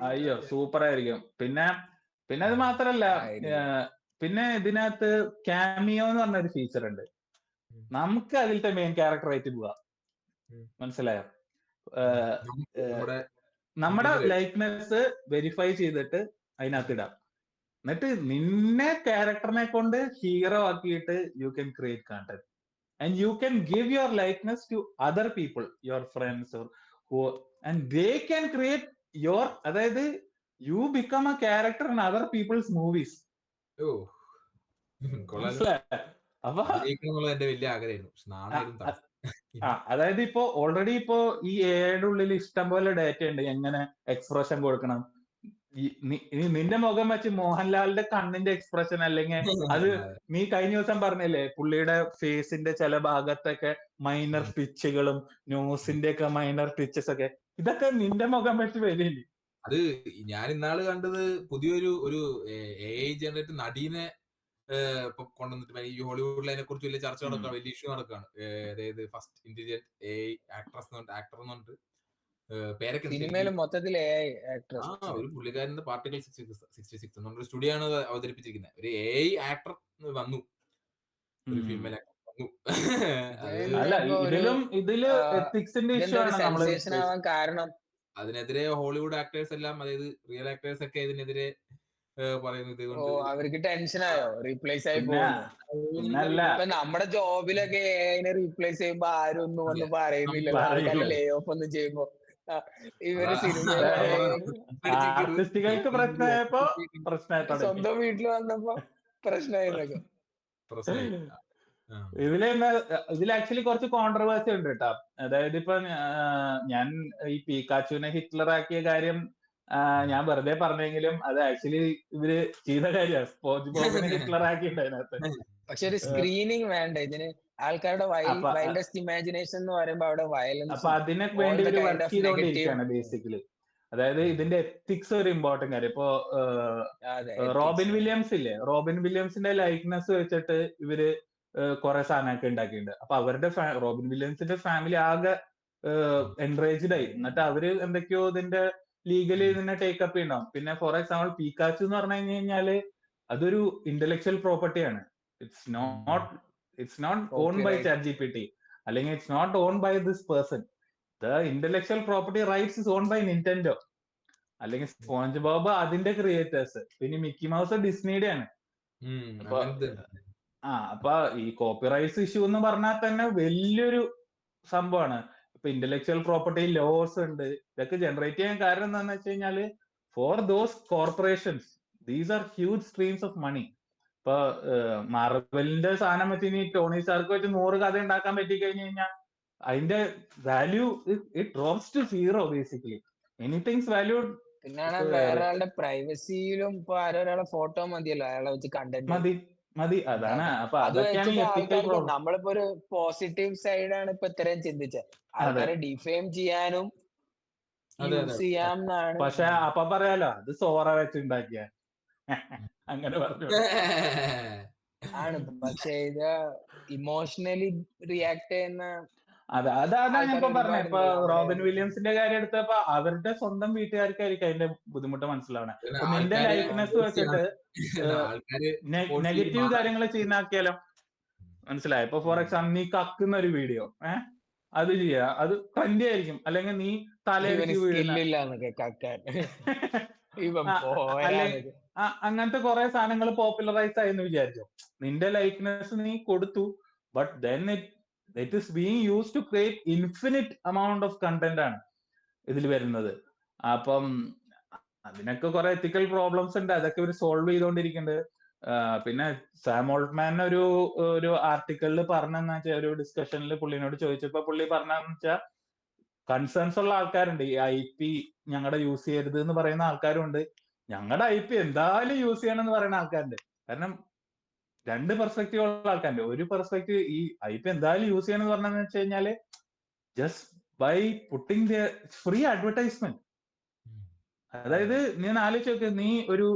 അയ്യോ സൂപ്പർ ആയിരിക്കും. പിന്നെ അത് മാത്രല്ല, പിന്നെ ഇതിനകത്ത് ക്യാമിയോ എന്ന് പറഞ്ഞൊരു ഫീച്ചർ ഉണ്ട്. നമുക്ക് അതിലത്തെ മെയിൻ ക്യാരക്ടർ ആയിട്ട് പോവാം. മനസ്സിലായോ? നമ്മുടെ ലൈക്ക്നെസ് വെരിഫൈ ചെയ്തിട്ട് അതിനകത്ത് ഇടാം. എന്നിട്ട് നിന്നെ ക്യാരക്ടറിനെ കൊണ്ട് ഹീറോ ആക്കിയിട്ട് you can create content and you can give your likeness to other people, your friends, and they can create your, അതായത് you become a character in other people's movies. അപ്പൊ അതായത് ഇപ്പോ ഓൾറെഡി ഇപ്പോ ഈ എയുടെ ഉള്ളിൽ ഇഷ്ടം പോലെ ഡേറ്റ ഉണ്ട്, എങ്ങനെ എക്സ്പ്രഷൻ കൊടുക്കണം. നിന്റെ മുഖം വെച്ച് മോഹൻലാലിന്റെ കണ്ണിന്റെ എക്സ്പ്രഷൻ, അല്ലെങ്കിൽ അത് നീ കഴിഞ്ഞ ദിവസം പറഞ്ഞില്ലേ പുള്ളിയുടെ ഫേസിന്റെ ചില ഭാഗത്തൊക്കെ മൈനർ പിച്ചുകളും നോസിന്റെ ഒക്കെ മൈനർ പിച്ചസ് ഒക്കെ, ഇതൊക്കെ നിന്റെ മുഖം വെച്ച് വരില്ലേ? അത് ഞാൻ ഇന്നാള് കണ്ടത് പുതിയൊരു AI ജനറേറ്റ് നടീനെ കൊണ്ടുവന്നിട്ട് ഈ ഹോളിവുഡിൽ അതിനെ കുറിച്ച് വലിയ ചർച്ച നടക്കുകയാണ്, വലിയ ഇഷ്യൂ നടക്കുകയാണ്. അതായത് ഫസ്റ്റ് ഇന്റലിജന്റ് AI ആക്ടർ എന്ന് പറഞ്ഞിട്ട് പേരൊക്കെ ഒരു പുള്ളിക്കാരന്റെ പാർട്ടിക്കൽ 66 എന്ന് പറഞ്ഞൊരു സ്റ്റുഡിയോ ആണ് അവതരിപ്പിച്ചിരിക്കുന്നത്. ഒരു AI ആക്ടർ വന്നു, ഒരു ഫീമെയിൽ ആക്ടർ വന്നു. കാരണം അതിനെതിരെ ഹോളിവുഡ് ആക്ടേഴ്സ് എല്ലാം, അതായത് റിയൽ ആക്ടേഴ്സ് ഒക്കെ ഇതിനെതിരെ പറയുന്നത് കൊണ്ട് അവർക്ക് ടെൻഷനായോ റീപ്ലേസ് ആയി പോകുന്നു. നമ്മുടെ ജോബിലൊക്കെ AI റീപ്ലേസ് ചെയ്യുമ്പോ ആരും ഒന്നും ഒന്നും പറയുന്നില്ല. ലേ ഓഫ് ഒന്നും ചെയ്യുമ്പോ ഇവര് ആർട്ടിസ്റ്റുകൾക്ക് പ്രശ്നമായപ്പോ സ്വന്തം വീട്ടിൽ വന്നപ്പോ പ്രശ്നമായിരുന്നൊക്കെ. ഇതിൽ ആക്ച്വലി കുറച്ച് കോൺട്രവേഴ്സി ഉണ്ട് കേട്ടോ. അതായത് ഇപ്പൊ ഞാൻ ഈ പീക്കാച്ചുവിനെ ഹിറ്റ്ലർ ആക്കിയ കാര്യം ഞാൻ വെറുതെ പറഞ്ഞെങ്കിലും അത് ആക്ച്വലി ഇവര് ചെയ്ത കാര്യമാണ്. സ്പോഞ്ച് ബോബിനെ ഹിറ്റ്ലർ ആക്കിയിട്ടുണ്ട് അതിനകത്ത്. പക്ഷെ ഒരു സ്ക്രീനിങ് വേണ്ട ഇതിന്. ആൾക്കാരുടെ വൈൽഡസ്റ്റ് ഇമാജിനേഷൻ എന്ന് പറയുമ്പോ അവിടെ വയലൻസ്, അപ്പൊ അതിനെ വേണ്ടി ഒരു വർക്ക് ചെയ്തുകൊണ്ടിരിക്കുകയാണ് ബേസിക്കലി. അതായത് ഇതിന്റെ എത്തിക്സ് ഒരു ഇമ്പോർട്ടന്റ് കാര്യം. ഇപ്പൊ റോബിൻ വില്യംസ് ഇല്ലേ, റോബിൻ വില്യംസിന്റെ ലൈക്നെസ് വെച്ചിട്ട് ഇവര് കുറെ സാധനമൊക്കെ ഉണ്ടാക്കിയിട്ടുണ്ട്. അപ്പൊ അവരുടെ റോബിൻ വില്യംസിന്റെ ഫാമിലി ആകെ എൻറേജ്ഡ് ആയി. എന്നിട്ട് അവര് എന്തൊക്കെയോ ഇതിന്റെ ലീഗലി ഇതിനെ ടേക്കപ്പ് ചെയ്യണ്ടാവും. പിന്നെ ഫോർ എക്സാമ്പിൾ പീക്കാച്ചു എന്ന് പറഞ്ഞു കഴിഞ്ഞാല് അതൊരു ഇന്റലക്ച്വൽ പ്രോപ്പർട്ടിയാണ്. It's not owned by ChatGPT, അല്ലെങ്കിൽ it's not owned by this person. The intellectual property rights is owned by Nintendo, അല്ലെങ്കിൽ സ്പോഞ്ച് ബോബ് അതിന്റെ ക്രിയേറ്റേഴ്സ്, പിന്നെ മിക്കി മൗസ് ഡിസ്നിയുടെ ആണ്. അപ്പൊ ഈ കോപ്പിറൈറ്റ്സ് ഇഷ്യൂ എന്ന് പറഞ്ഞാൽ തന്നെ വലിയൊരു സംഭവമാണ്. ഇപ്പൊ ഇന്റലക്ച്വൽ പ്രോപ്പർട്ടി ലോസ് ഉണ്ട്. ഇതൊക്കെ ജനറേറ്റ് ചെയ്യാൻ കാരണം എന്താണെന്ന് വെച്ച് കഴിഞ്ഞാല് for those corporations these are huge streams of money. ഇപ്പൊ മാർവലിന്റെ സാധനം വെച്ച് ഇനി ടോണി സ്റ്റാർക്ക് വെച്ച് 100 കഥ ഉണ്ടാക്കാൻ പറ്റി കഴിഞ്ഞു കഴിഞ്ഞാൽ അതിന്റെ value it drops to 0 basically. Anything's valued. പിന്നെ വേറൊരാളുടെ പ്രൈവസിയിലും ഇപ്പൊ ആരൊരാളെ ഫോട്ടോ മതിയല്ലോ അയാളെ വെച്ച് കണ്ടന്റ് മതി. അതാണ്. അപ്പൊ അതൊക്കെയാണ് നമ്മളിപ്പോ ഒരു പോസിറ്റീവ് സൈഡാണ് ഇപ്പൊ ഇത്രയും ചിന്തിച്ചത്. ആൾക്കാരെ ഡിഫെയിം ചെയ്യാനും യൂസ് ചെയ്യാമെന്നാണ്. പക്ഷെ അപ്പൊ പറയാലോ അത് സോറ വെച്ചുണ്ടാക്കിയ അങ്ങനെ പറഞ്ഞു ആണ്. പക്ഷെ ഇത് ഇമോഷണലി റിയാക്ട് ചെയ്യുന്ന അതാണ് ഞാൻ ആൾക്കാർ ഇപ്പൊ പറഞ്ഞത്. ഒരുപാടുണ്ട് ഇപ്പൊ നമ്മുടെ റോബിൻ വില്യംസിന്റെ കാര്യം എടുത്തപ്പോ അവരുടെ സ്വന്തം വീട്ടുകാർക്കായിരിക്കും അതിന്റെ ബുദ്ധിമുട്ട് മനസ്സിലാവണേ. ഇപ്പൊ നിന്റെ ആൾക്കാര് ലൈക്ക്നെസ് വെച്ചിട്ട് ആൾക്കാര് നെഗറ്റീവ് കാര്യങ്ങൾ ചെയ്യുന്നാക്കിയാലോ? മനസ്സിലായോ? ഇപ്പൊ ഫോർ എക്സാമ്പിൾ നീ കക്കുന്ന ഒരു വീഡിയോ അത് ചെയ്യാ, അത് ട്രെൻഡി ആയിരിക്കും. അല്ലെങ്കിൽ നീ ഇവന് തലയടിച്ച് വീഴുന്ന സ്കില്ലില്ല എന്നൊക്കെ കക്കാൻ ഇവൻ ആ, പോയാന്നൊക്കെ. അങ്ങനത്തെ കുറെ സാധനങ്ങൾ പോപ്പുലറൈസ് ആയെന്ന് വിചാരിച്ചോ. നിന്റെ ലൈക്ക്നെസ് നീ കൊടുത്തു, but then it is being use to create infinite amount of content ആണ് ഇതിൽ വരുന്നത്. അപ്പം അതിനൊക്കെ കുറെ എത്തിക്കൽ പ്രോബ്ലംസ് ഉണ്ട്. അതൊക്കെ ഇവർ സോൾവ് ചെയ്തുകൊണ്ടിരിക്കുന്നുണ്ട്. പിന്നെ സാം ഓൾട്ട്മാൻ ഒരു ആർട്ടിക്കിളിൽ പറഞ്ഞെന്ന് വെച്ചാൽ, ഒരു ഡിസ്കഷനിൽ പുള്ളിനോട് ചോദിച്ചപ്പോ പുള്ളി പറഞ്ഞെന്ന് വെച്ചാൽ, കൺസേൺസ് ഉള്ള ആൾക്കാരുണ്ട്. ഈ IP ഞങ്ങളുടെ യൂസ് ചെയ്യരുത് എന്ന് പറയുന്ന ആൾക്കാരുണ്ട്, ഞങ്ങളുടെ IP എന്തായാലും യൂസ് ചെയ്യണം എന്ന് പറയുന്ന ആൾക്കാരുണ്ട്. കാരണം രണ്ട് പെർസ്പെക്റ്റീവ് ഉള്ള ആൾക്കാരുണ്ട്. ഒരു പെർസ്പെക്റ്റീവ് ഈ IP എന്തായാലും യൂസ് ചെയ്യണം എന്ന് പറഞ്ഞതെന്ന് വെച്ച് കഴിഞ്ഞാല് just by putting the free advertisement. അതായത് നീ ആലോചിച്ച് നോക്ക്, നീ ഒരു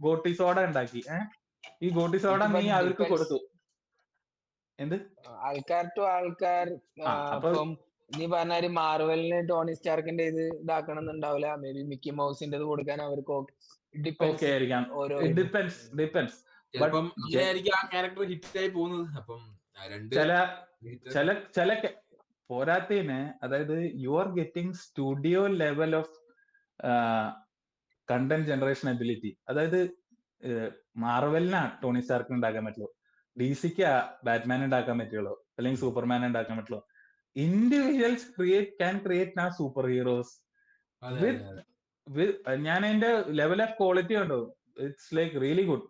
ഗോട്ടി സോഡ ഉണ്ടാക്കി, ഈ ഗോട്ടി സോഡ നീ അവർക്ക് കൊടുത്തു. എന്ത് ആൾക്കാർ ടു ആൾക്കാർ. അപ്പൊ ഇപ്പം നീ പറഞ്ഞ മാർവലിന് ടോണി സ്റ്റാർക്കിന്റെ ഇത് ഇതാക്കണം എന്നുണ്ടാവില്ല. മേ ബി മിക്കി മൗസിന്റെ കൊടുക്കാൻ അവർക്ക് ഓക്കെ ആയിരിക്കാം. ഡിപ്പെൻസ്. ചിലപ്പം അങ്ങനെയായിരിക്കും ആ ക്യാരക്ടർ ഹിറ്റായി പോകുന്നത്. അപ്പം ചില പോരാത്തതിന്, അതായത് you are getting studio level of content generation ability. അതായത് മാർവലിനാ ടോണി സ്റ്റാർക്കിന് ഉണ്ടാക്കാൻ പറ്റുള്ളൂ, DC-ക്ക് ബാറ്റ്മാൻ ഉണ്ടാക്കാൻ പറ്റുള്ളൂ, അല്ലെങ്കിൽ സൂപ്പർമാൻ ഉണ്ടാക്കാൻ പറ്റുള്ളൂ. ഇൻഡിവിജ്വൽസ് ക്യാൻ ക്രിയേറ്റ് നാ സൂപ്പർ ഹീറോസ് ഞാൻ അതിന്റെ ലെവൽ ഓഫ് ക്വാളിറ്റി കണ്ടു. It's like really good.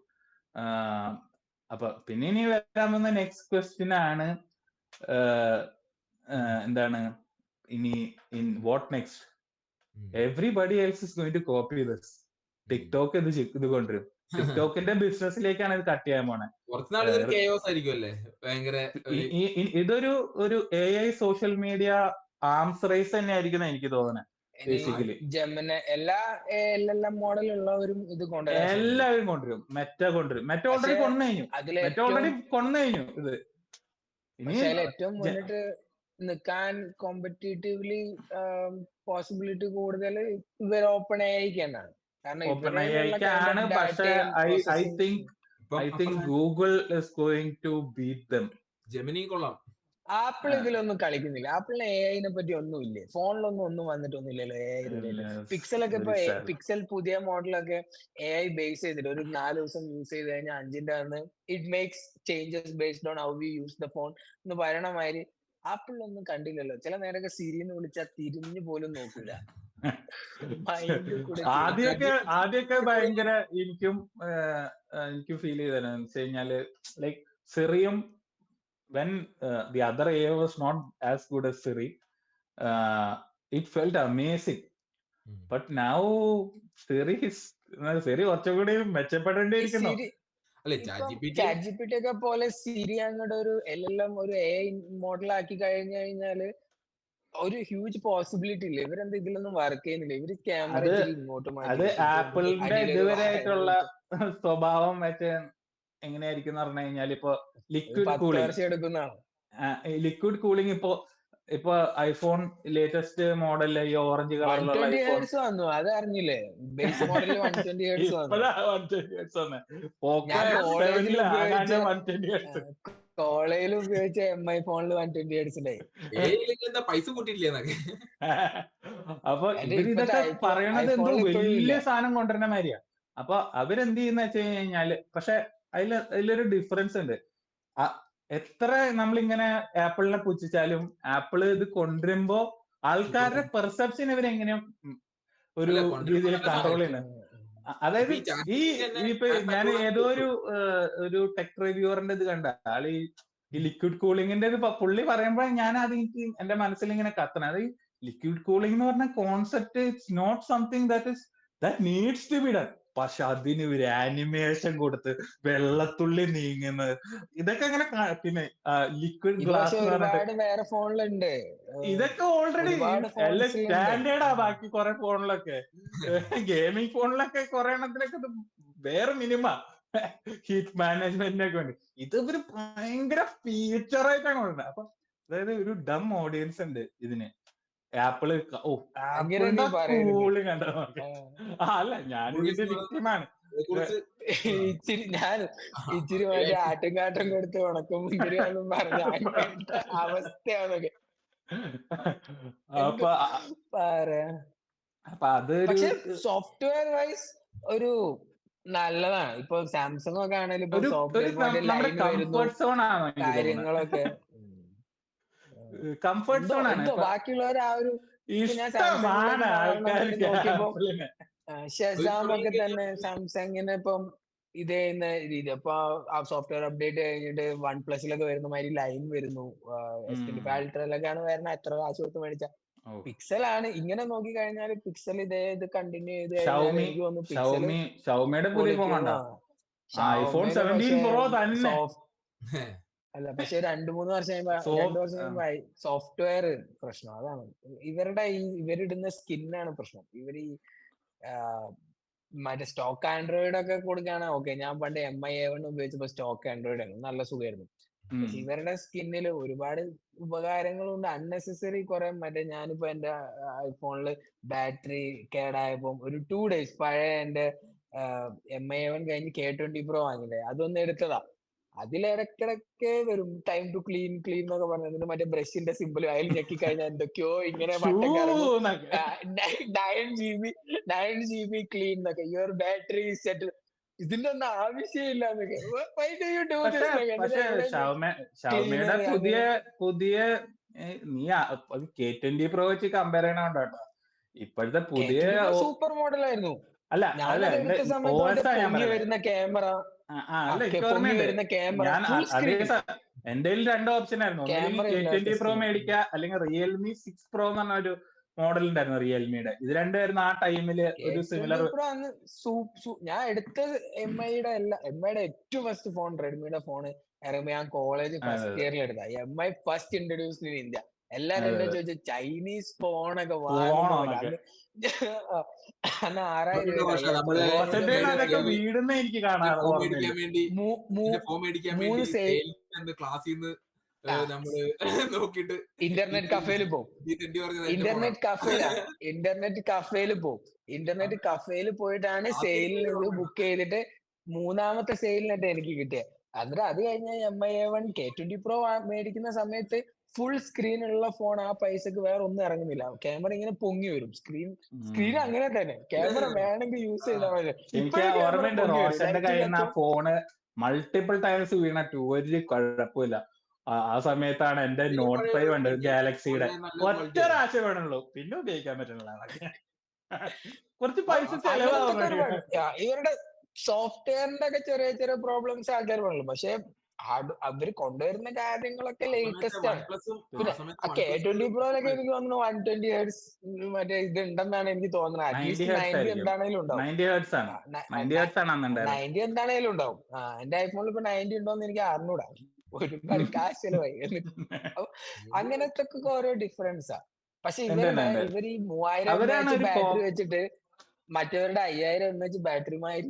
അപ്പൊ പിന്നെ ഇനി വരാൻ വന്ന നെക്സ്റ്റ് ക്വസ്റ്റ്യൻ ആണ്, എന്താണ് ഇനി what next? Everybody else is going to copy this. TikTok ഇത് കൊണ്ടുവരും. ടിക്ടോക്കിന്റെ ബിസിനസ്സിലേക്കാണ് ഇത് കട്ട് ചെയ്യാൻ പോണേ. ഇതൊരു AI social media arms race തന്നെ ആയിരിക്കും എനിക്ക് തോന്നുന്നത്. ബേസിക്കലി എല്ലാ മോഡലുള്ളവരും ഇത് എല്ലാവരും കൊണ്ടുവരും. മെറ്റ ഓൾറെഡി കൊണ്ടുകഴിഞ്ഞു ഇത്. ഏറ്റവും മുന്നിട്ട് നിൽക്കാൻ കോമ്പറ്റീറ്റീവ്ലി പോസിബിലിറ്റി കൂടുതൽ ഇവർ ഓപ്പൺ ആയിക്കാണ്. കാരണം പക്ഷേ I think Google is going to beat them. Gemini കൊള്ളാം. ആപ്പിൾ ഇതിലൊന്നും കളിക്കുന്നില്ല. ആപ്പിളിന് AI പറ്റി ഒന്നുമില്ലേ, ഫോണിലൊന്നും വന്നിട്ടൊന്നുമില്ലല്ലോ AI റിലേറ്റഡ്. പിക്സലൊക്കെ ഇപ്പൊ പിക്സൽ പുതിയ മോഡലൊക്കെ AI ബേസ് ചെയ്തിട്ട് ഒരു 4 ദിവസം യൂസ് ചെയ്ത് കഴിഞ്ഞാൽ 5ന്റെ അന്ന് it makes changes based on how we use the phone എന്ന് പറയണ മാതിരി ആപ്പിളിലൊന്നും കണ്ടില്ലല്ലോ. ചില നേരമൊക്കെ സിരിന്ന് വിളിച്ചാൽ തിരിഞ്ഞു പോലും നോക്കൂല. ആദ്യമൊക്കെ ഭയങ്കര എനിക്കും ഫീൽ ചെയ്തതെന്ന് വെച്ച് കഴിഞ്ഞാല്, like സിറിയും when the other AI was not as good as Siri, it felt amazing. But now Siri കുറച്ചുകൂടി മെച്ചപ്പെടേണ്ടിയിരിക്കുന്നു. ChatGPT ഒക്കെ പോലെ സിരി അങ്ങോട്ട് ഒരു LLM ഒരു AI മോഡലാക്കി കഴിഞ്ഞാല് ഒരു ഹ്യൂജ് പോസിബിലിറ്റി ഇല്ല. ഇവരെന്താ ഇതിലൊന്നും വർക്ക് ചെയ്യുന്നില്ല. ഇവര് ക്യാമറ ഇങ്ങോട്ട് അത് ആപ്പിളിന്റെ ഇതുവരെയായിട്ടുള്ള സ്വഭാവം മറ്റേ എങ്ങനെയായിരിക്കും എന്ന് പറഞ്ഞു കഴിഞ്ഞാൽ, ഇപ്പൊ ലിക്വിഡ് കൂളിംഗ് ഇപ്പൊ ഐഫോൺ ലേറ്റസ്റ്റ് മോഡല് ഈ ഓറഞ്ച് കളറിലുള്ള ഐഫോൺ വന്നു. അത് അറിഞ്ഞില്ലേ? ബേസ് മോഡൽ 120 Hz കോളേജിൽ ഉപയോഗിച്ച MI ഫോണിൽ 120 Hz പൈസ കൂട്ടിയില്ലേ? അപ്പൊ ഇതൊക്കെ പറയണത് എന്തോ വലിയ സാധനം കൊണ്ടുവരുന്ന മാതിരിയാ. അപ്പൊ അവരെന്ത് ചെയ്യുന്ന വെച്ച് കഴിഞ്ഞാല്, പക്ഷെ അതിലൊരു ഡിഫറൻസ് ഉണ്ട്. എത്ര നമ്മളിങ്ങനെ ആപ്പിളിനെ പുച്ഛിച്ചാലും ആപ്പിള് ഇത് കൊണ്ടുവരുമ്പോ ആൾക്കാരുടെ പെർസെപ്ഷൻ ഇവരെങ്ങനെയോ ഒരു രീതിയിൽ കൺട്രോൾ ചെയ്യുന്നത്. അതായത് ഇപ്പൊ ഞാൻ ഏതോ ഒരു ടെക് റിവ്യൂവറിന്റെ ഇത് കണ്ട ആള് ഈ ലിക്വിഡ് കൂളിങ്ങിന്റെ പുള്ളി പറയുമ്പോ ഞാൻ അത് എനിക്ക് എന്റെ മനസ്സിൽ ഇങ്ങനെ കത്തണം. അത് ലിക്വിഡ് കൂളിംഗ് എന്ന് പറഞ്ഞ concept it's not something that needs to be done. പക്ഷെ അതിന് ഒരു ആനിമേഷൻ കൊടുത്ത് വെള്ളത്തുള്ളി നീങ്ങുന്നത് ഇതൊക്കെ അങ്ങനെ, പിന്നെ ലിക്വിഡ് ഗ്ലാസ് വേറെ ഫോണിലുണ്ട്. ഇതൊക്കെ ഓൾറെഡി എല്ലാം സ്റ്റാൻഡേർഡാ. ബാക്കി കുറെ ഫോണിലൊക്കെ, ഗെയിമിംഗ് ഫോണിലൊക്കെ കുറെ എണ്ണത്തിലൊക്കെ വേറെ മിനിമ ഹീറ്റ് മാനേജ്മെന്റിനൊക്കെ വേണ്ടി ഇത് ഇവര് ഭയങ്കര ഫീച്ചറായിട്ടാണ് കൊണ്ടുവരുന്നത്. അപ്പൊ അതായത് ഒരു ഡം ഓഡിയൻസ് ഉണ്ട് ഇതിന്. ആപ്പിള് അങ്ങനെ ആപ്പിളിന്റെ നീ പറയുന്നത് കൂളി കണ്ടോ നോക്ക്. അല്ല ഞാൻ ഇതിന്റെ വിക്ടിമാണ്. കുറിച്ച് ഇച്ചിരി ഇച്ചിരി മറ്റേ ആട്ടുംകാട്ടം കൊടുത്ത് ഉണക്കും മുന്തിരിയാന്നും പറഞ്ഞ അങ്ങനത്തെ അവസ്ഥയാണൊക്കെ അപ്പൊ പറയാ. അതൊരു പക്ഷെ സോഫ്റ്റ്വെയർ വൈസ് ഒരു നല്ലതാണ്. ഇപ്പൊ സാംസങ് ഒക്കെ ആണെങ്കിലും ഇപ്പൊ ഒരു സോഫ്റ്റ്വെയർ നമ്മുടെ ലൈൻ വരുന്നു കംഫർട്ട് സോൺ ആണ് എനിക്ക് തോന്നുന്നത്. കാര്യങ്ങളൊക്കെ. കംഫർട്ട് സോൺ ആണ്. എന്തോ ബാക്കിയുള്ളവർ ആ ഒരു ഞാൻ ഇഷ്ടമാണ് ആൾക്കാർക്ക് നോക്കിയപ്പോ ആപ്പിളിനെ. ഷെസാം ഒക്കെ തന്നെ സാംസങ്ങിന് ഇപ്പം ഇത് ചെയ്യുന്ന രീതി. അപ്പൊ ആ സോഫ്റ്റ്വെയർ അപ്ഡേറ്റ് കഴിഞ്ഞിട്ട് വൺ പ്ലസിലൊക്കെ വരുന്ന മാതിരി ലൈൻ വരുന്നു. S25 അൾട്രയിലൊക്കെയാണ് വരുന്നത്. എത്ര കാശ് കൊടുത്ത് മേടിച്ച പിക്സൽ ആണ്. ഇങ്ങനെ നോക്കി കഴിഞ്ഞാൽ പിക്സൽ ഇത് കണ്ടിന്യൂ ചെയ്ത് കഴിഞ്ഞാൽ എനിക്ക് തോന്നുന്നു ഷൗമിയുടെ പുതിയ ഫോൺ കണ്ടോ? ഐഫോൺ 17 പ്രോ തന്നെ. അല്ല പക്ഷെ 2-3 വർഷം കഴിയുമ്പോ സോഫ്റ്റ്വെയർ പ്രശ്നം അതാണ്. ഇവരിടുന്ന സ്കിന്നാണ് പ്രശ്നം. ഇവര് മറ്റേ സ്റ്റോക്ക് ആൻഡ്രോയിഡ് ഒക്കെ കൊടുക്കുകയാണ്. ഓക്കെ, ഞാൻ പണ്ട് MI A1 ഉപയോഗിച്ചപ്പോ സ്റ്റോക്ക് ആൻഡ്രോയിഡ് ആണ്, നല്ല സുഖമായിരുന്നു. പക്ഷെ ഇവരുടെ സ്കിന്നിൽ ഒരുപാട് ഉപകാരങ്ങളുണ്ട്. അൺനെസസറി കുറെ മറ്റേ ഞാനിപ്പോ എന്റെ ഐഫോണില് ബാറ്ററി കേടായപ്പോ ഒരു 2 days പഴയ എന്റെ MI A1 കഴിഞ്ഞ് K20 Pro വാങ്ങില്ലേ, അതൊന്നും എടുത്തതാ. അതിലിടക്കിടക്ക് വരും ടൈം ടു ക്ലീൻ എന്നൊക്കെ പറഞ്ഞത്. മറ്റേ ബ്രഷിന്റെ സിമ്പിൾ അതിൽ ഞെക്കി കഴിഞ്ഞാൽ എന്തൊക്കെയോ ഇങ്ങനെ വട്ടം കറങ്ങും. 9 GB ക്ലീൻ എന്നൊക്കെ, യുവർ ബാറ്ററി സെറ്റ്. ഇതിന്റെ ഒന്നും ആവശ്യമില്ല എന്നൊക്കെ. പക്ഷെ ഷൗമിയുടെ പുതിയ നീ K20 Pro വെച്ച് കമ്പയർ ചെയ്യണോണ്ടോ ഇപ്പോഴത്തെ പുതിയ സൂപ്പർ മോഡലായിരുന്നു. അല്ല വരുന്ന ക്യാമറ എന്റെ 2 ഓപ്ഷൻ ആയിരുന്നു. K20 Pro മേടിക്കുക, അല്ലെങ്കിൽ റിയൽമി 6 Pro എന്ന് പറഞ്ഞ ഒരു മോഡൽ ഉണ്ടായിരുന്നു റിയൽമിയുടെ. ഇത് രണ്ടുമായിരുന്നു ആ ടൈമില് ഒരു സിമിലർ. ഞാൻ എടുത്ത MIയുടെ ഏറ്റവും ഫസ്റ്റ് ഫോൺ റെഡ്മിയുടെ ഫോണ് ഇറങ്ങുമ്പോ ഞാൻ കോളേജ് ഫസ്റ്റ് ഇയറിൽ എടുത്ത MI first introduced in India. എല്ലാരും എന്നെ ചോദിച്ചു ചൈനീസ് ഫോണൊക്കെ വാങ്ങുന്ന അന്ന് 6000 വീടുന്ന എനിക്ക് കാണാം. ക്ലാസ്സിൽ നിന്ന് നമ്മള് നോക്കിട്ട് ഇന്റർനെറ്റ് കഫേയിൽ പോകും. ഇന്റർനെറ്റ് കഫേയിൽ പോയിട്ടാണ് സെയിലിൽ ബുക്ക് ചെയ്തിട്ട് 3ാമത്തെ സെയിലിനായിട്ട് എനിക്ക് കിട്ടിയത്. അന്നേരം അത് കഴിഞ്ഞ MI A1 K20 Pro മേടിക്കുന്ന സമയത്ത് ഫുൾ സ്ക്രീൻ ഉള്ള ഫോൺ ആ പൈസക്ക് വേറെ ഒന്നും ഇറങ്ങുന്നില്ല. ക്യാമറ ഇങ്ങനെ പൊങ്ങി വരും. സ്ക്രീൻ അങ്ങനെ തന്നെ, ക്യാമറ വേണമെങ്കിൽ യൂസ് ചെയ്താൽ മതി. എനിക്ക് ഓർമ്മയുണ്ട് റോഷന്റെ കയ്യിൽ നിന്ന് ആ ഫോണ് മൾട്ടിപ്പിൾ ടൈംസ് വീണിട്ട് ഒരു കുഴപ്പമില്ല. ആ സമയത്താണ് എന്റെ Note 5 ഉണ്ട് ഗാലക്സിയുടെ. ഒറ്റ പ്രാവശ്യം വേണുള്ളൂ, പിന്നെ ഉപയോഗിക്കാൻ പറ്റുന്നില്ല. കുറച്ച് പൈസ ചെലവാകും. ഇവരുടെ സോഫ്റ്റ്വെയറിന്റെ ഒക്കെ ചെറിയ ചെറിയ പ്രോബ്ലംസ് ആൾക്കാർ പറയുള്ളൂ. പക്ഷെ അവര് കൊണ്ടുവരുന്ന കാര്യങ്ങളൊക്കെ ലേറ്റസ്റ്റ് ആണ്. പിന്നെ K20 Proയിലൊക്കെ എനിക്ക് തോന്നുന്നു 120 Hz മറ്റേ ഇത് ഉണ്ടെന്നാണ് എനിക്ക് തോന്നുന്നത്. അറ്റ്ലീസ്റ്റ് 90 എന്താണേലും ഉണ്ടാവും. 90 എന്താണേലും ഉണ്ടാവും. എന്റെ ഐഫോണിൽ ഇപ്പൊ 90 ഉണ്ടോന്ന് എനിക്ക് അറിഞ്ഞൂടാ. ഒരുപാട് കാശ് ചെലവായി. അങ്ങനത്തെ ഒക്കെ ഓരോ ഡിഫറൻസാ. പക്ഷെ ഇവര് ഈ 3000 ബാറ്ററി വെച്ചിട്ട് മറ്റവരുടെ 5000 mAh ബാറ്ററി മാതിരി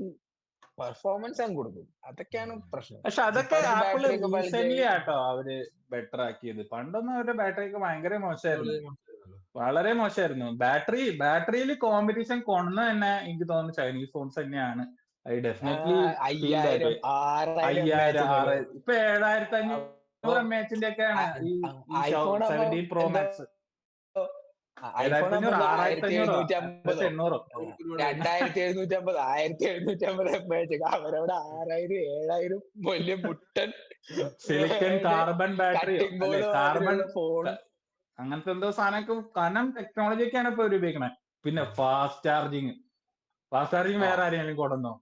പെർഫോമൻസ് ആണ് കൊടുക്കും. അതൊക്കെയാണ് പ്രശ്നം. പക്ഷെ അതൊക്കെ ആപ്പിള് റീസെന്റ് ആട്ടോ അവര് ബെറ്റർ ആക്കിയത്. പണ്ടൊന്നും അവരുടെ ബാറ്ററി ഒക്കെ ഭയങ്കര മോശമായിരുന്നു, വളരെ മോശമായിരുന്നു. ബാറ്ററിയിൽ കോമ്പറ്റീഷൻ കൊണ്ടു തന്നെ എനിക്ക് തോന്നുന്നു ചൈനീസ് ഫോൺസ് തന്നെയാണ്. ഡെഫിനറ്റ്ലി 5000 6000 ഇപ്പൊ 7500 mAh ഒക്കെയാണ് ഈ 17 Pro Max. 2750 അവരവിടെ 6000 7000 വലിയ മുട്ടൻ silicon carbon battery, carbon phone, അങ്ങനത്തെ എന്തോ സാധനമൊക്കെ. കാരണം ടെക്നോളജി ഒക്കെയാണ് ഇപ്പൊ ഉപയോഗിക്കണേ. പിന്നെ ഫാസ്റ്റ് ചാർജിങ് വേറെ ആരെങ്കിലും കൊണ്ടുവന്നോ?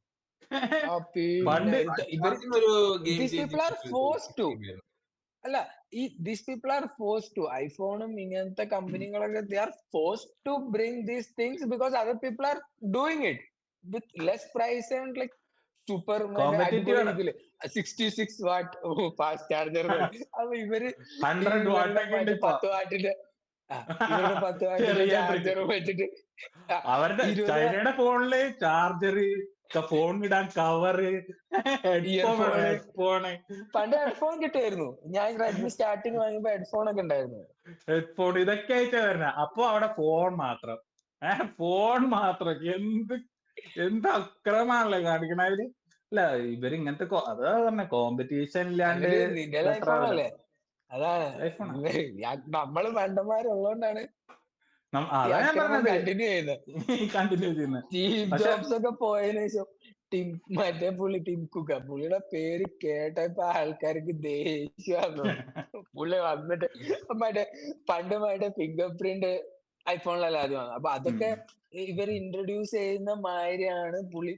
അല്ല, these people are forced to. ഐഫോണും ഇങ്ങനത്തെ കമ്പനികളൊക്കെ they are forced to bring these things because other people are doing it with less price and like super 66 watt fast charger. അപ്പൊ ഇവര് 100 watt 10 വാട്ടിന്റെ 10 വാട്ടിന്റെ ചാർജർ വെച്ചിട്ട് അവരുടെ ചൈനയുടെ ഫോണില് ചാർജർ ഫോൺ ഇടാൻ കവറ്, ഹെഡ്ഫോൺ Earphone. ഫോണ്, പണ്ട് ഹെഡ്ഫോൺ കിട്ടുമായിരുന്നു. ഞാൻ റെഡ്മി സ്റ്റാർട്ടിങ് വാങ്ങിയപ്പോ ഹെഡ്ഫോൺ ഒക്കെ ഉണ്ടായിരുന്നു. ഹെഡ്ഫോൺ ഇതൊക്കെ ആയിട്ട് വരുന്ന. അപ്പൊ അവിടെ ഫോൺ മാത്രം, ഫോൺ മാത്രം. എന്ത് അക്രമാണല്ലേ കാണിക്കണവര്. അല്ല ഇവര് ഇങ്ങനത്തെ അതാ പറഞ്ഞ കോമ്പറ്റീഷൻ ഇല്ലാണ്ട് അവര് നിന്റെ better ഐഫോൺ ആവില്ല. അല്ലേ? അതാണ് iPhone ആ. നമ്മള് മണ്ടന്മാരുള്ളതുകൊണ്ടാണ് ഈ അതാ ഞാൻ അക്രമം പറഞ്ഞത്, കണ്ടിന്യൂ ചെയ്യുന്നത്. കണ്ടിന്യൂ ചെയ്യുന്നത്. സ്റ്റീവ് പക്ഷെ ജോബ്സ് ഒക്കെ പോയതിനു ശേഷം മറ്റേ പുള്ളി ടിം കുക്ക്, പുള്ളിയുടെ പേര് കേട്ടപ്പോ ആൾക്കാർക്ക് ദേഷ്യമായിരുന്നു. പുള്ളി വന്നിട്ട് മറ്റേ പണ്ട് ഫിംഗർ പ്രിന്റ് ഐഫോണിലല്ല ആദ്യം വന്നത്. അപ്പൊ അതൊക്കെ ഇവർ ഇൻട്രൊഡ്യൂസ് ചെയ്യുന്ന മാതിരിയാണ് പുള്ളി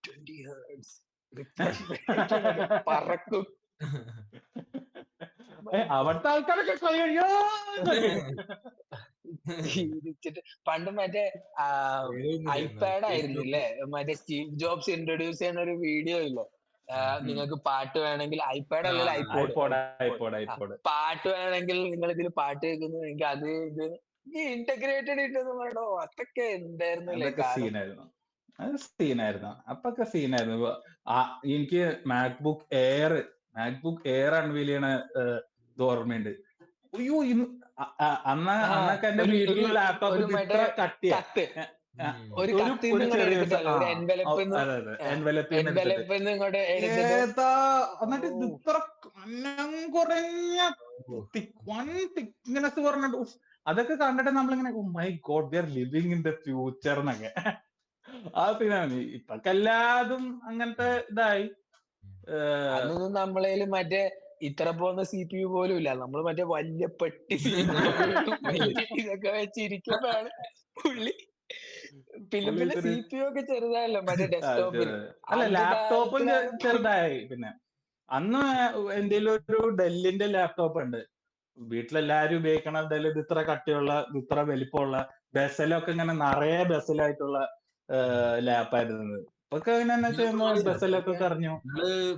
120 Hz refresh rate എന്നൊക്കെ പറക്കും. അവിടുത്തെ ആൾക്കാരൊക്കെ കഴിയോ. ചിരിച്ചിട്ട് പണ്ട് മറ്റേ ഐപാഡ് ആയിരുന്നില്ലേ, മറ്റേ സ്റ്റീവ് ജോബ്സ് ഇൻട്രൊഡ്യൂസ് ചെയ്യുന്ന ഒരു വീഡിയോ ഇല്ലേ, നിങ്ങൾക്ക് പാട്ട് വേണമെങ്കിൽ ഐപാഡ് അല്ലല്ലോ ഐപോഡ് ഐപോഡ്, പാട്ട് വേണമെങ്കിൽ നിങ്ങൾ ഇതിൽ പാട്ട് കേൾക്കുന്നു, എനിക്ക് അത് ഇത് ഇന്റഗ്രേറ്റഡ് ഇട്ടെന്ന് പറയണോ. അതൊക്കെ എന്തായിരുന്നു അതൊക്കെ സീനായിരുന്നു. അത് സീനായിരുന്നു, അപ്പൊക്കെ സീനായിരുന്നു. എനിക്ക് മാക്ബുക്ക് എയർ അൺവീൽ ചെയ്യണ ഇത് ഓർമ്മയുണ്ട്. അയ്യോ അന്നൊക്കെ എന്റെ വീട്ടിൽ ലാപ്ടോപ്പ് ഇത്ര കട്ടിയാ, ഒരു എന്നിട്ട് ഇത്ര കനം കുറഞ്ഞ തിക്നെസ് പറഞ്ഞിട്ട് അതൊക്കെ കണ്ടിട്ട് നമ്മളിങ്ങനെ my God V are living in the future എന്നൊക്കെ. ആ സീനാണ്. ഇപ്പൊക്കെ എല്ലാതും അങ്ങനത്തെ ഇതായി. അതൊന്നും നമ്മളേലും മറ്റേ ഇത്ര പോകുന്ന CPU പോലും ഇല്ല. നമ്മൾ മറ്റേ വലിയ പെട്ടി ഇതൊക്കെ വെച്ചിരിക്കുമ്പോഴാണ് പുള്ളി. പിന്നെ CPU ഒക്കെ ചെറുതായല്ലോ മറ്റേ ഡെസ്ക്ടോപ്പിന്. അല്ല ലാപ്ടോപ്പും ചെറുതായി. പിന്നെ അന്ന് എന്തെങ്കിലും ഒരു ഡെല്ലിന്റെ ലാപ്ടോപ്പ് ഉണ്ട് വീട്ടിലെല്ലാരും ഉപയോഗിക്കണ. ഡെല്ല് ഇത് ഇത്ര കട്ടിയുള്ള, ഇത്ര വലിപ്പമുള്ള, ബെസലൊക്കെ ഇങ്ങനെ നിറയെ ബെസലായിട്ടുള്ള ലാപ്പായിരുന്നു. ഇപ്പൊക്കെ എങ്ങനെയാന്ന് വെച്ചാൽ ബെസലൊക്കെ കറിഞ്ഞു.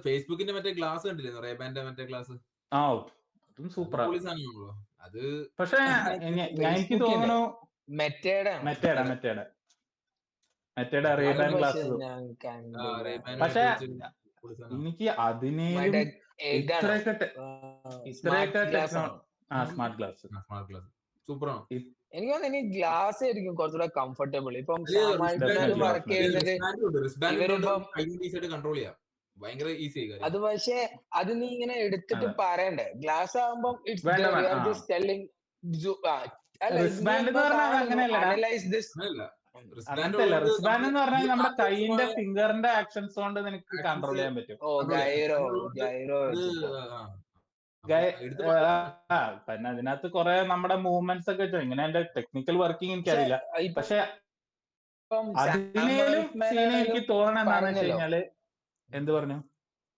ഫേസ്ബുക്കിന്റെ മറ്റേ ഗ്ലാസ് കണ്ടില്ലേ, റേബാന്റെ മറ്റേ ഗ്ലാസ്. ആ അതും സൂപ്പറാ. അത് പക്ഷെ എനിക്ക് തോന്നുന്നു മെറ്റയുടെ റേബാൻ ഗ്ലാസ്. പക്ഷെ എനിക്ക് അതിനേലും ഇത്രയൊക്കെ ടെക്നോളജി. സ്മാർട്ട് ഗ്ലാസ് സൂപ്പറാണ്. എനിക്ക് തോന്നുന്നു ഇനി ഗ്ലാസ് ആയിരിക്കും കുറച്ചുകൂടെ കംഫർട്ടബിൾ. ഇപ്പം വർക്ക് ചെയ്യുന്നത് കൺട്രോൾ ചെയ്യാം, ഭയങ്കര ഈസി. അത് പക്ഷേ അത് നീ ഇങ്ങനെ എടുത്തിട്ട് പറയണ്ടേ. ഗ്ലാസ് ആകുമ്പോൾ റിസ്ബാൻഡ് എന്ന് പറഞ്ഞാൽ നമ്മുടെ കൈയിന്റെ ഫിംഗറിന്റെ ആക്ഷൻസ് കൊണ്ട് നിനക്ക് കൺട്രോൾ ചെയ്യാൻ പറ്റും. പിന്നെ അതിനകത്ത് കുറെ നമ്മുടെ മൂവ്മെന്റ്സ് ഒക്കെ ഇങ്ങനെ എന്റെ ടെക്നിക്കൽ വർക്കിംഗ് എനിക്കറിയില്ല. പക്ഷെ അതിനേലും സീന് എനിക്ക് തോന്നണം എന്താണെന്ന് വെച്ച് കഴിഞ്ഞാല്. എന്ത് പറഞ്ഞു?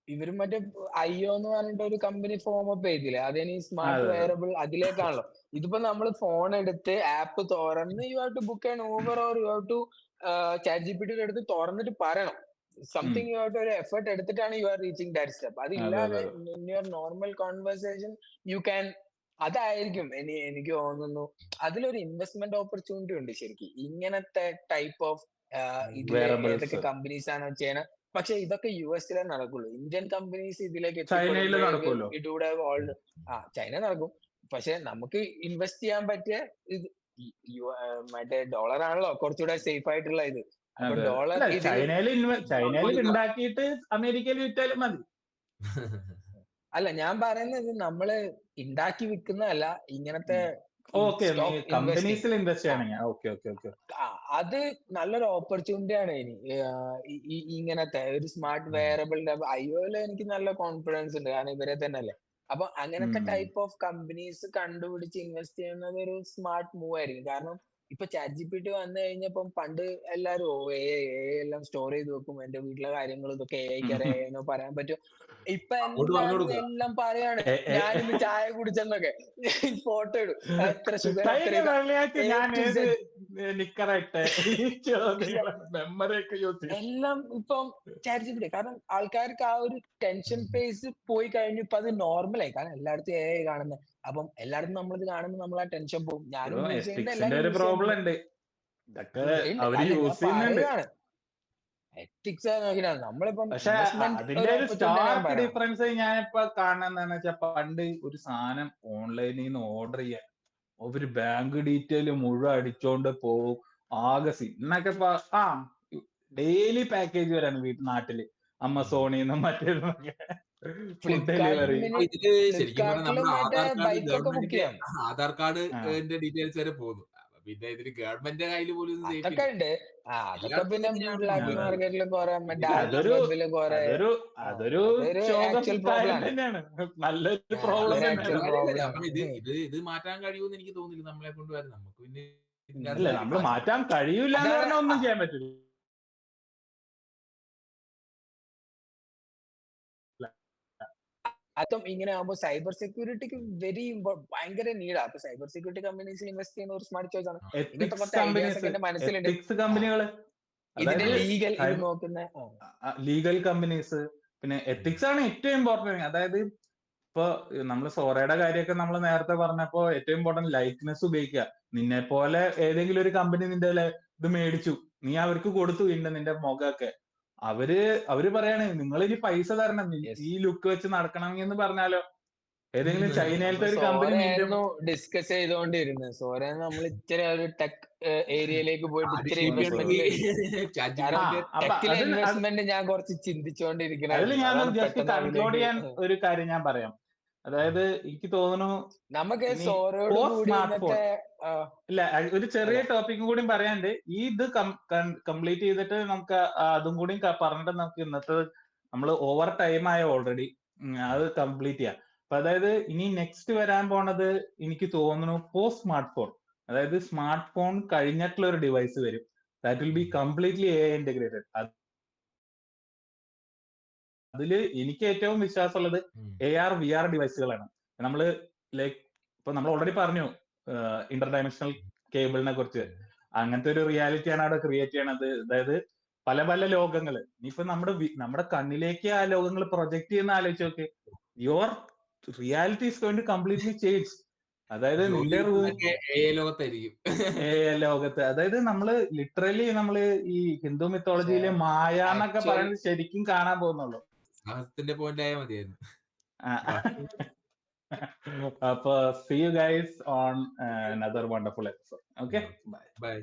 ഇവര് മറ്റേ IO എന്ന് പറഞ്ഞിട്ട് ഒരു കമ്പനി ഫോം അപ്പ് ചെയ്തില്ലേ, അതിന് സ്മാർട്ട് വെയറബിൾ അതിലേക്കാണല്ലോ. ഇതിപ്പോ നമ്മൾ ഫോൺ എടുത്ത് ആപ്പ് തുറന്ന് you have to book an Uber or you have to ChatGPT എടുത്ത് തുറന്നിട്ട് പറയണം. സംതിങ് യു ഹാവ് ടു ഒരു എഫേർട്ട് എടുത്തിട്ടാണ് you are reaching that step. അതില്ലാതെ in your normal conversation you can. അതായിരിക്കും എനിക്ക് തോന്നുന്നു അതിലൊരു ഇൻവെസ്റ്റ്മെന്റ് ഓപ്പർച്യൂണിറ്റി ഉണ്ട് ശരിക്കും. ഇങ്ങനത്തെ ടൈപ്പ് ഓഫ് ഇതിലെ ഏതൊക്കെ കമ്പനീസ് ആണ് ചെയ്യണ. പക്ഷെ ഇതൊക്കെ US-ലെ നടക്കുള്ളൂ. ഇന്ത്യൻ കമ്പനീസ് ഇതിലേക്ക് ചൈന നടക്കും. പക്ഷെ നമുക്ക് ഇൻവെസ്റ്റ് ചെയ്യാൻ പറ്റിയ ഇത് മറ്റേ ഡോളർ ആണല്ലോ കുറച്ചുകൂടെ സേഫ് ആയിട്ടുള്ള ഇത്. ഡോളർ ചൈനയിൽ ഉണ്ടാക്കിയിട്ട് അമേരിക്കയിൽ വിറ്റാലും മതി. അല്ല ഞാൻ പറയുന്നത് നമ്മള് ഉണ്ടാക്കി വിൽക്കുന്നതല്ല, ഇങ്ങനത്തെ കമ്പനീസിൽ ഇൻവെസ്റ്റ് ചെയ്യണമെങ്കിൽ അത് നല്ലൊരു ഓപ്പർച്യൂണിറ്റി ആണ്. ഇങ്ങനത്തെ ഒരു സ്മാർട്ട് വെയറബിളിന്റെ IO-ല് എനിക്ക് നല്ല കോൺഫിഡൻസ് ഉണ്ട്, കാരണം ഇവരെ തന്നെ അല്ലേ. അപ്പൊ അങ്ങനത്തെ ടൈപ്പ് ഓഫ് കമ്പനീസ് കണ്ടുപിടിച്ച് ഇൻവെസ്റ്റ് ചെയ്യുന്നത് ഒരു സ്മാർട്ട് മൂവ് ആയിരിക്കും. കാരണം ഇപ്പൊ ChatGPT വന്നു കഴിഞ്ഞപ്പം പണ്ട് എല്ലാരും എല്ലാം സ്റ്റോർ ചെയ്ത് വെക്കും, എന്റെ വീട്ടിലെ കാര്യങ്ങൾ ഇതൊക്കെ AI അറിയാനോ പറയാൻ പറ്റും. ഇപ്പൊ എല്ലാം പറയാണ്, ഞാനിന്ന് ചായ കുടിച്ചെന്നൊക്കെ ഫോട്ടോ ഇടും, എത്ര ഷുഗർ എല്ലാം ഇപ്പം ChatGPT. കാരണം ആൾക്കാർക്ക് ആ ഒരു ടെൻഷൻ ഫേസ് പോയി കഴിഞ്ഞു. ഇപ്പൊ അത് നോർമലായി, കാരണം എല്ലായിടത്തും AI കാണുന്നത്. അപ്പം എല്ലായിടത്തും നമ്മളിത് കാണുമ്പോൾ നമ്മൾ ആ ടെൻഷൻ പോകും. ഞാനും പ്രോബ്ലം ഉണ്ട്. എത്തിക്സ് നോക്കിയാ നമ്മളിപ്പം പക്ഷെ ഇൻവെസ്റ്റ്മെന്റ് അതിന്റെ ഒരു ഒരു ഓപ്പർച്യൂണിറ്റി ഞാൻ സ്റ്റാർക്ക് പറയാം. ഡിഫറൻസ് ഞാനിപ്പോ കാണുന്നതെന്ന് വെച്ചാൽ പണ്ട് ഒരു സാധനം ഓൺലൈനിൽ നിന്ന് ഓർഡർ ചെയ്യാൻ ഒരു ബാങ്ക് ഡീറ്റെയിൽ മുഴുവൻ അടിച്ചോണ്ട് പോവും. ആകെ ഇന്നൊക്കെ ഡെയിലി പാക്കേജ് വരാണ് നാട്ടില് ആമസോണിൽ നിന്നും മറ്റേതൊക്കെ ഫുഡ് ഡെലിവറി. അപ്പൊ ഇതില് ശരിക്കും പറഞ്ഞാൽ ഫ്ലിപ്കാർട്ടിലും നമ്മുടെ മറ്റേ ആധാർ കാർഡ് ബൈക്കൊക്കെ ബുക്ക് ഗവൺമെന്റിന്റെ ചെയ്യാം. ആധാർ കാർഡിന്റെ ഡീറ്റെയിൽസ് വരെ പോകുന്നു. പിന്നെ ഇതിന് ഗവൺമെന്റിന്റെ കയ്യിൽ പോലും ഇത് സേഫ് അതൊക്കെ ഇല്ല. ഉണ്ട്. അതൊക്കെ എല്ലായിടത്തും പിന്നെ തന്നെയാണ് ബ്ലാക്ക് സംഭവം. മാർക്കറ്റില് കുറെ ഇത് ഡാർക്ക് അതൊരു വെബില് കുറെ അതൊരു അതൊരു അതൊരു ശോകം ആക്ച്വൽ കാര്യം പ്രോബ്ലം ആണ്. തന്നെയാണ്. നല്ലൊരു ആ, പ്രോബ്ലം അതൊരു അതൊന്നും ആക്ച്വൽ തന്നെയാണ്. കാര്യമില്ല. പ്രോബ്ലം കാരണം ആണ്. ഇത് മാറ്റാൻ കഴിയുമെന്ന് എനിക്ക് തോന്നുന്നില്ല നമ്മളെ കൊണ്ട് വരെ. നമുക്ക് പിന്നെ ഇതിന്റെ അല്ല, അകത്ത് നമ്മൾ മാറ്റാൻ കഴിയൂല എന്ന് അതാണ് പറഞ്ഞാൽ ഒന്നും ചെയ്യാൻ പറ്റില്ല. അതും ഇങ്ങനെ ആകുമ്പോൾ സൈബർ സെക്യൂരിറ്റിക്ക് ഭയങ്കര നീഡാ. അപ്പൊ സൈബർ സെക്യൂരിറ്റി കമ്പനീസിൽ ഇൻവെസ്റ്റ് ചെയ്യുന്ന ഒരു സ്മാർട്ട് ചോയ്സ് ആണ്. ഇങ്ങനത്തെ എത്തിക്സ് കുറച്ച് ഐഡിയാസ് കമ്പനീസ് ഒക്കെ എന്റെ മനസ്സിലുണ്ട്. എത്തിക്സ് കമ്പനികള്, ഇതിന്റെ അതായത് ലീഗൽ ഇത് നോക്കുന്ന ലീഗൽ കമ്പനീസ്, പിന്നെ എത്തിക്സ് ആണ് ഏറ്റവും ഇമ്പോർട്ടന്റ്. അതായത് ഇപ്പൊ നമ്മള് സോറയുടെ കാര്യമൊക്കെ നമ്മൾ നേരത്തെ പറഞ്ഞപ്പോ ഏറ്റവും ഇമ്പോർട്ടന്റ് ലൈക്നെസ് ഉപയോഗിക്കുക. നിന്നെ പോലെ ഏതെങ്കിലും ഒരു കമ്പനി നിന്റെ ഇത് മേടിച്ചു, നീ അവർക്ക് കൊടുത്തു നിന്റെ മുഖമൊക്കെ, അവര് പറയാണ് നിങ്ങൾ ഇനി പൈസ തരണം ഈ ലുക്ക് വെച്ച് നടക്കണമെങ്കിൽ എന്ന് പറഞ്ഞാലോ, ഏതെങ്കിലും ചൈനയിലത്തെ ഒരു കമ്പനി നിന്റെ ഡിസ്കസ് ചെയ്തുകൊണ്ടിരുന്നത്. സോര നമ്മൾ ഇച്ചിരി ഒരു ടെക് ഏരിയയിലേക്ക് പോയിട്ട് ഇച്ചിരി ഇൻവെസ്റ്റ്മെന്റ് ഞാൻ കുറച്ച് ചിന്തിച്ചുകൊണ്ടിരിക്കുന്നത്. അതിൽ ഞാൻ ജസ്റ്റ് കൺക്ലൂഡ് ചെയ്യാൻ ഒരു കാര്യം ഞാൻ പറയാം. അതായത് എനിക്ക് തോന്നുന്നു നമുക്ക് സ്മാർട്ട് ഫോൺ ഇല്ല, ഒരു ചെറിയ ടോപ്പിക്കും കൂടി പറയാണ്ട് ഈ ഇത് കംപ്ലീറ്റ് ചെയ്തിട്ട് നമുക്ക് അതും കൂടി പറഞ്ഞിട്ട് നമുക്ക് ഇന്നത്തെ നമ്മൾ ഓവർ ടൈം ആയ ഓൾറെഡി അത് കംപ്ലീറ്റ് ചെയ്യാം. അപ്പൊ അതായത് ഇനി നെക്സ്റ്റ് വരാൻ പോണത് എനിക്ക് തോന്നുന്നു പോസ്റ്റ് സ്മാർട്ട് ഫോൺ, അതായത് സ്മാർട്ട് ഫോൺ കഴിഞ്ഞിട്ടുള്ള ഒരു ഡിവൈസ് വരും. That will be completely AI integrated. അതില് എനിക്ക് ഏറ്റവും വിശ്വാസമുള്ളത് AR VR ഡിവൈസുകളാണ്. നമ്മള് ലൈക്ക് ഇപ്പൊ നമ്മൾ ഓൾറെഡി പറഞ്ഞു ഇന്റർഡയമെൻഷണൽ കേബിളിനെ കുറിച്ച്. അങ്ങനത്തെ ഒരു റിയാലിറ്റിയാണ് അവിടെ ക്രിയേറ്റ് ചെയ്യണത്. അതായത് പല പല ലോകങ്ങള് ഇനിയിപ്പോ നമ്മുടെ കണ്ണിലേക്ക് ആ ലോകങ്ങൾ പ്രൊജക്ട് ചെയ്യുന്ന ആലോചിച്ച് നോക്ക്. Your reality is going to completely change. അതായത് നിന്റെ ലോകത്ത്, അതായത് നമ്മള് ലിറ്ററലി നമ്മള് ഈ ഹിന്ദു മിത്തോളജിയിലെ മായ എന്നൊക്കെ പറയുന്നത് ശരിക്കും കാണാൻ പോകുന്നുള്ളൂ. പോയിന്റ് ആയാൽ മതിയായിരുന്നു. അപ്പൊ see you guys on another wonderful episode. Okay, bye.